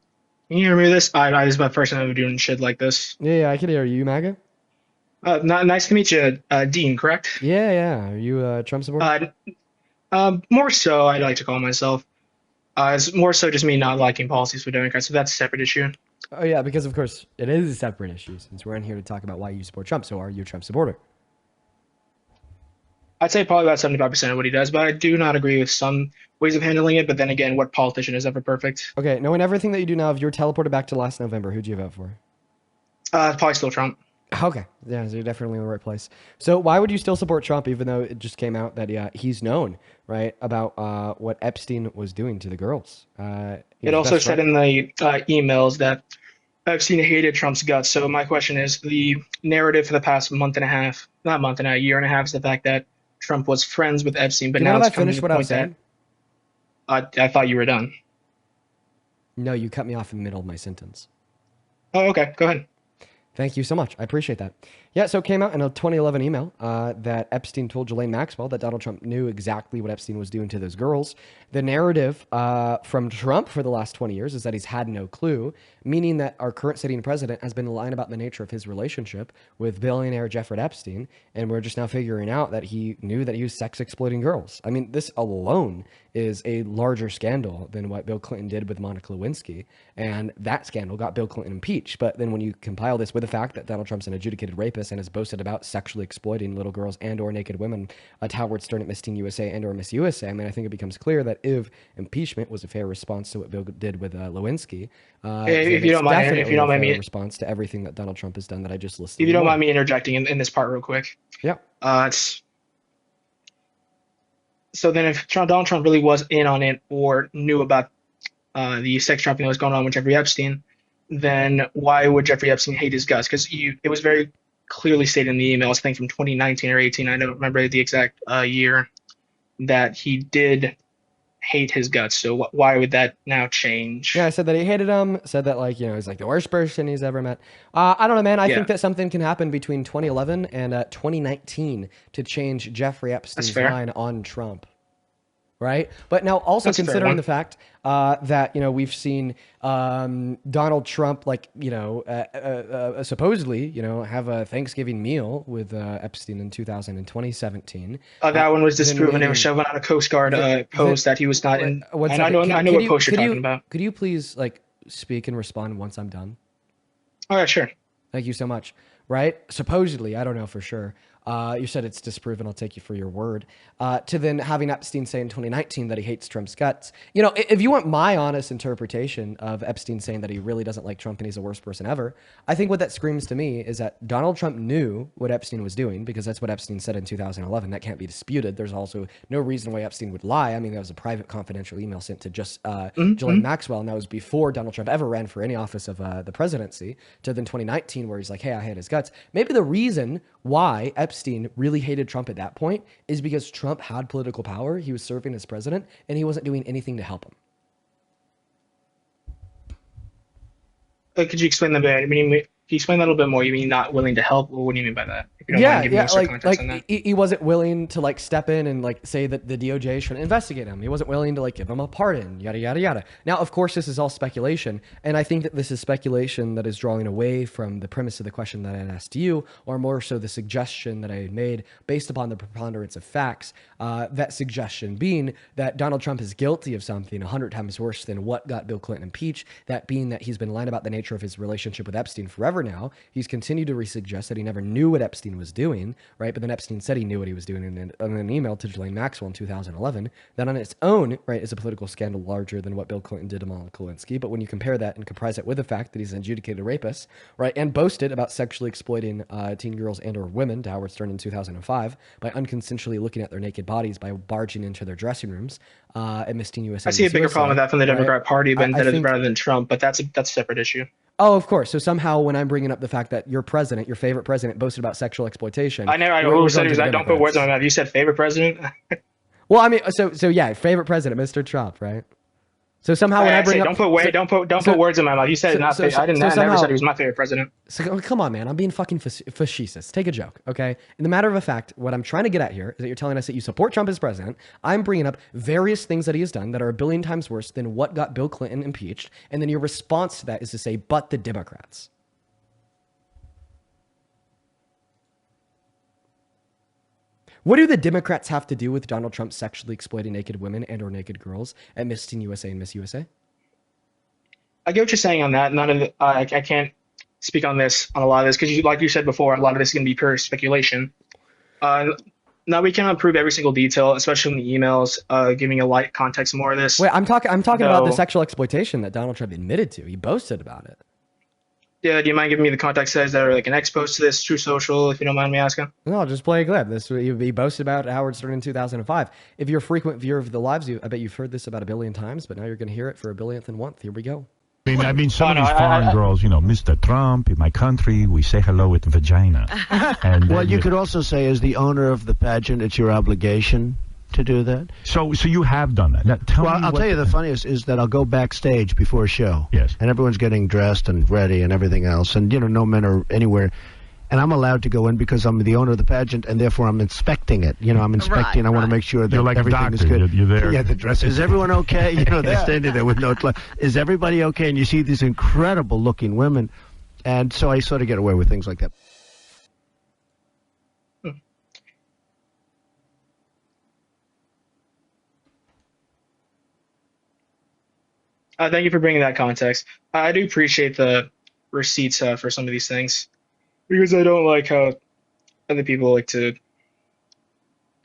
[SPEAKER 23] you hear me this? This is my first time ever doing shit like this.
[SPEAKER 1] Yeah, I can hear you. You, MAGA?
[SPEAKER 23] Nice to meet you, Dean, correct?
[SPEAKER 1] Yeah. Are you a Trump supporter?
[SPEAKER 23] More so, I'd like to call myself. It's more so just me not liking policies for Democrats, so that's a separate issue.
[SPEAKER 1] Oh, yeah, because of course it is a separate issue since we're in here to talk about why you support Trump. So are you a Trump supporter?
[SPEAKER 23] I'd say probably about 75% of what he does, but I do not agree with some ways of handling it. But then again, what politician is ever perfect?
[SPEAKER 1] Okay, knowing everything that you do now, if you were teleported back to last November, who'd you vote for?
[SPEAKER 23] Probably still Trump.
[SPEAKER 1] Okay, yeah, so you're definitely in the right place. So why would you still support Trump, even though it just came out that he's known, right, about what Epstein was doing to the girls?
[SPEAKER 23] It also said in the emails that Epstein hated Trump's guts. So my question is, the narrative for the past month and a half, not month and a half, year and a half, is the fact that Trump was friends with Epstein, but now it's coming to the point that I thought you were done.
[SPEAKER 1] No, you cut me off in the middle of my sentence.
[SPEAKER 23] Oh, okay. Go ahead.
[SPEAKER 1] Thank you so much. I appreciate that. Yeah, so it came out in a 2011 email that Epstein told Ghislaine Maxwell that Donald Trump knew exactly what Epstein was doing to those girls. The narrative from Trump for the last 20 years is that he's had no clue, meaning that our current sitting president has been lying about the nature of his relationship with billionaire Jeffrey Epstein, and we're just now figuring out that he knew that he was sex exploiting girls. I mean, this alone is a larger scandal than what Bill Clinton did with Monica Lewinsky, and that scandal got Bill Clinton impeached. But then when you compile this with the fact that Donald Trump's an adjudicated rapist and has boasted about sexually exploiting little girls and or naked women at Howard Stern at Miss Teen USA and or Miss USA, I mean, I think it becomes clear that if impeachment was a fair response to what Bill did with Lewinsky,
[SPEAKER 23] If you don't mind, me,
[SPEAKER 1] response to everything that Donald Trump has done that I just listed.
[SPEAKER 23] If you don't mind me interjecting in this part real quick.
[SPEAKER 1] Yeah.
[SPEAKER 23] So then if Donald Trump really was in on it or knew about the sex trafficking that was going on with Jeffrey Epstein, then why would Jeffrey Epstein hate his guts? Because it was very clearly stated in the emails, I think from 2019 or 18, I don't remember the exact year, that he did hate his guts. So why would that now change?
[SPEAKER 1] Yeah, I said that he hated him, said that, like, you know, he's like the worst person he's ever met. I don't know, man. I think that something can happen between 2011 and 2019 to change Jeffrey Epstein's mind on Trump. Right. But now also considering the fact that, you know, we've seen Donald Trump, like, you know, supposedly, you know, have a Thanksgiving meal with Epstein in 2017.
[SPEAKER 23] That one was disproven. It was shoving out a Coast Guard post that he was not in. And I know what post you're talking about.
[SPEAKER 1] Could you please, like, speak and respond once I'm done?
[SPEAKER 23] All right, sure.
[SPEAKER 1] Thank you so much. Right. Supposedly, I don't know for sure. You said it's disproven. I'll take you for your word. To then having Epstein say in 2019 that he hates Trump's guts. You know, if you want my honest interpretation of Epstein saying that he really doesn't like Trump and he's the worst person ever, I think what that screams to me is that Donald Trump knew what Epstein was doing, because that's what Epstein said in 2011. That can't be disputed. There's also no reason why Epstein would lie. I mean, that was a private confidential email sent to just Ghislaine Maxwell, and that was before Donald Trump ever ran for any office of the presidency, to then 2019 where he's like, hey, I hate his guts. Maybe the reason why Epstein really hated Trump at that point is because Trump had political power, he was serving as president, and he wasn't doing anything to help him.
[SPEAKER 23] Could you explain that? I mean, can you explain that a little bit more? You mean not willing to help? What do you mean by that? If you don't mind giving us some context on that.
[SPEAKER 1] He wasn't willing to, like, step in and, like, say that the DOJ should investigate him. He wasn't willing to, like, give him a pardon, yada, yada, yada. Now, of course, this is all speculation, and I think that this is speculation that is drawing away from the premise of the question that I asked you, or more so the suggestion that I made based upon the preponderance of facts. That suggestion being that Donald Trump is guilty of something 100 times worse than what got Bill Clinton impeached, that being that he's been lying about the nature of his relationship with Epstein forever now. He's continued to suggest that he never knew what Epstein was doing, right? But then Epstein said he knew what he was doing in an email to Ghislaine Maxwell in 2011. That on its own, right, is a political scandal larger than what Bill Clinton did to Monica Lewinsky. But when you compare that and comprise it with the fact that he's an adjudicated rapist, right, and boasted about sexually exploiting teen girls and or women to Howard Stern in 2005 by unconsensually looking at their naked bodies by barging into their dressing rooms at Miss Teen USA.
[SPEAKER 23] I see a bigger problem with that from the Democrat Party rather than Trump, but that's a separate issue.
[SPEAKER 1] Oh, of course. So somehow when I'm bringing up the fact that your president, your favorite president, boasted about sexual exploitation.
[SPEAKER 23] I never said it was that. Don't put words on my mouth. You said favorite president?
[SPEAKER 1] Well, I mean, so yeah, favorite president, Mr. Trump, right? So somehow when I bring up,
[SPEAKER 23] don't put words in my mouth. You said not. I never said he was my favorite president.
[SPEAKER 1] So come on, man. I'm being fucking facetious. Take a joke, okay? In the matter of a fact, what I'm trying to get at here is that you're telling us that you support Trump as president. I'm bringing up various things that he has done that are a billion times worse than what got Bill Clinton impeached, and then your response to that is to say, "But the Democrats." What do the Democrats have to do with Donald Trump sexually exploiting naked women and or naked girls at Miss Teen USA and Miss USA?
[SPEAKER 23] I get what you're saying on that. None of the, I can't speak on this, on a lot of this, because like you said before, a lot of this is going to be pure speculation. Now we cannot prove every single detail, especially in the emails, giving a light context more of this.
[SPEAKER 1] Wait, I'm talking about the sexual exploitation that Donald Trump admitted to. He boasted about it.
[SPEAKER 23] Yeah, do you mind giving me the context says that are like an ex post to this, True Social, if you don't mind me asking?
[SPEAKER 1] No, just play a clip. This he boasted about Howard Stern in 2005. If you're a frequent viewer of the lives, I bet you've heard this about 1 billion times, but now you're going to hear it for a billionth and one. Here we go.
[SPEAKER 6] I mean, some of these foreign girls, you know, Mr. Trump, in my country, we say hello with vagina. And
[SPEAKER 8] well, you could also say, as the owner of the pageant, it's your obligation
[SPEAKER 5] to do that.
[SPEAKER 6] So you have done that. Now, tell me
[SPEAKER 5] I'll
[SPEAKER 6] what
[SPEAKER 5] tell you the funniest is that I'll go backstage before a show.
[SPEAKER 6] Yes.
[SPEAKER 5] And everyone's getting dressed and ready and everything else. And, no men are anywhere. And I'm allowed to go in because I'm the owner of the pageant, and therefore I'm inspecting it. I'm inspecting. I want to make sure that
[SPEAKER 6] You're like a
[SPEAKER 5] everything is
[SPEAKER 6] doctor.
[SPEAKER 5] good.
[SPEAKER 6] You're there.
[SPEAKER 5] Yeah, the dress. Is everyone okay? They're standing there with no clothes. Is everybody okay? And you see these incredible looking women. And so I sort of get away with things like that.
[SPEAKER 23] Thank you for bringing that context. I do appreciate the receipts for some of these things because I don't like how other people like to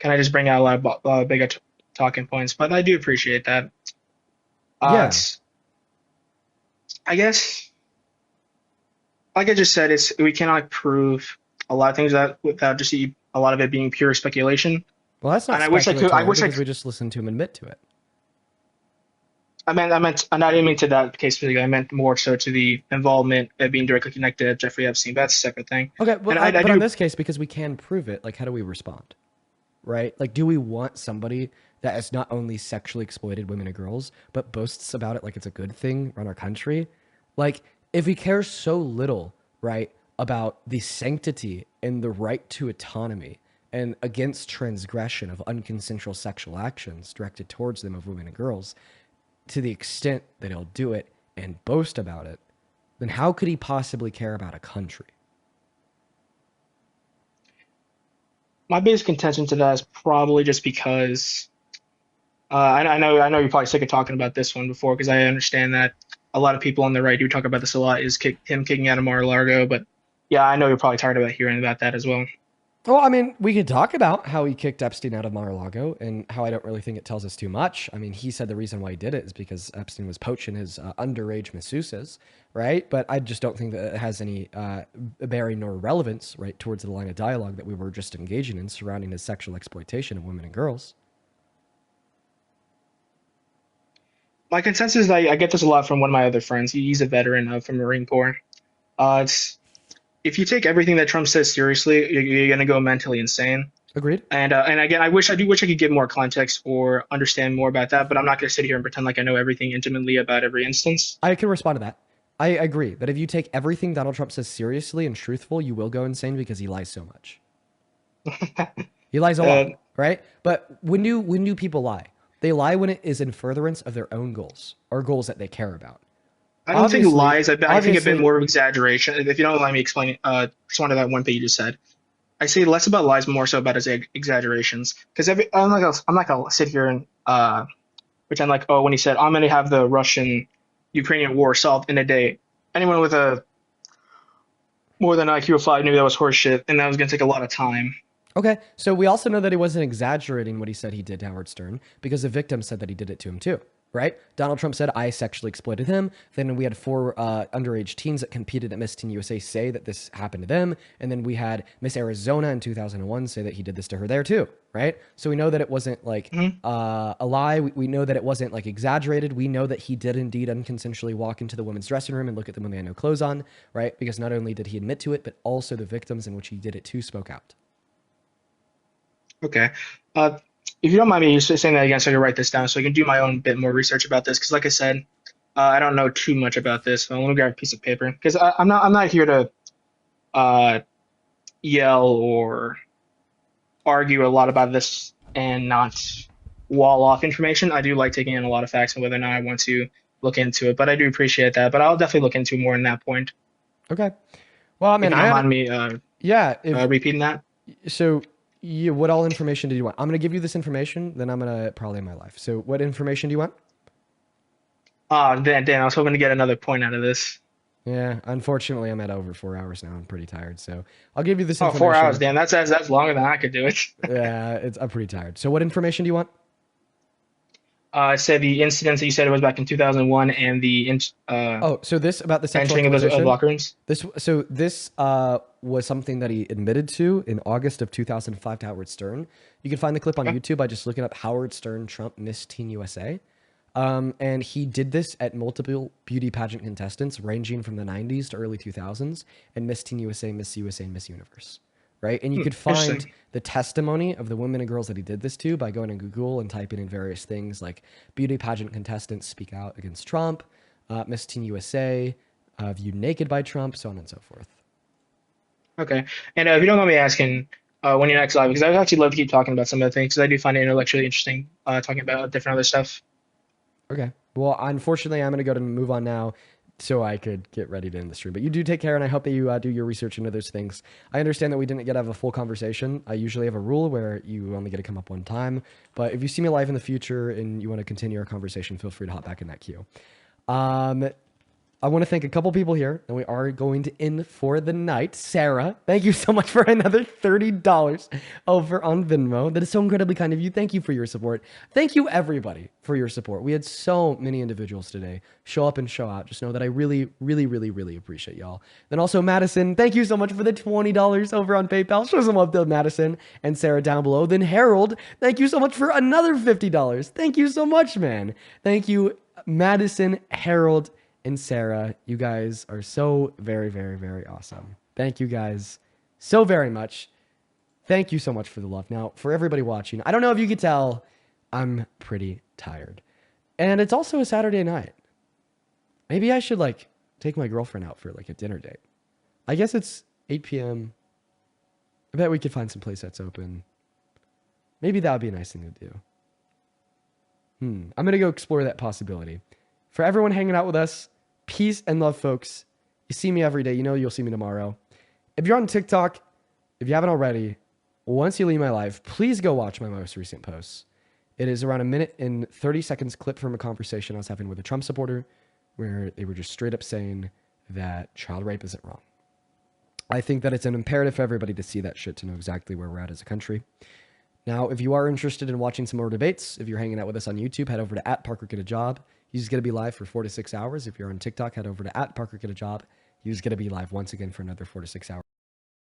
[SPEAKER 23] kind of just bring out a lot of bigger talking points, but I do appreciate that.
[SPEAKER 1] Yeah.
[SPEAKER 23] I guess, like I just said, we cannot prove a lot of things without just a lot of it being pure speculation.
[SPEAKER 1] Well, that's not
[SPEAKER 23] And I wish I could.
[SPEAKER 1] because we just listened to him admit to it.
[SPEAKER 23] And I didn't mean to that case specifically. I meant more so to the involvement of being directly connected to Jeffrey Epstein. That's a separate thing.
[SPEAKER 1] Okay, well,
[SPEAKER 23] And
[SPEAKER 1] but in this case, because we can prove it, like, how do we respond? Right? Like, do we want somebody that has not only sexually exploited women and girls, but boasts about it like it's a good thing run our country? Like, if we care so little, right, about the sanctity and the right to autonomy and against transgression of unconsensual sexual actions directed towards them of women and girls, to the extent that he'll do it and boast about it, then how could he possibly care about a country?
[SPEAKER 23] My biggest contention to that is probably just because I know you're probably sick of talking about this one before, because I understand that a lot of people on the right do talk about this a lot, is him kicking out of Mar-a-Lago. But yeah, I know you're probably tired about hearing about that as well.
[SPEAKER 1] Well, I mean, we could talk about how he kicked Epstein out of Mar-a-Lago and how I don't really think it tells us too much. I mean, he said the reason why he did it is because Epstein was poaching his underage masseuses, right? But I just don't think that it has any bearing nor relevance, right, towards the line of dialogue that we were just engaging in surrounding his sexual exploitation of women and girls.
[SPEAKER 23] My consensus is I get this a lot from one of my other friends. He's a veteran from Marine Corps. If you take everything that Trump says seriously, you're going to go mentally insane.
[SPEAKER 1] Agreed.
[SPEAKER 23] And again, I wish I could give more context or understand more about that, but I'm not going to sit here and pretend like I know everything intimately about every instance.
[SPEAKER 1] I can respond to that. I agree that if you take everything Donald Trump says seriously and truthful, you will go insane because he lies so much. He lies a lot, right? But when do people lie? They lie when it is in furtherance of their own goals or goals that they care about.
[SPEAKER 23] I don't think lies. I think a bit more of exaggeration. If you don't mind me explaining, respond to that one thing you just said. I say less about lies, more so about his exaggerations. Because I'm not gonna sit here and pretend like, oh, when he said I'm gonna have the Russian-Ukrainian war solved in a day. Anyone with a more than IQ of 5 knew that was horseshit, and that was gonna take a lot of time.
[SPEAKER 1] Okay, so we also know that he wasn't exaggerating what he said he did to Howard Stern, because the victim said that he did it to him too. Right? Donald Trump said, I sexually exploited him. Then we had 4 underage teens that competed at Miss Teen USA say that this happened to them. And then we had Miss Arizona in 2001 say that he did this to her there too. Right? So we know that it wasn't like a lie. We know that it wasn't like exaggerated. We know that he did indeed unconsensually walk into the women's dressing room and look at them when they had no clothes on. Right? Because not only did he admit to it, but also the victims in which he did it to spoke out.
[SPEAKER 23] Okay. If you don't mind me saying that again, so I can write this down so I can do my own bit more research about this. Because like I said, I don't know too much about this. So let me grab a piece of paper. Because I'm not here to yell or argue a lot about this and not wall off information. I do like taking in a lot of facts and whether or not I want to look into it. But I do appreciate that. But I'll definitely look into more in that point.
[SPEAKER 1] Okay. Well, I mean,
[SPEAKER 23] if you don't mind me repeating that.
[SPEAKER 1] So what all information did you want? I'm going to give you this information, then I'm going to probably end my life. So what information do you want?
[SPEAKER 23] Dan, I was hoping to get another point out of this.
[SPEAKER 1] Yeah, unfortunately, I'm at over 4 hours now. I'm pretty tired. So I'll give you this
[SPEAKER 23] information. 4 hours, Dan. That's longer than I could do it.
[SPEAKER 1] Yeah, I'm pretty tired. So what information do you want?
[SPEAKER 23] I said the incidents that you said it was back in 2001 and the
[SPEAKER 1] so this about the sexual
[SPEAKER 23] entering of those locker rooms.
[SPEAKER 1] This was something that he admitted to in August of 2005 to Howard Stern. You can find the clip on YouTube by just looking up Howard Stern Trump Miss Teen USA. And he did this at multiple beauty pageant contestants ranging from the 90s to early 2000s and Miss Teen USA, Miss USA, and Miss Universe. right? And you could find
[SPEAKER 23] Interesting.
[SPEAKER 1] the testimony of the women and girls that he did this to by going to Google and typing in various things like beauty pageant contestants speak out against Trump, Miss Teen USA, viewed naked by Trump, so on and so forth.
[SPEAKER 23] Okay. And if you don't mind me asking, when you're next live, because I'd actually love to keep talking about some of the things, because I do find it intellectually interesting talking about different other stuff.
[SPEAKER 1] Okay. Well, unfortunately, I'm going to go to move on now so I could get ready to end the stream. But you do take care, and I hope that you do your research into those things. I understand that we didn't get to have a full conversation. I usually have a rule where you only get to come up one time. But if you see me live in the future and you want to continue our conversation, feel free to hop back in that queue. I want to thank a couple people here, and we are going to end for the night. Sarah, thank you so much for another $30 over on Venmo. That is so incredibly kind of you. Thank you for your support. Thank you, everybody, for your support. We had so many individuals today show up and show out. Just know that I really, really, really, really appreciate y'all. Then also Madison, thank you so much for the $20 over on PayPal. Show some love to Madison and Sarah down below. Then Harold, thank you so much for another $50. Thank you so much, man. Thank you, Madison, Harold, and Sarah. You guys are so very, very, very awesome. Thank you guys so very much. Thank you so much for the love. Now, for everybody watching, I don't know if you could tell, I'm pretty tired. And it's also a Saturday night. Maybe I should like take my girlfriend out for like a dinner date. I guess it's 8 p.m. I bet we could find some place that's open. Maybe that would be a nice thing to do. I'm going to go explore that possibility. For everyone hanging out with us, peace and love, folks. You see me every day. You know you'll see me tomorrow. If you're on TikTok, if you haven't already, once you leave my live, please go watch my most recent posts. It is around 1 minute and 30 seconds clip from a conversation I was having with a Trump supporter where they were just straight up saying that child rape isn't wrong. I think that it's an imperative for everybody to see that shit to know exactly where we're at as a country. Now, if you are interested in watching some more debates, if you're hanging out with us on YouTube, head over to @ParkerGetAJob. He's going to be live for 4 to 6 hours. If you're on TikTok, head over to @ParkerGetAJob. He's going to be live once again for another 4 to 6 hours.